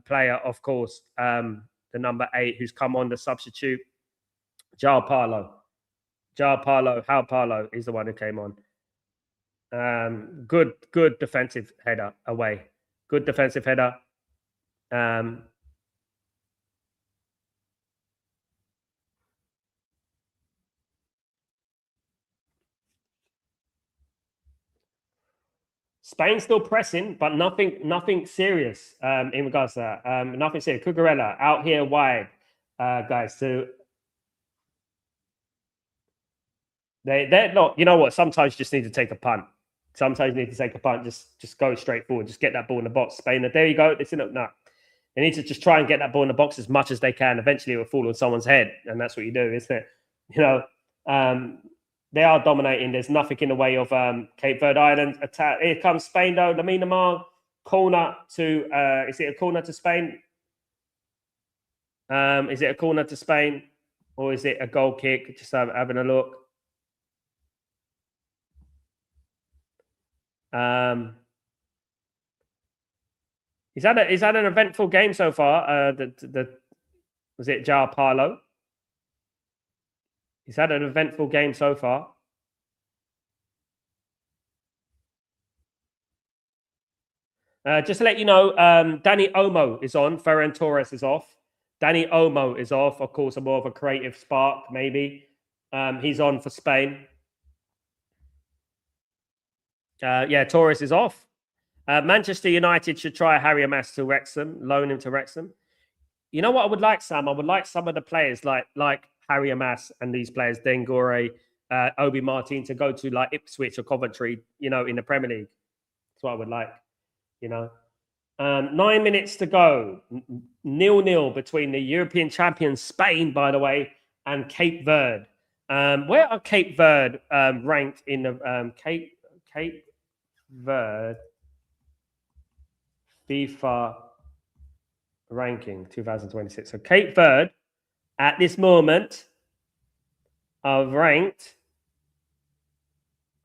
[SPEAKER 1] player, of course, the number 8 who's come on the substitute. João Paulo is the one who came on. Good defensive header away. Good defensive header. Spain still pressing, but nothing serious in regards to that. Nothing serious. Cucurella out here wide, guys. So they're not. You know what? Sometimes you just need to take a punt. Sometimes you need to take a punt. Just go straight forward. Just get that ball in the box. Spain. There you go. No. They need to just try and get that ball in the box as much as they can. Eventually, it will fall on someone's head, and that's what you do, isn't it? You know. They are dominating. There's nothing in the way of Cape Verde Island attack. Here comes Spain though. Lamine Yamal, corner to. Is it a corner to Spain? Is it a corner to Spain, or is it a goal kick? Just having a look. Is that an eventful game so far? Was it João Paulo? He's had an eventful game so far. Just to let you know, Danny Olmo is on. Ferran Torres is off. Danny Olmo is off. Of course, more of a creative spark, maybe. He's on for Spain. Torres is off. Manchester United should try Harry Amas to Wrexham, loan him to Wrexham. You know what I would like, Sam? I would like some of the players like Harry Amas and these players, Dengore, Obi Martin, to go to like Ipswich or Coventry, you know, in the Premier League. That's what I would like, you know. 9 minutes to go. 0-0 between the European champions, Spain, by the way, and Cape Verde. Where are Cape Verde ranked in the Cape Verde FIFA ranking 2026? So Cape Verde at this moment are ranked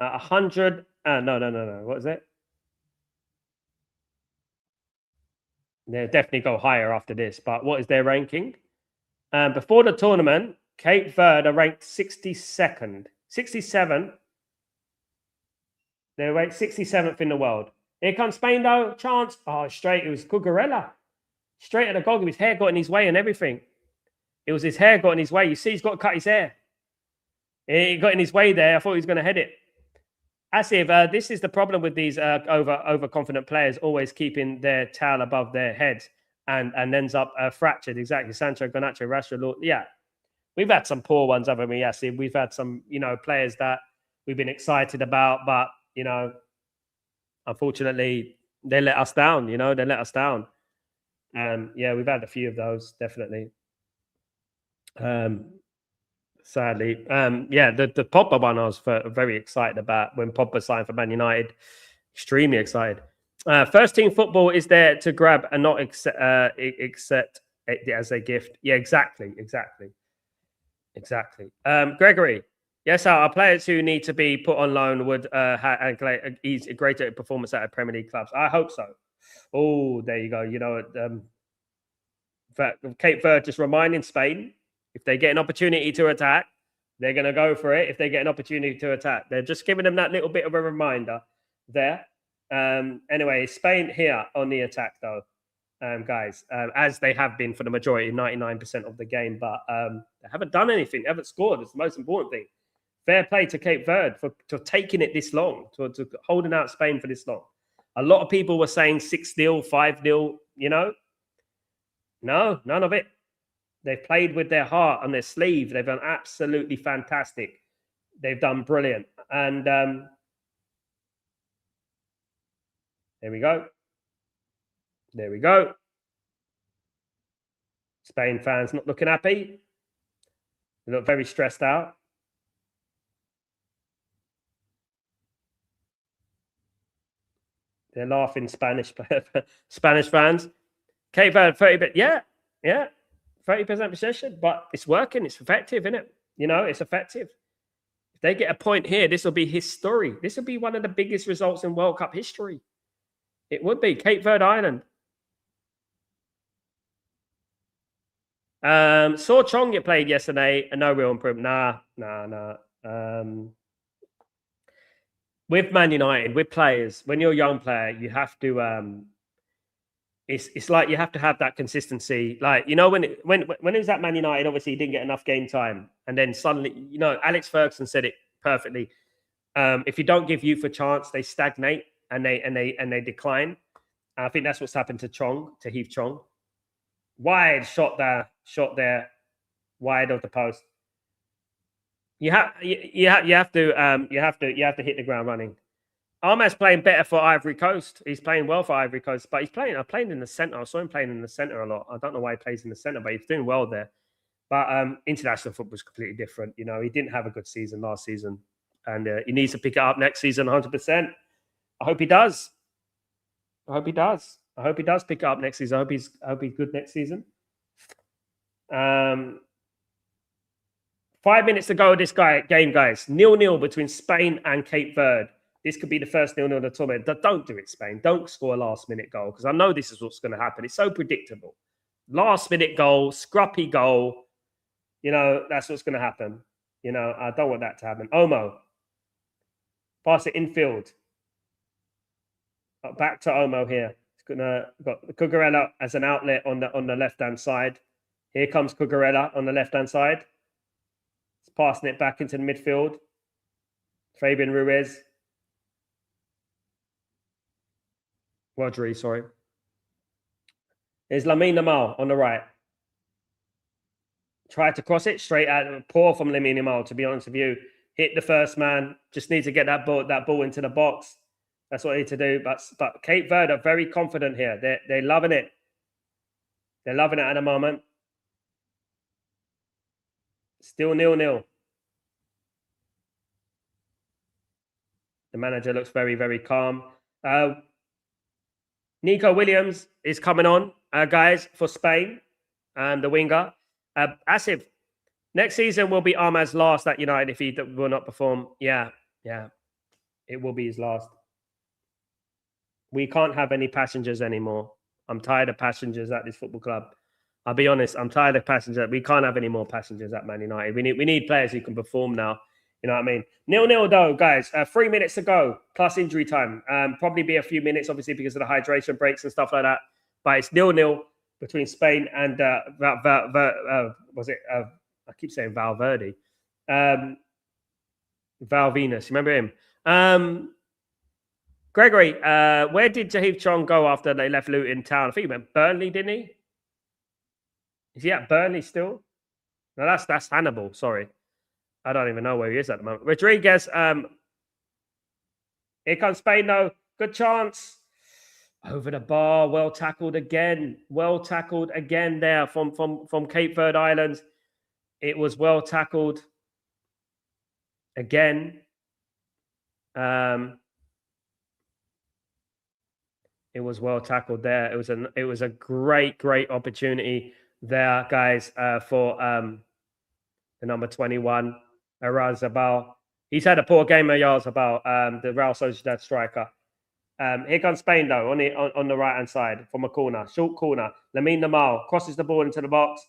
[SPEAKER 1] at 100. No. What is it? They'll definitely go higher after this. But what is their ranking? Before the tournament, Cape Verde are ranked 62nd. 67. They're ranked 67th in the world. Here comes Spain, though. Chance. Oh, straight. It was Cucurella. Straight at the goal. His hair got in his way and everything. It was his hair got in his way. You see, he's got to cut his hair. He got in his way there. I thought he was going to head it. Asif, this is the problem with these overconfident players, always keeping their towel above their heads and ends up fractured. Exactly. Sancho, Garnacho, Rashford. Yeah. We've had some poor ones, haven't we, Asif? We've had some, players that we've been excited about, but, unfortunately, they let us down, They let us down. We've had a few of those, definitely. Sadly. The Pogba one I was very excited about when Pogba signed for Man United. Extremely excited. First team football is there to grab and not accept it as a gift. Yeah, exactly. Gregory, yes, our players who need to be put on loan would have a greater performance at Premier League clubs. I hope so. Oh, there you go. Cape Verde just reminding Spain, if they get an opportunity to attack, they're going to go for it. If they get an opportunity to attack, they're just giving them that little bit of a reminder there. Anyway, Spain here on the attack, though, guys, as they have been for the majority, 99% of the game, but they haven't done anything, haven't scored. It's the most important thing. Fair play to Cape Verde for taking it this long, to holding out Spain for this long. A lot of people were saying 6-0, 5-0, you know. No, none of it. They've played with their heart on their sleeve. They've done absolutely fantastic. They've done brilliant. And there we go. There we go. Spain fans not looking happy. They look very stressed out. They're laughing, Spanish fans. Cape Verde, 30%. Yeah. 30% possession, but it's working. It's effective, isn't it? You know, it's effective. If they get a point here, this will be history. This will be one of the biggest results in World Cup history. It would be. Cape Verde Island. Saw Chong get played yesterday and no real improvement. Nah. With Man United, with players, when you're a young player, you have to it's like you have to have that consistency. Like, you know, when it was at Man United, obviously he didn't get enough game time. And then suddenly, you know, Alex Ferguson said it perfectly. If you don't give youth a chance, they stagnate and they decline. I think that's what's happened to Heath Chong. Wide shot there, wide of the post. You have to hit the ground running. Armaz's playing better for Ivory Coast. He's playing well for Ivory Coast, but I played in the centre. I saw him playing in the centre a lot. I don't know why he plays in the centre, but he's doing well there. But international football is completely different. You know, he didn't have a good season last season, and he needs to pick it up next season 100%. I hope he does. I hope he does pick it up next season. I hope he's good next season. 5 minutes to go this game, guys. 0-0 between Spain and Cape Verde. This could be the first 0-0 of the tournament. Don't do it, Spain. Don't score a last-minute goal, because I know this is what's going to happen. It's so predictable. Last-minute goal, scruppy goal. You know, that's what's going to happen. You know, I don't want that to happen. Omo. Pass it infield. Back to Omo here. It's got Cucurella as an outlet on the left-hand side. Here comes Cucurella on the left-hand side. It's passing it back into the midfield. Fabian Ruiz. Rodri, sorry. There's Lamine Yamal on the right. Tried to cross it straight out. Poor from Lamine Yamal, to be honest with you. Hit the first man. Just need to get that ball into the box. That's what I need to do. But Cape Verde are very confident here. They're loving it. They're loving it at the moment. Still 0-0. The manager looks very, very calm. Nico Williams is coming on, guys, for Spain, the winger. Asif, next season will be Armaz's last at United if he will not perform. Yeah. It will be his last. We can't have any passengers anymore. I'm tired of passengers at this football club. I'll be honest, I'm tired of passengers. We can't have any more passengers at Man United. We need players who can perform now. You know what I mean? 0-0 though, guys. 3 minutes to go, plus injury time. Probably be a few minutes, obviously, because of the hydration breaks and stuff like that. But it's 0-0 between Spain and was it? I keep saying Valverde. Val Venus. You remember him? Gregory, where did Heath Chong go after they left Luton Town? I think he went Burnley, didn't he? Is he at Burnley still? No, that's Hannibal. Sorry. I don't even know where he is at the moment. Rodriguez, here comes Spain though. Good chance. Over the bar. Well tackled again. Well tackled again there from Cape Verde Islands. It was well tackled again. It was well tackled there. It was a great opportunity there, guys, for the number 21. Arazabal. He's had a poor game, Arazabal, the Real Sociedad striker. Here comes Spain, though, on the right-hand side from a corner. Short corner. Lamine Yamal crosses the ball into the box.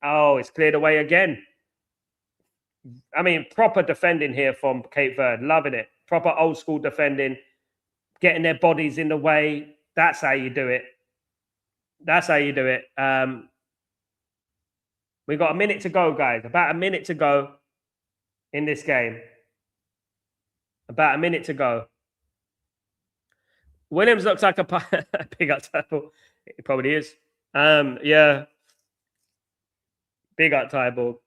[SPEAKER 1] Oh, it's cleared away again. I mean, proper defending here from Cape Verde. Loving it. Proper old-school defending. Getting their bodies in the way. That's how you do it. That's how you do it. We've got a minute to go, guys. About a minute to go in this game. About a minute to go. Williams looks like a big up tackle. It probably is. Yeah. Big up Tyborg.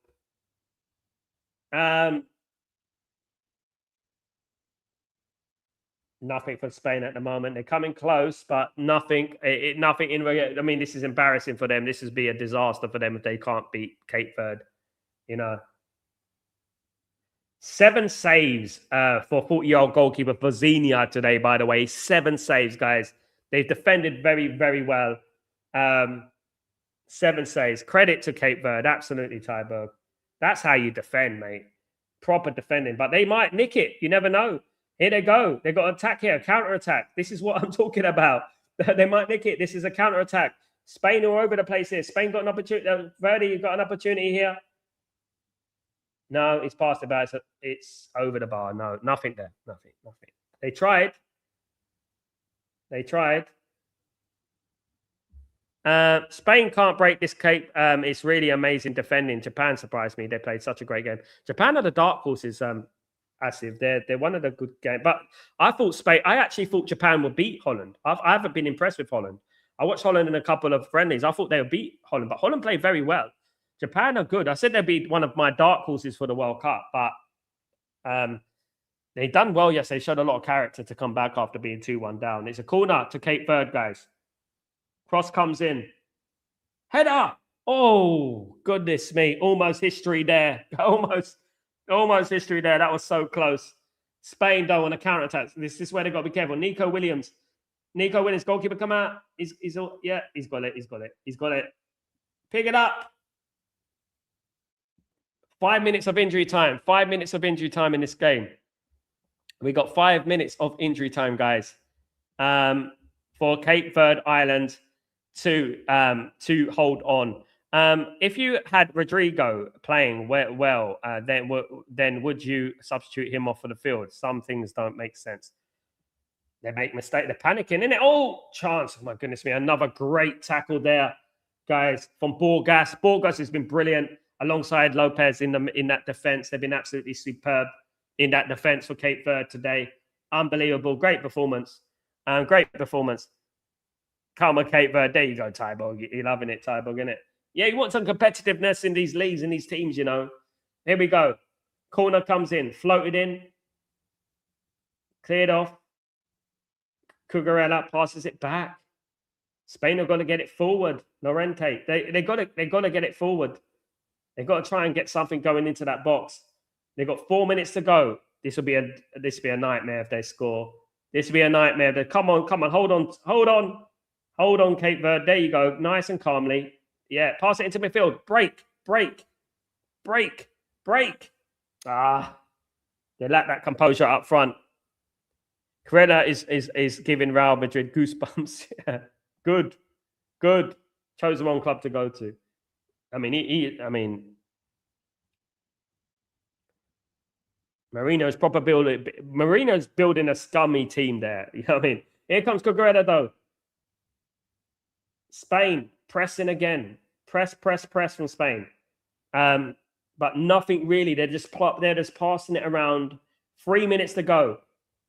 [SPEAKER 1] Nothing for Spain at the moment. They're coming close, but nothing. Nothing in. I mean, this is embarrassing for them. This would be a disaster for them if they can't beat Cape Verde. You know, 7 saves for 40-year-old goalkeeper Vozinha today. By the way, 7 saves, guys. They've defended very, very well. 7 saves. Credit to Cape Verde. Absolutely, Tyberg. That's how you defend, mate. Proper defending. But they might nick it. You never know. Here they go. They've got an attack here, counter-attack. This is what I'm talking about. They might nick it. This is a counter-attack. Spain are over the place here. Spain got an opportunity. Verde, you've got an opportunity here. No, it's past the bar. It's over the bar. No, nothing there. Nothing. They tried. Spain can't break this Cape. It's really amazing defending. Japan surprised me. They played such a great game. Japan are the dark horses. Passive. They're one of the good games. But I actually thought Japan would beat Holland. I haven't been impressed with Holland. I watched Holland in a couple of friendlies. I thought they would beat Holland, but Holland played very well. Japan are good. I said they'd be one of my dark horses for the World Cup, but they done well yesterday. They showed a lot of character to come back after being 2-1 down. It's a corner to Cape Verde, guys. Cross comes in. Header. Oh, goodness me. Almost history there. Almost history there. That was so close. Spain, though, on a counter-attack. This is where they've got to be careful. Nico Williams, goalkeeper, come out. He's got it. Pick it up. 5 minutes of injury time. 5 minutes of injury time in this game. We got 5 minutes of injury time, guys, for Cape Verde Island to hold on. If you had Rodrigo playing well, then would you substitute him off for the field? Some things don't make sense. They make mistakes. They're panicking, isn't it? Oh, chance. Oh, my goodness me. Another great tackle there, guys, from Borgas. Borgas has been brilliant alongside Lopez in that defense. They've been absolutely superb in that defense for Cape Verde today. Unbelievable. Great performance. Great performance. Come on, Cape Verde. There you go, Tyborg. You're loving it, Tyborg, isn't it? Yeah, you want some competitiveness in these leagues and these teams, you know. Here we go. Corner comes in. Floated in. Cleared off. Cucurella passes it back. Spain have got to get it forward. Lorente. They got to get it forward. They've got to try and get something going into that box. They've got 4 minutes to go. This will be a nightmare if they score. This will be a nightmare. Come on. Hold on, Cape Verde. There you go. Nice and calmly. Yeah, pass it into midfield. Break. They lack that composure up front. Correa is giving Real Madrid goosebumps. Yeah. Good. Chose the wrong club to go to. I mean, Marino's building a scummy team there. You know what I mean? Here comes Correa, though. Spain pressing again. Press from Spain. But nothing really. They're just passing it around. 3 minutes to go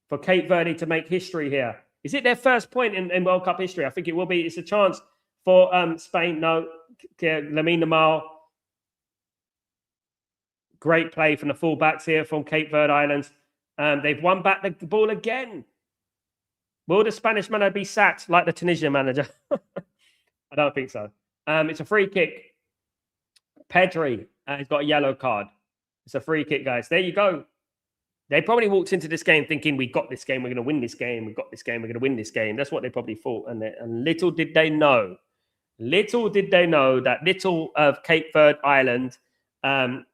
[SPEAKER 1] for Cape Verde to make history here. Is it their first point in World Cup history? I think it will be. It's a chance for Spain. No, Lamine Yamal. Great play from the fullbacks here from Cape Verde Islands. They've won back the ball again. Will the Spanish manager be sacked like the Tunisian manager? I don't think so. It's a free kick. Pedri has got a yellow card. It's a free kick, guys. There you go. They probably walked into this game thinking, we got this game, we're going to win this game. We got this game, we're going to win this game. That's what they probably thought. And little did they know that little of Cape Verde Island have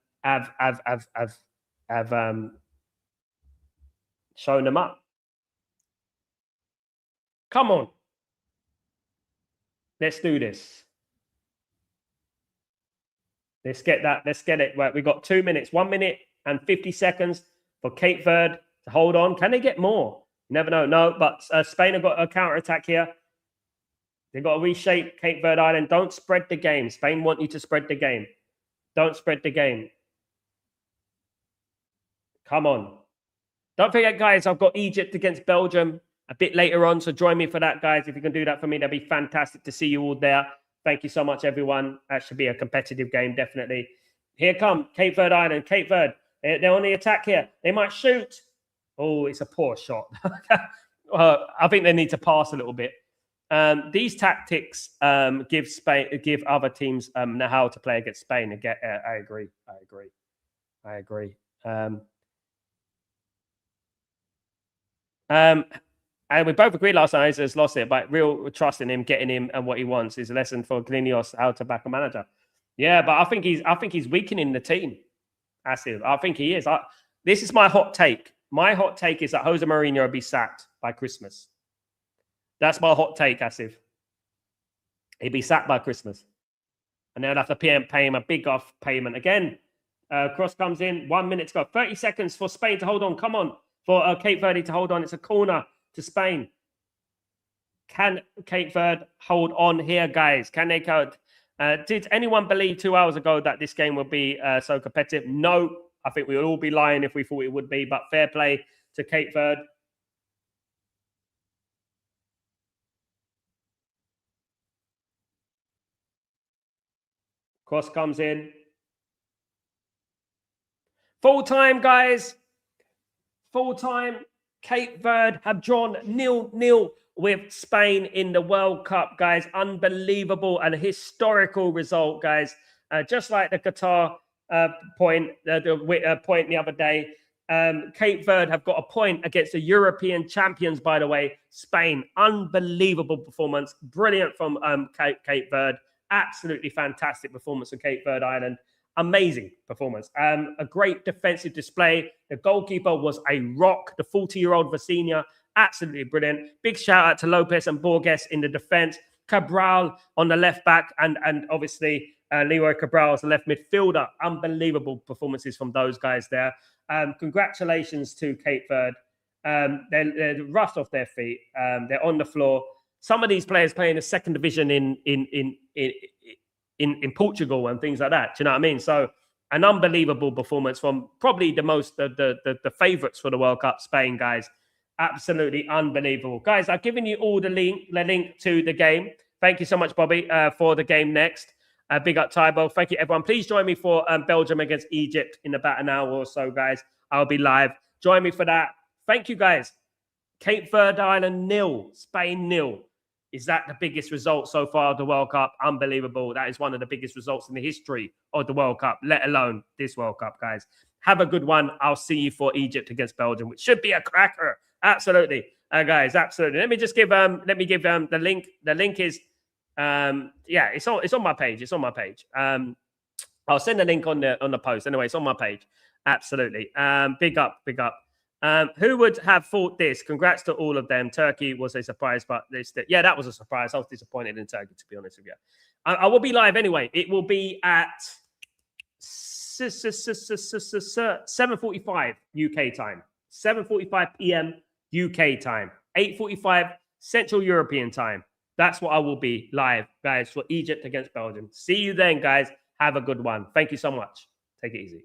[SPEAKER 1] shown them up. Come on. Let's do this. Let's get it. Right, we got 2 minutes, 1 minute and 50 seconds for Cape Verde to hold on. Can they get more? Never know. No, but Spain have got a counter-attack here. They've got to reshape Cape Verde Island. Don't spread the game. Spain want you to spread the game. Don't spread the game. Come on. Don't forget, guys, I've got Egypt against Belgium a bit later on. So join me for that, guys. If you can do that for me, that'd be fantastic to see you all there. Thank you so much, everyone. That should be a competitive game, definitely. Here come Cape Verde Island. Cape Verde, they're on the attack here. They might shoot. Oh, it's a poor shot. I think they need to pass a little bit. These tactics give other teams know how to play against Spain. I agree. And we both agreed last night he's lost it, but real trust in him, getting him and what he wants is a lesson for Glinios how to back a manager. Yeah, but I think he's weakening the team. Massive. I think he is. This is my hot take. My hot take is that Jose Mourinho will be sacked by Christmas. That's my hot take, Asif. He'll be sacked by Christmas. And they'll have to pay him a big off payment. Again, cross comes in. 1 minute to go. 30 seconds for Spain to hold on. Come on. For Cape Verde to hold on. It's a corner to Spain. Can Cape Verde hold on here, guys? Can they go? Did anyone believe 2 hours ago that this game would be so competitive? No. I think we would all be lying if we thought it would be. But fair play to Cape Verde. Cross comes in. Full time, guys. Full time. Cape Verde have drawn 0-0 with Spain in the World Cup, guys. Unbelievable and historical result, guys. Just like the Qatar point the other day. Cape Verde have got a point against the European champions, by the way, Spain. Unbelievable performance. Brilliant from Cape Verde. Absolutely fantastic performance of Cape Verde Island. Amazing performance. A great defensive display. The goalkeeper was a rock. The 40-year-old Vecina, absolutely brilliant. Big shout out to Lopez and Borges in the defense. Cabral on the left back, and obviously Leroy Cabral as the left midfielder. Unbelievable performances from those guys there. Congratulations to Cape Verde. They're roughed off their feet. They're on the floor. Some of these players play in the second division in Portugal and things like that. Do you know what I mean? So an unbelievable performance from probably the favourites for the World Cup, Spain, guys. Absolutely unbelievable. Guys, I've given you all the link to the game. Thank you so much, Bobby, for the game next. Big up, Tybo. Thank you, everyone. Please join me for Belgium against Egypt in about an hour or so, guys. I'll be live. Join me for that. Thank you, guys. Cape Verde Island 0, Spain 0. Is that the biggest result so far of the World Cup? Unbelievable. That is one of the biggest results in the history of the World Cup, let alone this World Cup, guys. Have a good one. I'll see you for Egypt against Belgium, which should be a cracker. Absolutely, guys. Absolutely. Let me just give the link. The link is it's on my page. It's on my page. I'll send the link on the post. Anyway, it's on my page. Absolutely. Big up. Who would have thought this? Congrats to all of them. Turkey was a surprise, but that was a surprise. I was disappointed in Turkey, to be honest with you. I will be live anyway. It will be at 7:45 UK time. 7:45 p.m. UK time. 8:45 Central European time. That's what I will be live, guys, for Egypt against Belgium. See you then, guys. Have a good one. Thank you so much. Take it easy.